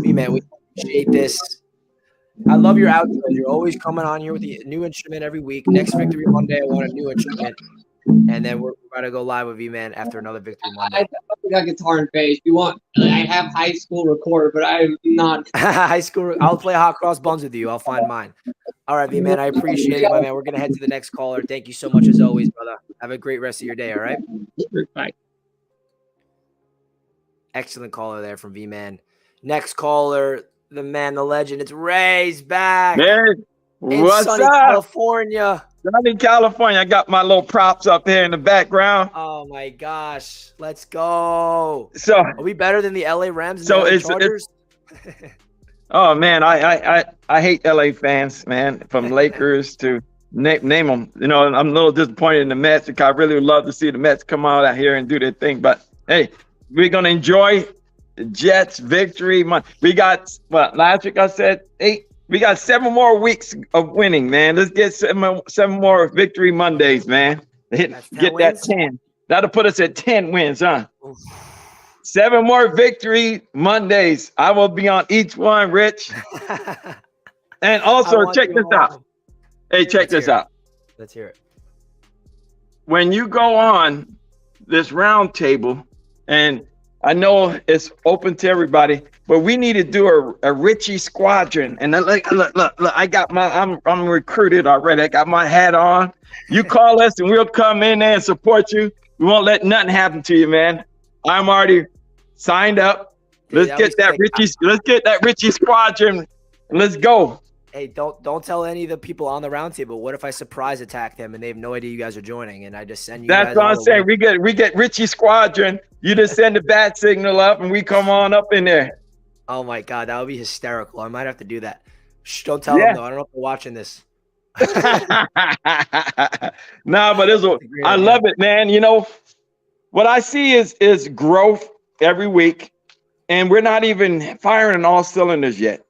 V-Man, we appreciate this. I love your outros. You're always coming on here with a new instrument every week. Next Victory Monday, I want a new instrument. And then we're about to go live with V-Man after another Victory Monday. I got guitar and bass. You want? I have high school recorder, but I'm not. High school. I'll play hot cross buns with you. I'll find mine. All right, V-Man. I appreciate it, my man. We're going to head to the next caller. Thank you so much as always, brother. Have a great rest of your day, all right? Bye. Excellent caller there from V-Man. Next caller, the man, the legend. It's Ray's back. Hey, what's sunny up? California. Sunny California. I got my little props up here in the background. Oh my gosh. Let's go. So are we better than the LA Rams and the LA Chargers? Oh man, I hate LA fans, man, from Lakers to name them. I'm a little disappointed in the Mets because I really would love to see the Mets come out here and do their thing. But hey, we're gonna enjoy the Jets victory. We got last week I said 8. We got 7 more weeks of winning, man. Let's get 7 more victory Mondays, man. Get that 10. That'll put us at 10 wins, huh? Oof. 7 more victory Mondays. I will be on each one, Rich. And also, check this out. Hey, check this out. Let's hear it. When you go on this round table, and I know it's open to everybody, but we need to do a Richie squadron. And look, I got I'm recruited already. I got my hat on. You call us and we'll come in there and support you. We won't let nothing happen to you, man. I'm already signed up. Let's get that Richie squadron. Let's go. Hey, don't tell any of the people on the round table. What if I surprise attack them and they have no idea you guys are joining and I just send you? That's what I'm saying. We get Richie squadron. You just send the bat signal up and we come on up in there. Oh my God, that would be hysterical. I might have to do that. Shh, don't tell them though. I don't know if they're watching this. Nah, but I love it, man. What I see is growth every week, and we're not even firing on all cylinders yet.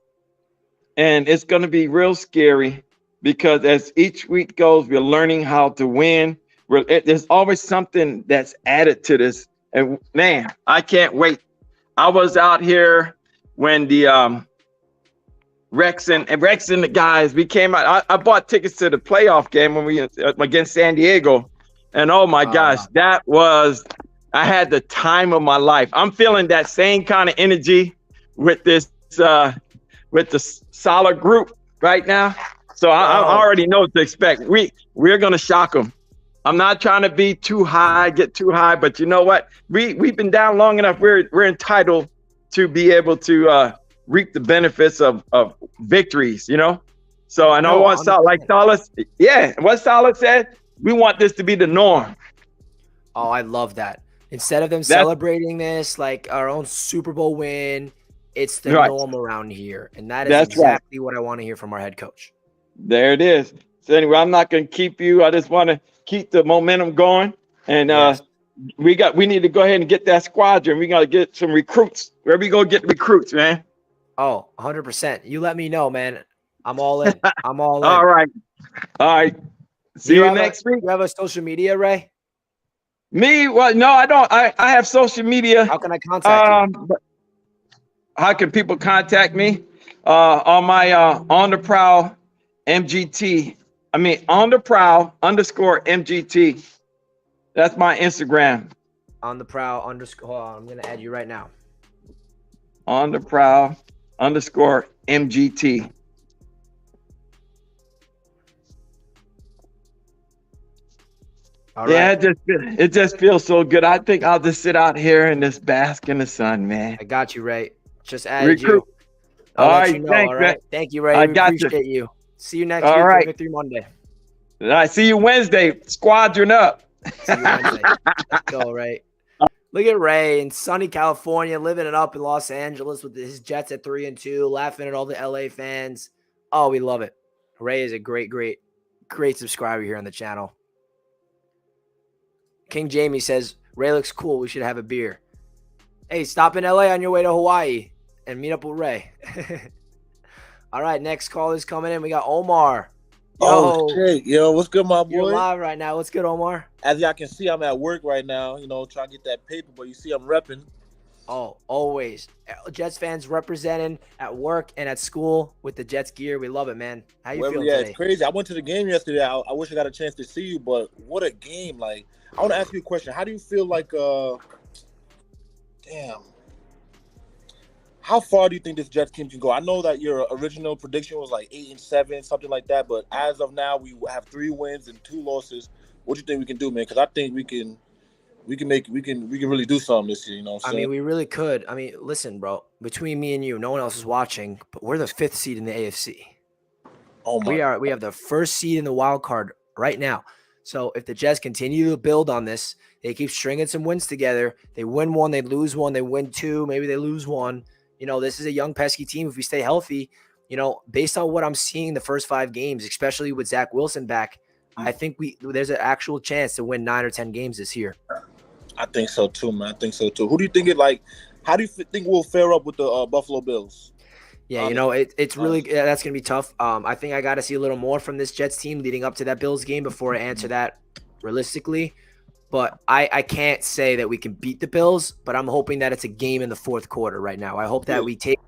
And it's going to be real scary because as each week goes, we're learning how to win. There's always something that's added to this. And man, I can't wait. I was out here when the Rex and the guys, we came out. I bought tickets to the playoff game when we against San Diego. And oh my gosh, I had the time of my life. I'm feeling that same kind of energy with this with the solid group right now. So I already know what to expect. We're gonna shock them. I'm not trying to be too high, get too high, but you know what? We've been down long enough. We're entitled to be able to reap the benefits of victories, you know. So I know what what Salah said. We want this to be the norm. Oh, I love that. Instead of them celebrating this like our own Super Bowl win, it's the norm around here, and that is exactly what I want to hear from our head coach. There it is. So anyway, I'm not going to keep you. I just want to keep the momentum going, and we need to go ahead and get that squadron. We got to get some recruits. Where we go get recruits, man? Oh, 100%. You let me know, man. I'm all in. I'm all in. All right. See you next week. You have a social media, Ray? Me? Well, no, I don't. I have social media. How can I contact you? How can people contact me? On my On the Prowl MGT. I mean, On the Prowl _MGT. That's my Instagram. On the Prowl _ hold on, I'm going to add you right now. On the Prowl _MGT. Yeah, it just feels so good. I think I'll just sit out here and just bask in the sun, man. I got you, Ray. Just added you. All right, thanks, all right. Thank you, Ray. I appreciate you. See you next week for Victory Monday. All right, see you Wednesday. Squadron up. See you Wednesday. Let's go, Ray. Look at Ray in sunny California, living it up in Los Angeles with his Jets at 3-2, laughing at all the LA fans. Oh, we love it. Ray is a great subscriber here on the channel. King Jamie says, Ray looks cool. We should have a beer. Hey, stop in LA on your way to Hawaii and meet up with Ray. All right, next call is coming in. We got Omar. Oh, shit. Yo, what's good, my boy? You're live right now. What's good, Omar? As y'all can see, I'm at work right now, trying to get that paper, but you see I'm repping. Oh, always. Jets fans representing at work and at school with the Jets gear. We love it, man. How you feeling today? It's crazy. I went to the game yesterday. I wish I got a chance to see you, but what a game. Like, I want to ask you a question. How do you feel like, how far do you think this Jets team can go? I know that your original prediction was like 8-7, something like that, but as of now, we have 3 wins and 2 losses. What do you think we can do, man? Because I think we can really do something this year. You know what I'm saying? I mean, we really could. I mean, listen, bro. Between me and you, no one else is watching, but we're the 5th seed in the AFC. Oh my! We have the 1st seed in the wild card right now. So if the Jets continue to build on this, they keep stringing some wins together. They win 1, they lose 1, they win 2, maybe they lose 1. This is a young, pesky team. If we stay healthy, based on what I'm seeing the first 5 games, especially with Zach Wilson back, I think there's an actual chance to win 9 or 10 games this year. I think so too, man. I think so too. Who do you think how do you think we'll fare up with the Buffalo Bills? Yeah, it's really that's going to be tough. I think I got to see a little more from this Jets team leading up to that Bills game before I answer that realistically. But I can't say that we can beat the Bills, but I'm hoping that it's a game in the 4th quarter right now. I hope that we take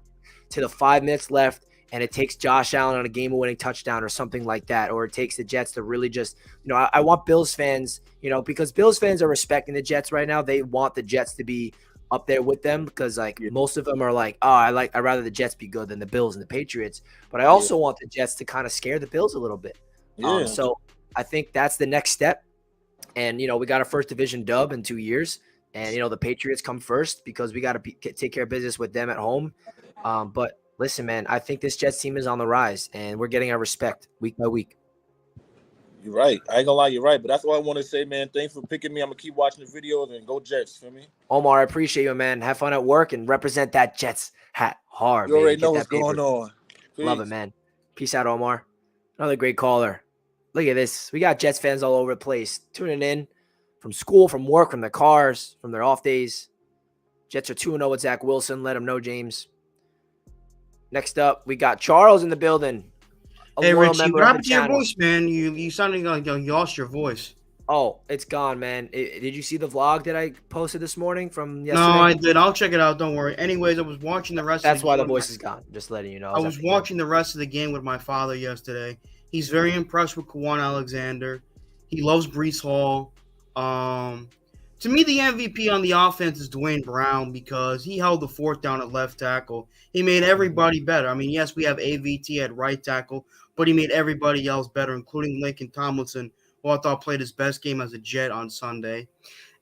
to the 5 minutes left and it takes Josh Allen on a game-winning touchdown or something like that, or it takes the Jets to really just, I want Bills fans, because Bills fans are respecting the Jets right now. They want the Jets to be up there with them because, most of them are like, oh, I'd rather the Jets be good than the Bills and the Patriots. But I also want the Jets to kind of scare the Bills a little bit. So I think that's the next step. And, we got our first division dub in 2 years. And, the Patriots come first because we got to take care of business with them at home. But listen, man, I think this Jets team is on the rise, and we're getting our respect week by week. You're right. I ain't gonna lie, you're right. But that's all I want to say, man. Thanks for picking me. I'm gonna keep watching the videos and go Jets. Feel me? Omar, I appreciate you, man. Have fun at work and represent that Jets hat hard. You already know what's going on. Peace. Love it, man. Peace out, Omar. Another great caller. Look at this. We got Jets fans all over the place tuning in from school, from work, from their cars, from their off days. Jets are 2-0 with Zach Wilson. Let him know, James. Next up, we got Charles in the building. Hey, Richie, what happened to your voice, man? You sounding like you lost your voice. Oh, it's gone, man. Did you see the vlog that I posted this morning from yesterday? No, I did. I'll check it out. Don't worry. Anyways, I was watching the rest of the game. That's why the voice is gone. Just letting you know. I was watching the rest of the game with my father yesterday. He's very impressed with Kwan Alexander. He loves Breece Hall. To me, the MVP on the offense is Dwayne Brown because he held the fort down at left tackle. He made everybody better. I mean, yes, we have AVT at right tackle, but he made everybody else better, including Lincoln Tomlinson, who I thought played his best game as a Jet on Sunday.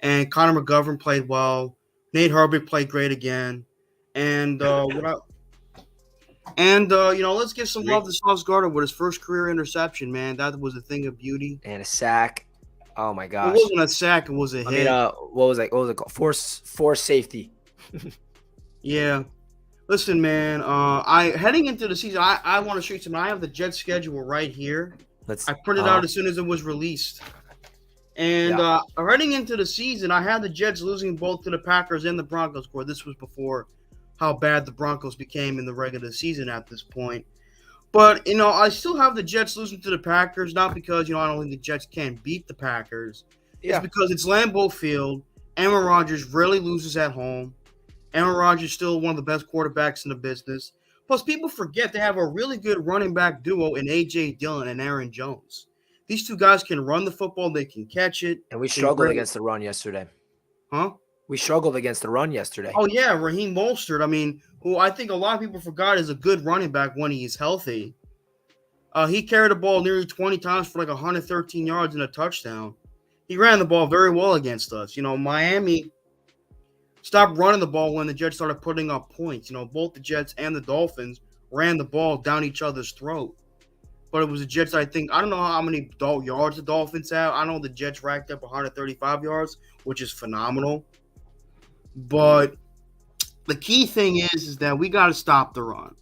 And Connor McGovern played well. Nate Herbert played great again. And let's give some love to Sauce Gardner with his first career interception, man. That was a thing of beauty. And a sack. Oh my gosh. It wasn't a sack, it was a hit. What was it called? Force safety. Yeah. Listen, man, I heading into the season, I want to show you something. I have the Jets schedule right here. I printed out as soon as it was released. And heading into the season, I had the Jets losing both to the Packers and the Broncos. Of course, this was before how bad the Broncos became in the regular season at this point. But, I still have the Jets losing to the Packers, not because, I don't think the Jets can't beat the Packers. Yeah. It's because it's Lambeau Field. Aaron Rodgers rarely loses at home. Aaron Rodgers is still one of the best quarterbacks in the business. Plus, people forget they have a really good running back duo in A.J. Dillon and Aaron Jones. These two guys can run the football. They can catch it. And we struggled against the run yesterday. Huh? We struggled against the run yesterday. Oh, yeah, Raheem Mostert. I mean, who I think a lot of people forgot is a good running back when he's healthy. He carried the ball nearly 20 times for like 113 yards and a touchdown. He ran the ball very well against us. Miami stopped running the ball when the Jets started putting up points. Both the Jets and the Dolphins ran the ball down each other's throat. But it was the Jets, I don't know how many yards the Dolphins have. I know the Jets racked up 135 yards, which is phenomenal. But the key thing is that we got to stop the run.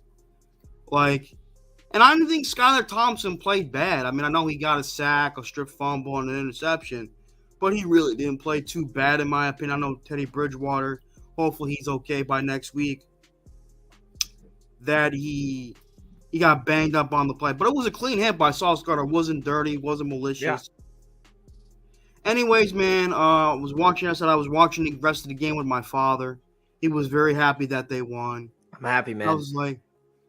And I didn't think Skylar Thompson played bad. I mean, I know he got a sack, a strip fumble, and an interception, but he really didn't play too bad in my opinion. I know Teddy Bridgewater, hopefully he's okay by next week, that he got banged up on the play. But it was a clean hit by Sauce Gardner. It wasn't dirty, wasn't malicious. Yeah. Anyways, man, I was watching the rest of the game with my father. He was very happy that they won. I'm happy, man. I was like,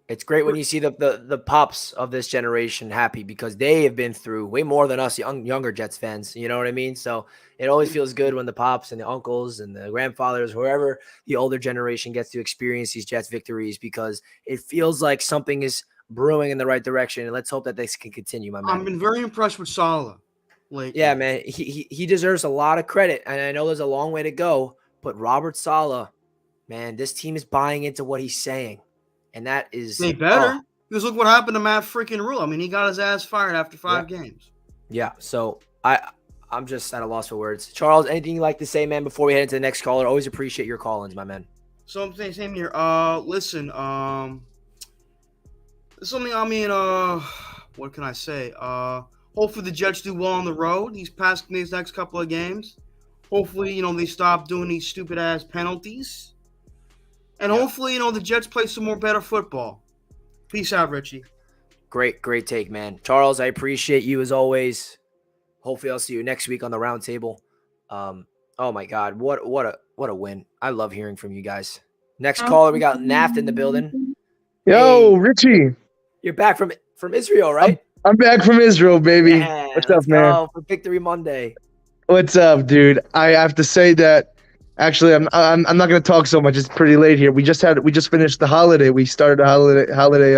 it's great when you see the pops of this generation happy because they have been through way more than us younger Jets fans. You know what I mean? So it always feels good when the pops and the uncles and the grandfathers, whoever the older generation gets to experience these Jets victories because it feels like something is brewing in the right direction. And let's hope that this can continue, my man. I've been very impressed with Saleh. Yeah, man, he deserves a lot of credit. And I know there's a long way to go, but Robert Saleh, man, this team is buying into what he's saying. And that is they better because look what happened to Matt freaking Rule. I mean, he got his ass fired after 5 games. Yeah. So I'm just at a loss for words. Charles, anything you'd like to say, man, before we head into the next caller? Always appreciate your call-ins, my man. So I'm saying same here. Listen, something. I mean, what can I say? Hopefully the Jets do well on the road. These next couple of games. Hopefully, they stop doing these stupid ass penalties. And hopefully, the Jets play some more better football. Peace out, Richie. Great take, man. Charles, I appreciate you as always. Hopefully, I'll see you next week on the round table. Oh my God, what a win! I love hearing from you guys. Next caller, we got Naft in the building. Yo, hey, Richie, you're back from Israel, right? I'm back from Israel, baby. Yeah, what's up, man? Oh, for Victory Monday. What's up, dude? I have to say that. Actually, I'm not going to talk so much. It's pretty late here. We just finished the holiday. We started the holiday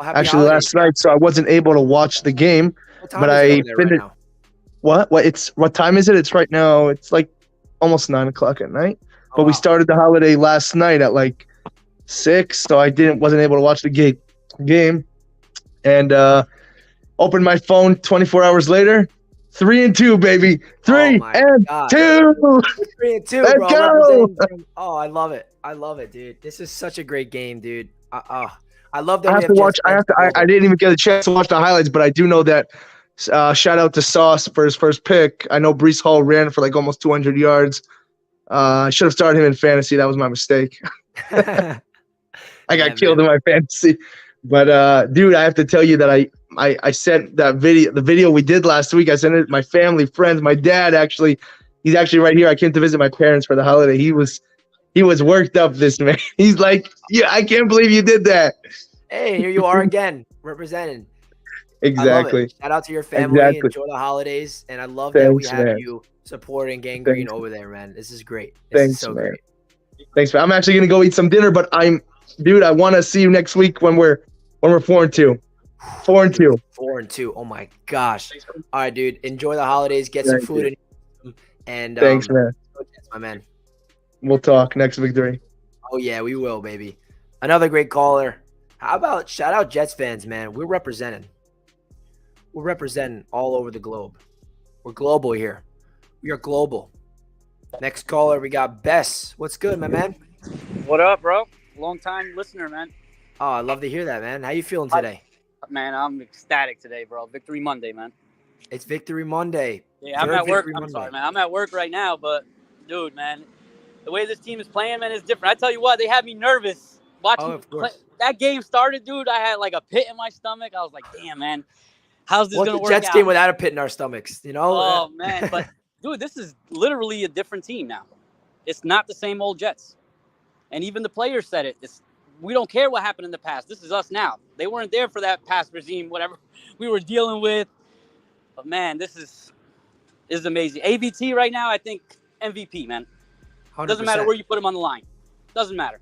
actually last night, so I wasn't able to watch the game. But I finished. Right what time is it? It's right now. It's like almost 9:00 at night. But we started the holiday last night at like 6, so I wasn't able to watch the game. And opened my phone 24 hours later. 3-2, baby. 3-2. 3-2, Let's bro. go. Oh, I love it, dude. This is such a great game, dude. I love that. I have to watch. I didn't even get a chance to watch the highlights, but I do know that. Shout out to Sauce for his first pick. I know Breece Hall ran for like almost 200 yards. I should have started him in fantasy. That was my mistake. I got killed in my fantasy. But dude, I have to tell you that I sent the video we did last week. I sent it to my family, friends, my dad actually. He's actually right here. I came to visit my parents for the holiday. He was worked up, this man. He's like, yeah, I can't believe you did that. Hey, here you are again, representing. Exactly. I love it. Shout out to your family. Exactly. Enjoy the holidays. And I love that we Thanks, have man. you supporting Gang Green Thanks. over there, man. This is great. This is Thanks, so man. great. Thanks, man. I'm actually gonna go eat some dinner, but dude, I want to see you next week when we're 4-2. 4-2. 4-2. Oh my gosh. All right, dude. Enjoy the holidays. Get some Thank food you. in. And Thanks, man. my man. We'll talk next victory. Oh yeah, we will, baby. Another great caller. How about shout out Jets fans, man? We're representing. We're representing all over the globe. We're global here. We are global. Next caller, we got Bess. What's good, my man? What up, bro? Long time listener, man. Oh, I love to hear that, man. How you feeling today? Man, I'm ecstatic today, bro. Victory Monday, man. It's Victory Monday. Yeah, I'm at work. I'm sorry, man. I'm at work right now, but dude, man, the way this team is playing, man, is different. I tell you what, they had me nervous watching that game started, dude. I had like a pit in my stomach. I was like, damn, man, how's this gonna work Jets out? game without a pit in our stomachs, you know? Oh man, but dude, this is literally a different team now. It's not the same old Jets, and even the players said it. We don't care what happened in the past. This is us now. They weren't there for that past regime, whatever we were dealing with. But man, this is amazing. AVT right now, I think MVP, man. 100%. Doesn't matter where you put him on the line. Doesn't matter.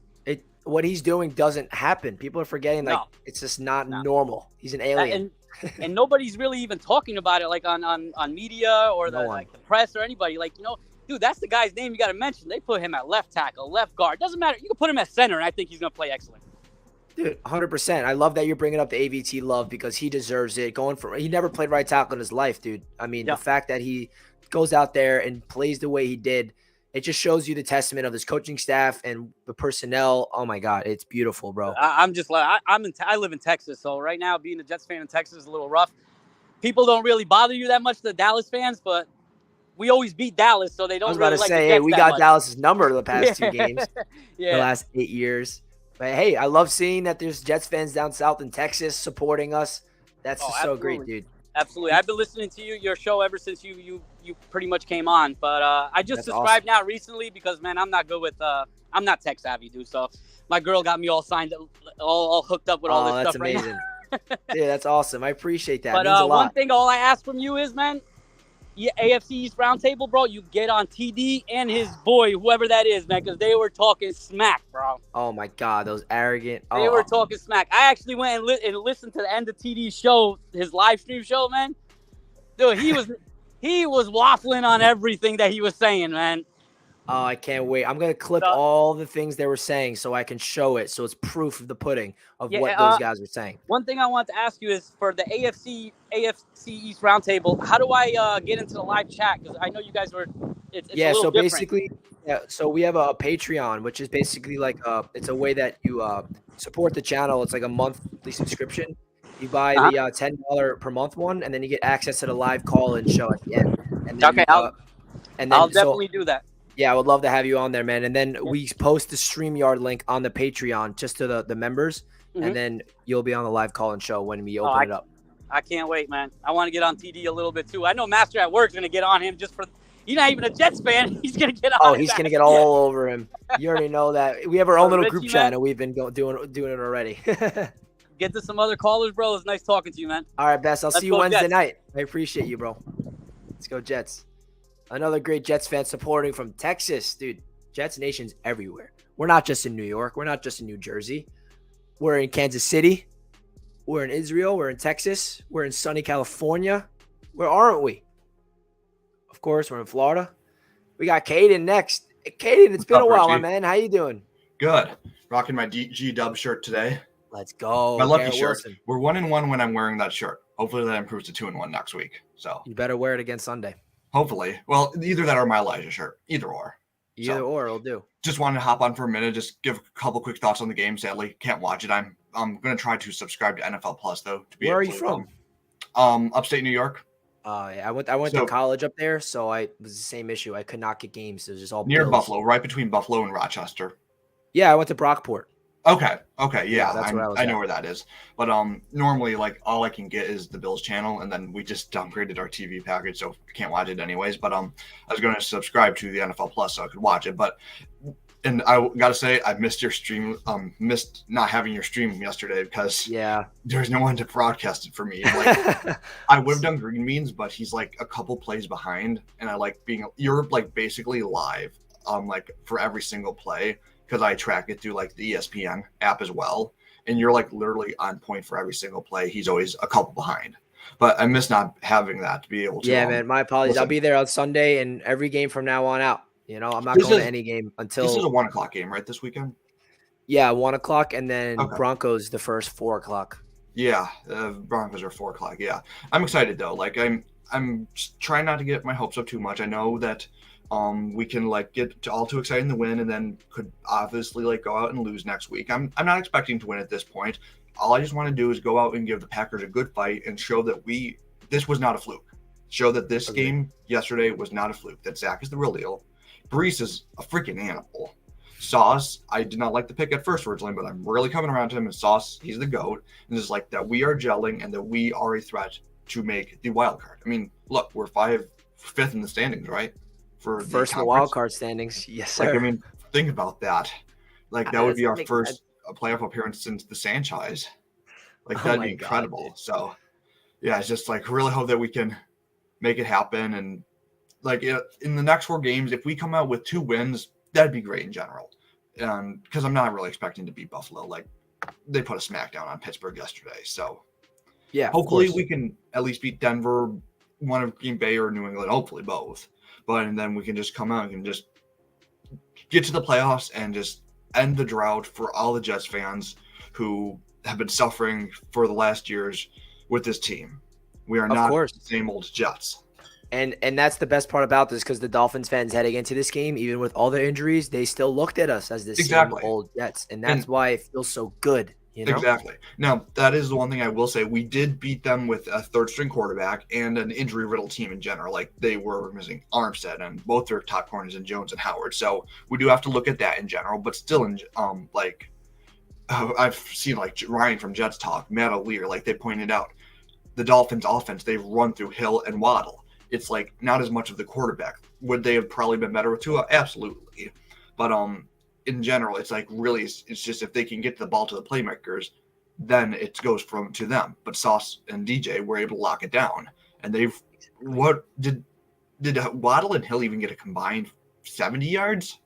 What he's doing doesn't happen. People are forgetting it's just not normal. He's an alien. And nobody's really even talking about it like on media or the press or anybody. Like, you know, dude, that's the guy's name you got to mention. They put him at left tackle, left guard. Doesn't matter. You can put him at center, and I think he's going to play excellent. Dude, 100%. I love that you're bringing up the AVT love because he deserves it. He never played right tackle in his life, dude. I mean, the fact that he goes out there and plays the way he did, it just shows you the testament of his coaching staff and the personnel. Oh my God, it's beautiful, bro. I'm just like I live in Texas, so right now being a Jets fan in Texas is a little rough. People don't really bother you that much, the Dallas fans, but we always beat Dallas, so they don't. I was about really to like say, hey, we got much. Dallas's number the past 2 games, the last 8 years. But hey, I love seeing that there's Jets fans down south in Texas supporting us. That's just so great, dude. Absolutely. I've been listening to your show ever since you pretty much came on. But I just subscribed now recently because, man, I'm not good with I'm not tech savvy, dude. So my girl got me all signed, all hooked up with all this stuff right now. Yeah, that's awesome. I appreciate that. But it means a lot. one thing all I ask from you is, man, AFC East Roundtable, bro, you get on TD and his boy, whoever that is, man, because they were talking smack, bro. Oh, my God, those arrogant. They were talking smack. I actually went and listened to the end of TD's show, his live stream show, man. Dude, he was waffling on everything that he was saying, man. Oh, I can't wait. I'm going to clip all the things they were saying so I can show it. So it's proof of the pudding of what those guys were saying. One thing I want to ask you is for the AFC East Roundtable, how do I get into the live chat? Because I know you guys were it's a little different. Basically, so we have a Patreon, which is basically like it's a way that you support the channel. It's like a monthly subscription. You buy the $10 per month one, and then you get access to the live call-in show at the end. And then I'll definitely do that. Yeah, I would love to have you on there, man. And then we post the StreamYard link on the Patreon just to the members, and then you'll be on the live call-in show when we open it up. I can't wait, man. I want to get on TD a little bit too. I know Master at Work's going to get on him just for – he's not even a Jets fan. He's going to get on Oh, he's going to get all over him. You already know that. We have our own little group chat, man. and we've been doing it already. Get to some other callers, bro. It's nice talking to you, man. All right, Bess. I'll see you Wednesday Jets. night. I appreciate you, bro. Let's go, Jets. Another great Jets fan supporting from Texas. Dude, Jets Nation's everywhere. We're not just in New York. We're not just in New Jersey. We're in Kansas City. We're in Israel. We're in Texas. We're in sunny California. Where aren't we? Of course, we're in Florida. We got Caden next. Caden, it's been a while, my man. How you doing? Good. Rocking my G-Dub shirt today. Let's go. My lucky Garrett shirt. Wilson. We're 1-1 when I'm wearing that shirt. Hopefully that improves to 2-1 next week. So you better wear it again Sunday. Hopefully. Well, either that or my Elijah shirt. Either or. Either or will do. Just wanted to hop on for a minute, just give a couple quick thoughts on the game. Sadly, can't watch it. I'm going to try to subscribe to NFL Plus though. Where are you from? Upstate New York. Yeah, I went to college up there, so it was the same issue. I could not get games. It was just all near Bills. Buffalo, right between Buffalo and Rochester. Yeah, I went to Brockport. Okay, yeah, that's where I know where that is. But normally, like, all I can get is the Bills channel, and then we just downgraded our TV package, so can't watch it anyways. But I was going to subscribe to the NFL Plus so I could watch it. But And I gotta say, I missed your stream. Missed not having your stream yesterday because there's no one to broadcast it for me. Like, I would have done green beans, but he's like a couple plays behind, and I like being. You're like basically live, like for every single play because I track it through like the ESPN app as well, and you're like literally on point for every single play. He's always a couple behind. But I miss not having that to be able to. Yeah, man. My apologies. I'll be there on Sunday and every game from now on out. You know, I'm not going to any game until. This is a 1 o'clock game, right? This weekend. Yeah, 1 o'clock, and then Broncos the first 4 o'clock. Yeah, Broncos are 4 o'clock. Yeah, I'm excited though. Like I'm trying not to get my hopes up too much. I know that we can like get all too excited in the win, and then could obviously like go out and lose next week. I'm not expecting to win at this point. All I just want to do is go out and give the Packers a good fight and show that this was not a fluke. Show that this game yesterday was not a fluke. That Zach is the real deal. Breece is a freaking animal. Sauce, I did not like the pick at first originally, but I'm really coming around to him. And Sauce, he's the GOAT. And it's like that we are gelling and that we are a threat to make the wild card. I mean, look, we're fifth in the standings, right? For first in the wild card standings. Yes, sir. Like, I mean, think about that. Like that would be our first playoff appearance since the Sanchez. Like that'd be incredible. God, so yeah, it's just like really hope that we can make it happen. And like in the next 4 games, if we come out with 2 wins, that'd be great in general. Because I'm not really expecting to beat Buffalo. Like they put a smackdown on Pittsburgh yesterday. So yeah, hopefully we can at least beat Denver, one of Green Bay or New England, hopefully both. And then we can just come out and just get to the playoffs and just end the drought for all the Jets fans who have been suffering for the last years with this team. We are not the same old Jets. And that's the best part about this, because the Dolphins fans heading into this game, even with all the injuries, they still looked at us as the same old Jets. And that's why it feels so good. You know? Exactly. Now, that is the one thing I will say. We did beat them with a third-string quarterback and an injury-riddled team in general. Like, they were missing Armstead and both their top corners in Jones and Howard. So we do have to look at that in general. But still, I've seen, like, Ryan from Jets Talk, Matt O'Leary, like they pointed out, the Dolphins' offense, they've run through Hill and Waddle. It's, like, not as much of the quarterback. Would they have probably been better with Tua? Absolutely. But, in general, it's like really, it's just if they can get the ball to the playmakers, then it goes to them. But Sauce and DJ were able to lock it down, and did Waddle and Hill even get a combined 70 yards?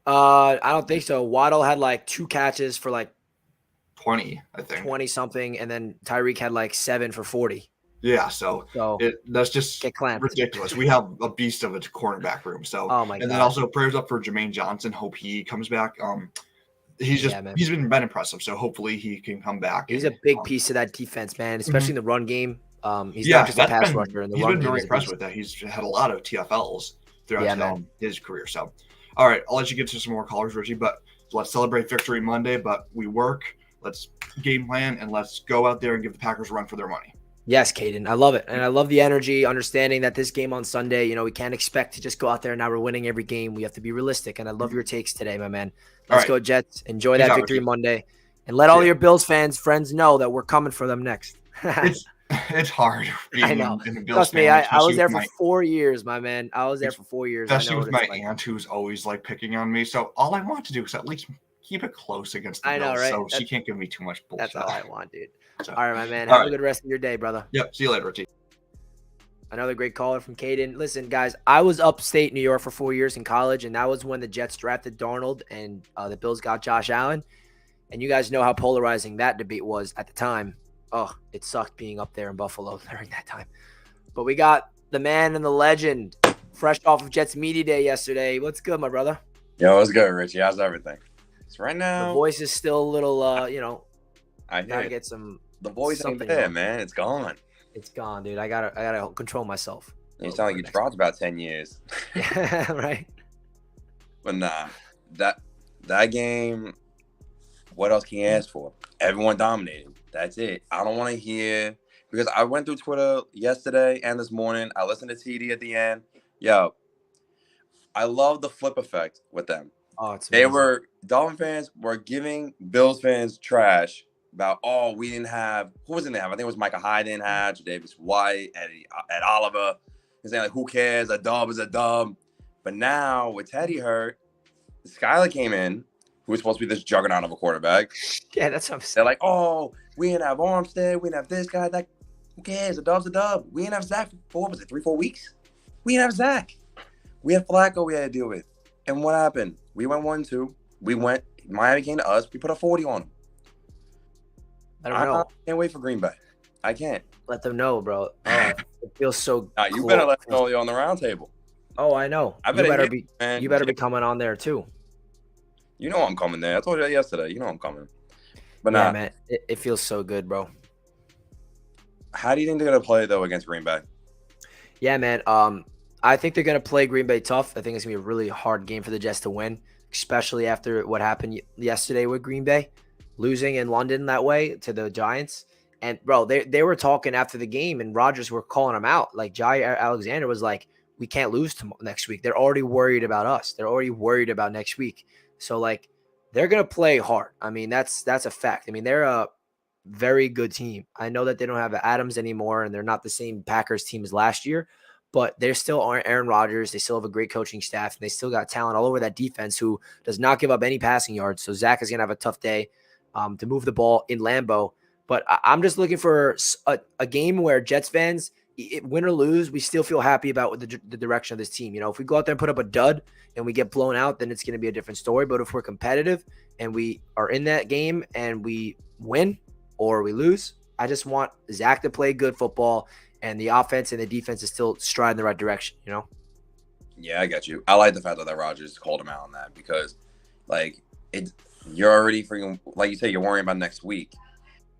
I don't think so. Waddle had like 2 catches for like 20, I think 20 something, and then Tyreek had like 7 for 40. Yeah, so that's just ridiculous. We have a beast of a cornerback room. So, and then also prayers up for Jermaine Johnson. Hope he comes back. He's been impressive. So hopefully he can come back. He's a big piece of that defense, man, especially in the run game. He's not just a pass rusher in the run game. He's been very impressed with that. He's had a lot of TFLs throughout his career. So, all right, I'll let you get to some more callers, Richie. But let's celebrate Victory Monday. But we work. Let's game plan and let's go out there and give the Packers a run for their money. Yes, Caden. I love it. And I love the energy, understanding that this game on Sunday, we can't expect to just go out there and now we're winning every game. We have to be realistic. And I love your takes today, my man. Let's go, Jets. Enjoy that Victory Monday. And let all your Bills friends know that we're coming for them next. It's hard. I know. Trust me, I was there for 4 years, my man. I was there for 4 years. Especially with my aunt who's always like picking on me. So all I want to do is at least keep it close against the Bills, right? So she can't give me too much bullshit. That's all I want, dude. So, all right, my man. Have a good rest of your day, brother. Yep. See you later, Richie. Another great caller from Caden. Listen, guys, I was upstate New York for 4 years in college, and that was when the Jets drafted Darnold and the Bills got Josh Allen. And you guys know how polarizing that debate was at the time. Oh, it sucked being up there in Buffalo during that time. But we got the man and the legend fresh off of Jets Media Day yesterday. What's good, my brother? Yo, what's good, Richie? How's everything? So right now, the voice is still a little, I gotta get some. The voice ain't there, man. It's gone. It's gone, dude. I gotta control myself. You sound like you dropped about 10 years. Yeah, right. But nah, that game. What else can you ask for? Everyone dominated. That's it. I don't want to hear, because I went through Twitter yesterday and this morning. I listened to TD at the end. Yo, I love the flip effect with them. Oh, it's amazing. Dolphin fans were giving Bills fans trash about, we didn't have, who was in there? I think it was Micah Hyde didn't have, Davis White, Ed Oliver. He's saying, like, who cares? A dub is a dub. But now with Teddy hurt, Skyler came in, who was supposed to be this juggernaut of a quarterback. Yeah, that's what I'm saying. They're like, oh, we didn't have Armstead, we didn't have this guy, that. Who cares? A dub's a dub. We didn't have Zach for, what was it, 3-4 weeks? We didn't have Zach. We had Flacco we had to deal with. And what happened? We went 1-2. Miami came to us. We put a 40 on them. I don't know. I can't wait for Green Bay. I can't. Let them know, bro. Oh, it feels so You better let them know you're on the round table. Oh, I know. You better be coming on there, too. You know I'm coming there. I told you that yesterday. You know I'm coming. But yeah, man, it feels so good, bro. How do you think they're going to play, though, against Green Bay? Yeah, man. I think they're going to play Green Bay tough. I think it's going to be a really hard game for the Jets to win, especially after what happened yesterday with Green Bay, losing in London that way to the Giants. And, bro, they were talking after the game, and Rodgers were calling them out. Like, Jair Alexander was like, we can't lose next week. They're already worried about us. They're already worried about next week. So, like, they're going to play hard. I mean, that's a fact. I mean, they're a very good team. I know that they don't have Adams anymore, and they're not the same Packers team as last year, but they're still Aaron Rodgers. They still have a great coaching staff, and they still got talent all over that defense who does not give up any passing yards. So Zach is going to have a tough day to move the ball in Lambeau. But I'm just looking for a game where Jets fans, win or lose, we still feel happy about the direction of this team. You know, if we go out there and put up a dud and we get blown out, then it's going to be a different story. But if we're competitive and we are in that game and we win or we lose, I just want Zach to play good football and the offense and the defense is still stride in the right direction, you know? Yeah, I got you. I like the fact that Rodgers called him out on that because, like, you're already freaking, like you said, you're worrying about next week.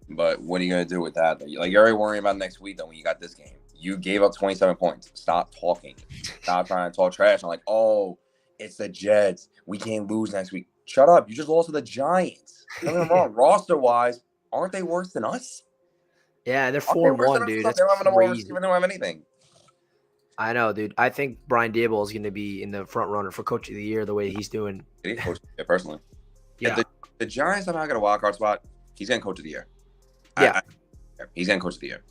But what are you going to do with that? Like, you're already worrying about next week, though, when you got this game. You gave up 27 points. Stop talking. Stop trying to talk trash. I'm like, oh, it's the Jets. We can't lose next week. Shut up. You just lost to the Giants. Don't get me wrong. Roster-wise, aren't they worse than us? Yeah, they're 4-1, dude. That's they don't have crazy. They don't have anything. I know, dude. I think Brian Daboll is going to be in the front runner for Coach of the Year the way he's doing. He's Coach of the Year, personally. Yeah. If the Giants somehow get a wild card spot, he's getting Coach of the Year. Yeah. He's getting Coach of the Year.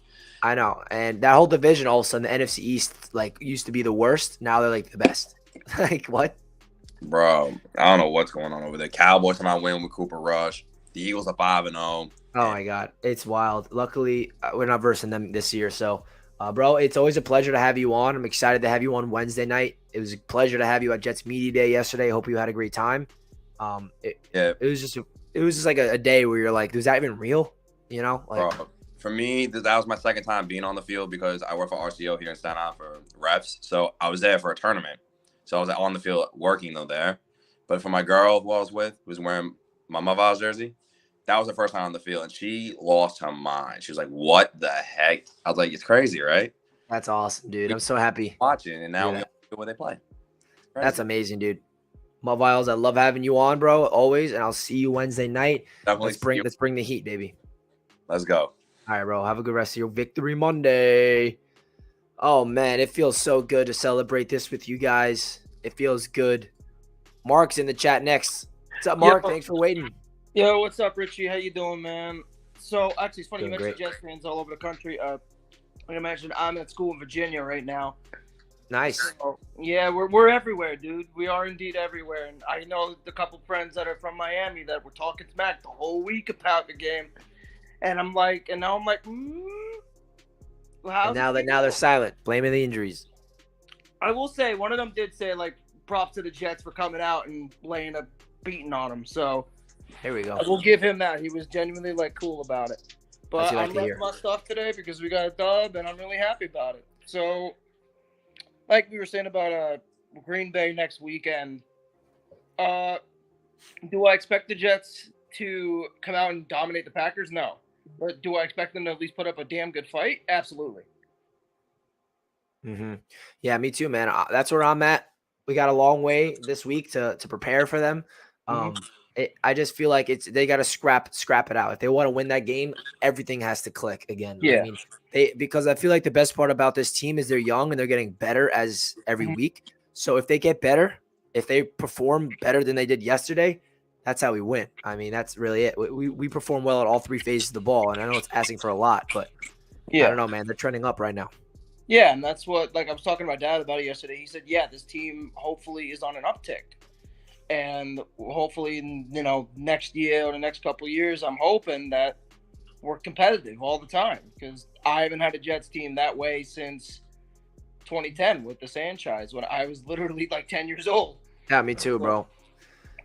I know. And that whole division, all of a sudden, the NFC East, like, used to be the worst. Now they're, like, the best. Like, what? Bro, I don't know what's going on over there. Cowboys somehow win with Cooper Rush. The Eagles are 5-0. Oh, my God. It's wild. Luckily, we're not versing them this year. So, bro, it's always a pleasure to have you on. I'm excited to have you on Wednesday night. It was a pleasure to have you at Jets Media Day yesterday. I hope you had a great time. It was just like a day where you're like, was that even real? You know? Like, bro, for me, that was my second time being on the field because I work for RCO here in Staten Island for refs. So I was there for a tournament. So I was on the field working though there. But for my girl who I was with, who was wearing my Mavaz jersey, that was the first time on the field, and she lost her mind. She was like, "What the heck?" I was like, "It's crazy, right?" That's awesome, dude. I'm so happy watching, and now we know where they play. That's amazing, dude. Miles, I love having you on, bro, always, and I'll see you Wednesday night. Definitely. Let's bring the heat, baby. Let's go. All right, bro. Have a good rest of your Victory Monday. Oh, man, it feels so good to celebrate this with you guys. It feels good. Mark's in the chat next. What's up, Mark? Yo. Thanks for waiting. Yo, what's up, Richie? How you doing, man? So, actually, it's funny Doing you mentioned great. Jets fans all over the country. Like I mentioned, I'm at school in Virginia right now. Nice. So, yeah, we're everywhere, dude. We are indeed everywhere. And I know the couple friends that are from Miami that were talking smack the whole week about the game. And I'm like, and now I'm like, And now they're silent, blaming the injuries. I will say, one of them did say, like, props to the Jets for coming out and laying a beating on them. So here we go. I will give him that. He was genuinely, like, cool about it. But That's what I I'm like to hear. repping my stuff today because we got a dub, and I'm really happy about it. So, like we were saying about Green Bay next weekend, do I expect the Jets to come out and dominate the Packers? No. But do I expect them to at least put up a damn good fight? Absolutely. Mm-hmm. Yeah, me too, man. That's where I'm at. We got a long way this week to prepare for them. I just feel like they got to scrap it out. If they want to win that game, everything has to click again. Yeah. I mean, because I feel like the best part about this team is they're young and they're getting better as every week. So if they get better, if they perform better than they did yesterday, that's how we win. I mean, that's really it. We perform well at all three phases of the ball, and I know it's asking for a lot, but I don't know, man. They're trending up right now. Yeah, and that's what, like, I was talking to my dad about it yesterday. He said, yeah, this team hopefully is on an uptick. And hopefully, next year or the next couple of years, I'm hoping that we're competitive all the time, because I haven't had a Jets team that way since 2010 with the Sanchez, when I was literally like 10 years old. Yeah, me too, bro.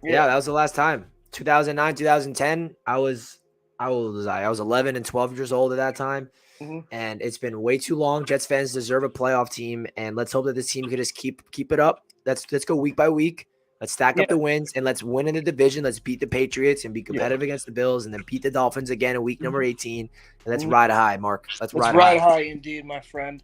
Yeah, that was the last time. 2009, 2010, how old was I? I was 11 and 12 years old at that time. Mhm. And it's been way too long. Jets fans deserve a playoff team, and let's hope that this team can just keep it up. Let's go week by week. Let's stack up the wins, and let's win in the division. Let's beat the Patriots and be competitive against the Bills, and then beat the Dolphins again in week number 18. And let's ride high, Mark. Let's ride high indeed, my friend.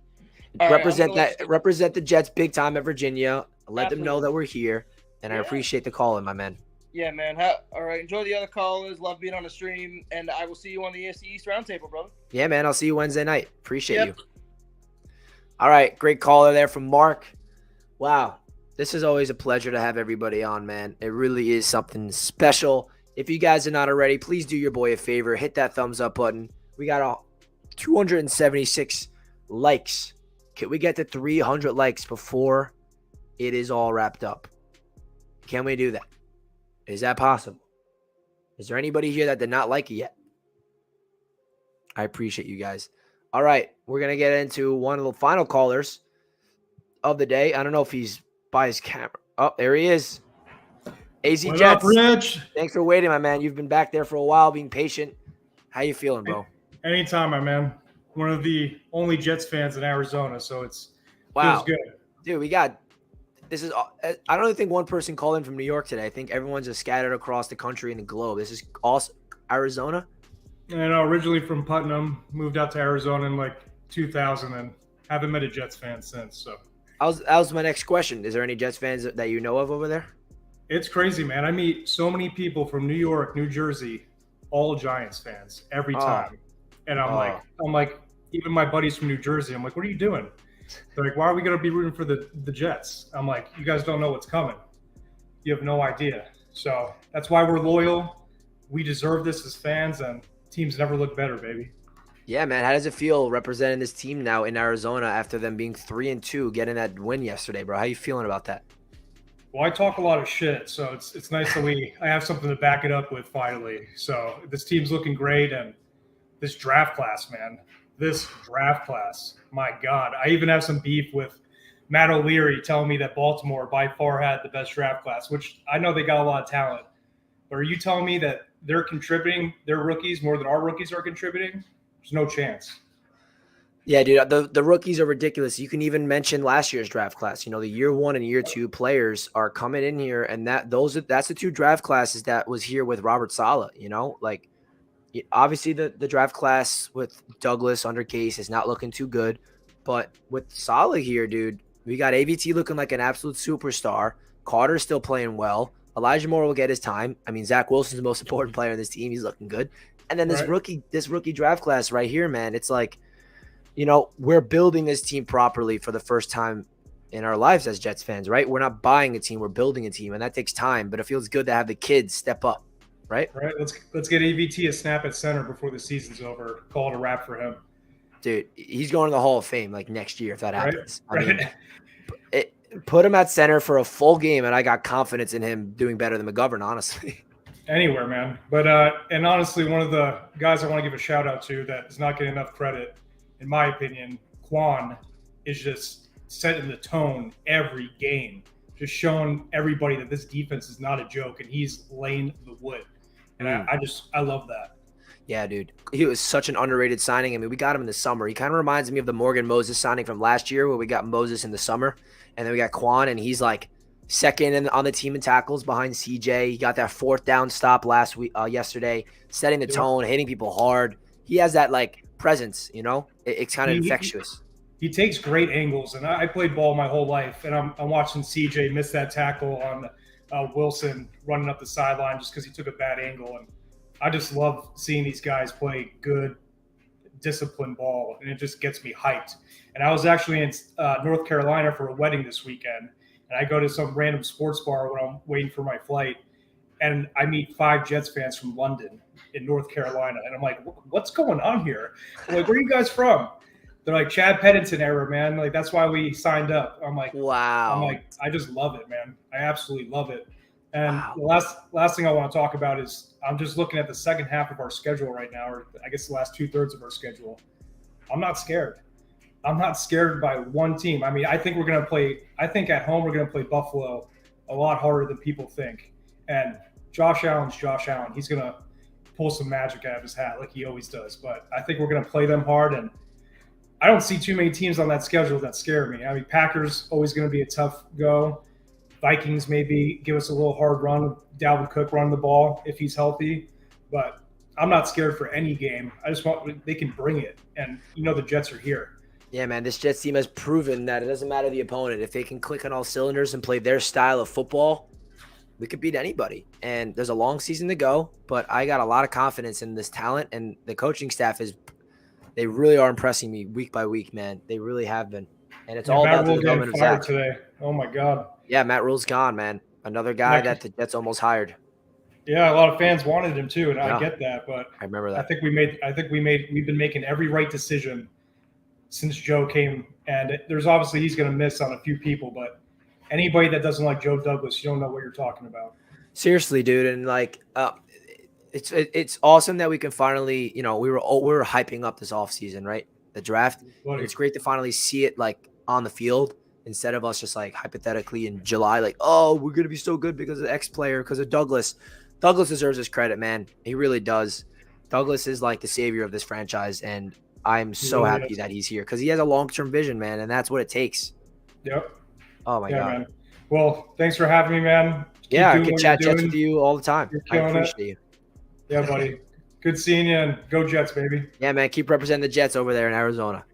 All represent right, represent the Jets big time at Virginia. Let them know that we're here, and I appreciate the call in, my man. Yeah, man. All right, enjoy the other callers. Love being on the stream, and I will see you on the AFC East Roundtable, brother. Yeah, man. I'll see you Wednesday night. Appreciate you. All right, great caller there from Mark. Wow, this is always a pleasure to have everybody on, man. It really is something special. If you guys are not already, please do your boy a favor. Hit that thumbs up button. We got 276 likes. Can we get to 300 likes before it is all wrapped up? Can we do that? Is that possible? Is there anybody here that did not like it yet? I appreciate you guys. All right, we're going to get into one of the final callers of the day. I don't know if he's by his camera. Oh, there he is. AZ What Jets. up, Rich? Thanks for waiting, my man. You've been back there for a while, being patient. How you feeling, bro? Anytime, my man. One of the only Jets fans in Arizona, so feels good. Dude, I don't even think one person called in from New York today. I think everyone's just scattered across the country and the globe. This is also Arizona. And originally from Putnam, moved out to Arizona in like 2000, and haven't met a Jets fan since. So that was my next question. Is there any Jets fans that you know of over there? It's crazy, man. I meet so many people from New York, New Jersey, all Giants fans every time. And I'm like, even my buddies from New Jersey, I'm like, what are you doing? They're like, why are we going to be rooting for the Jets? I'm like, you guys don't know what's coming. You have no idea. So that's why we're loyal. We deserve this as fans, and teams never look better, baby. Yeah, man. How does it feel representing this team now in Arizona after them being 3-2, getting that win yesterday, bro? How you feeling about that? Well, I talk a lot of shit, so it's nice that I have something to back it up with finally. So this team's looking great, and this draft class, man. This draft class, my God. I even have some beef with Matt O'Leary telling me that Baltimore by far had the best draft class, which I know they got a lot of talent. But are you telling me that they're contributing their rookies more than our rookies are contributing? There's no chance. Yeah, dude, the rookies are ridiculous. You can even mention last year's draft class. You know, the year 1 and year 2 players are coming in here, and that's the two draft classes that was here with Robert Saleh, you know? Like, obviously, the draft class with Douglas under Case is not looking too good. But with Saleh here, dude, we got AVT looking like an absolute superstar. Carter's still playing well. Elijah Moore will get his time. I mean, Zach Wilson's the most important player in this team. He's looking good. And then this rookie draft class right here, man, it's like, you know, we're building this team properly for the first time in our lives as Jets fans, right? We're not buying a team. We're building a team, and that takes time. But it feels good to have the kids step up. Right. Let's get AVT a snap at center before the season's over. Call it a wrap for him. Dude, he's going to the Hall of Fame like next year if that happens. I mean, put him at center for a full game, and I got confidence in him doing better than McGovern, honestly. Anywhere, man. But and honestly, one of the guys I want to give a shout out to that is not getting enough credit, in my opinion, Quan, is just setting the tone every game, just showing everybody that this defense is not a joke, and he's laying the wood. And I love that. Yeah, dude. He was such an underrated signing. I mean, we got him in the summer. He kind of reminds me of the Morgan Moses signing from last year where we got Moses in the summer. And then we got Quan, and he's like second on the team in tackles behind CJ. He got that 4th down stop yesterday, setting the tone, hitting people hard. He has that, like, presence, you know? It's kind of infectious. He takes great angles. And I played ball my whole life, and I'm watching CJ miss that tackle on Wilson running up the sideline just because he took a bad angle. And I just love seeing these guys play good, disciplined ball, and it just gets me hyped. And I was actually in North Carolina for a wedding this weekend, and I go to some random sports bar when I'm waiting for my flight, and I meet 5 Jets fans from London in North Carolina, and I'm like, what's going on here? I'm like, where are you guys from? They're like, Chad Pennington era, man. Like, that's why we signed up. I'm like, wow. I'm like, I just love it, man. I absolutely love it. And the last thing I want to talk about is I'm just looking at the second half of our schedule right now, or I guess the last 2/3 of our schedule. I'm not scared. I'm not scared by one team. I mean, I think at home we're going to play Buffalo a lot harder than people think. And Josh Allen's Josh Allen. He's going to pull some magic out of his hat like he always does. But I think we're going to play them hard. And I don't see too many teams on that schedule that scare me. I mean, Packers always going to be a tough go. Vikings maybe give us a little hard run. Dalvin Cook running the ball if he's healthy. But I'm not scared for any game. I just want they can bring it. And the Jets are here. Yeah, man, this Jets team has proven that it doesn't matter the opponent. If they can click on all cylinders and play their style of football, we could beat anybody. And there's a long season to go, but I got a lot of confidence in this talent, and the coaching staff they really are impressing me week by week, man. They really have been. And it's all Matt about Rule the development of fired Zach. today. Oh my God. Yeah, Matt Rule's gone, man. Another guy that the Jets almost hired. Yeah, a lot of fans wanted him too, and Yeah. I get that, but I remember that. we've been making every right decision since Joe came, and there's obviously he's going to miss on a few people, but anybody that doesn't like Joe Douglas, you don't know what you're talking about. Seriously, dude, and it's awesome that we can finally, we were hyping up this offseason, right? The draft. Buddy. It's great to finally see it like on the field instead of us just like hypothetically in July, like, oh, we're gonna be so good because of X player, because of Douglas. Douglas deserves his credit, man. He really does. Douglas is like the savior of this franchise, and I'm so really happy is. that he's here because he has a long-term vision, man, and that's what it takes. Yep. Oh my God. Man. Well, thanks for having me, man. Keep Yeah, I doing can what chat you're Jets doing. with you all the time. You're I killing it. appreciate you. Yeah, buddy. Good seeing you, and go Jets, baby. Yeah, man. Keep representing the Jets over there in Arizona.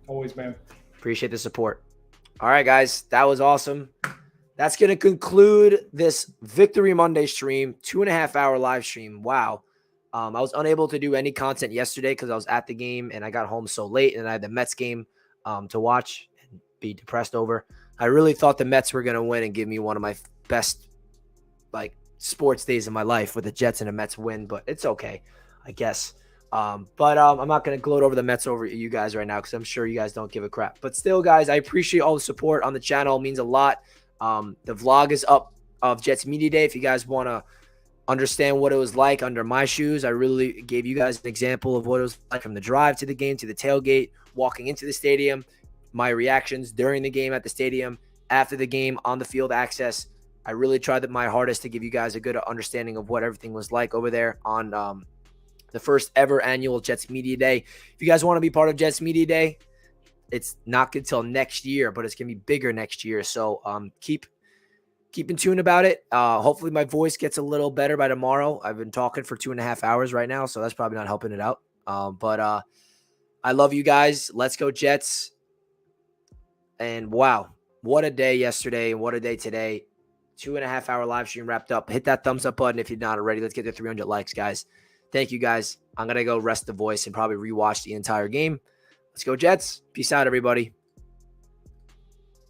Always, man. Appreciate the support. All right, guys. That was awesome. That's going to conclude this Victory Monday stream, 2.5-hour live stream. Wow. I was unable to do any content yesterday because I was at the game and I got home so late, and I had the Mets game to watch and be depressed over. I really thought the Mets were going to win and give me one of my best sports days of my life with the Jets and the Mets win, but it's okay, I guess. But I'm not going to gloat over the Mets over you guys right now because I'm sure you guys don't give a crap. But still, guys, I appreciate all the support on the channel. It means a lot. The vlog is up of Jets Media Day. If you guys want to understand what it was like under my shoes, I really gave you guys an example of what it was like from the drive to the game, to the tailgate, walking into the stadium, my reactions during the game at the stadium, after the game, on the field access. I really tried my hardest to give you guys a good understanding of what everything was like over there on the first ever annual Jets Media Day. If you guys want to be part of Jets Media Day, it's not until next year, but it's going to be bigger next year. So keep in tune about it. Hopefully my voice gets a little better by tomorrow. I've been talking for 2.5 hours right now, so that's probably not helping it out. But I love you guys. Let's go Jets. And wow, what a day yesterday and what a day today. 2.5-hour live stream wrapped up. Hit that thumbs up button if you're not already. Let's get to 300 likes, guys. Thank you, guys. I'm going to go rest the voice and probably rewatch the entire game. Let's go Jets. Peace out, everybody.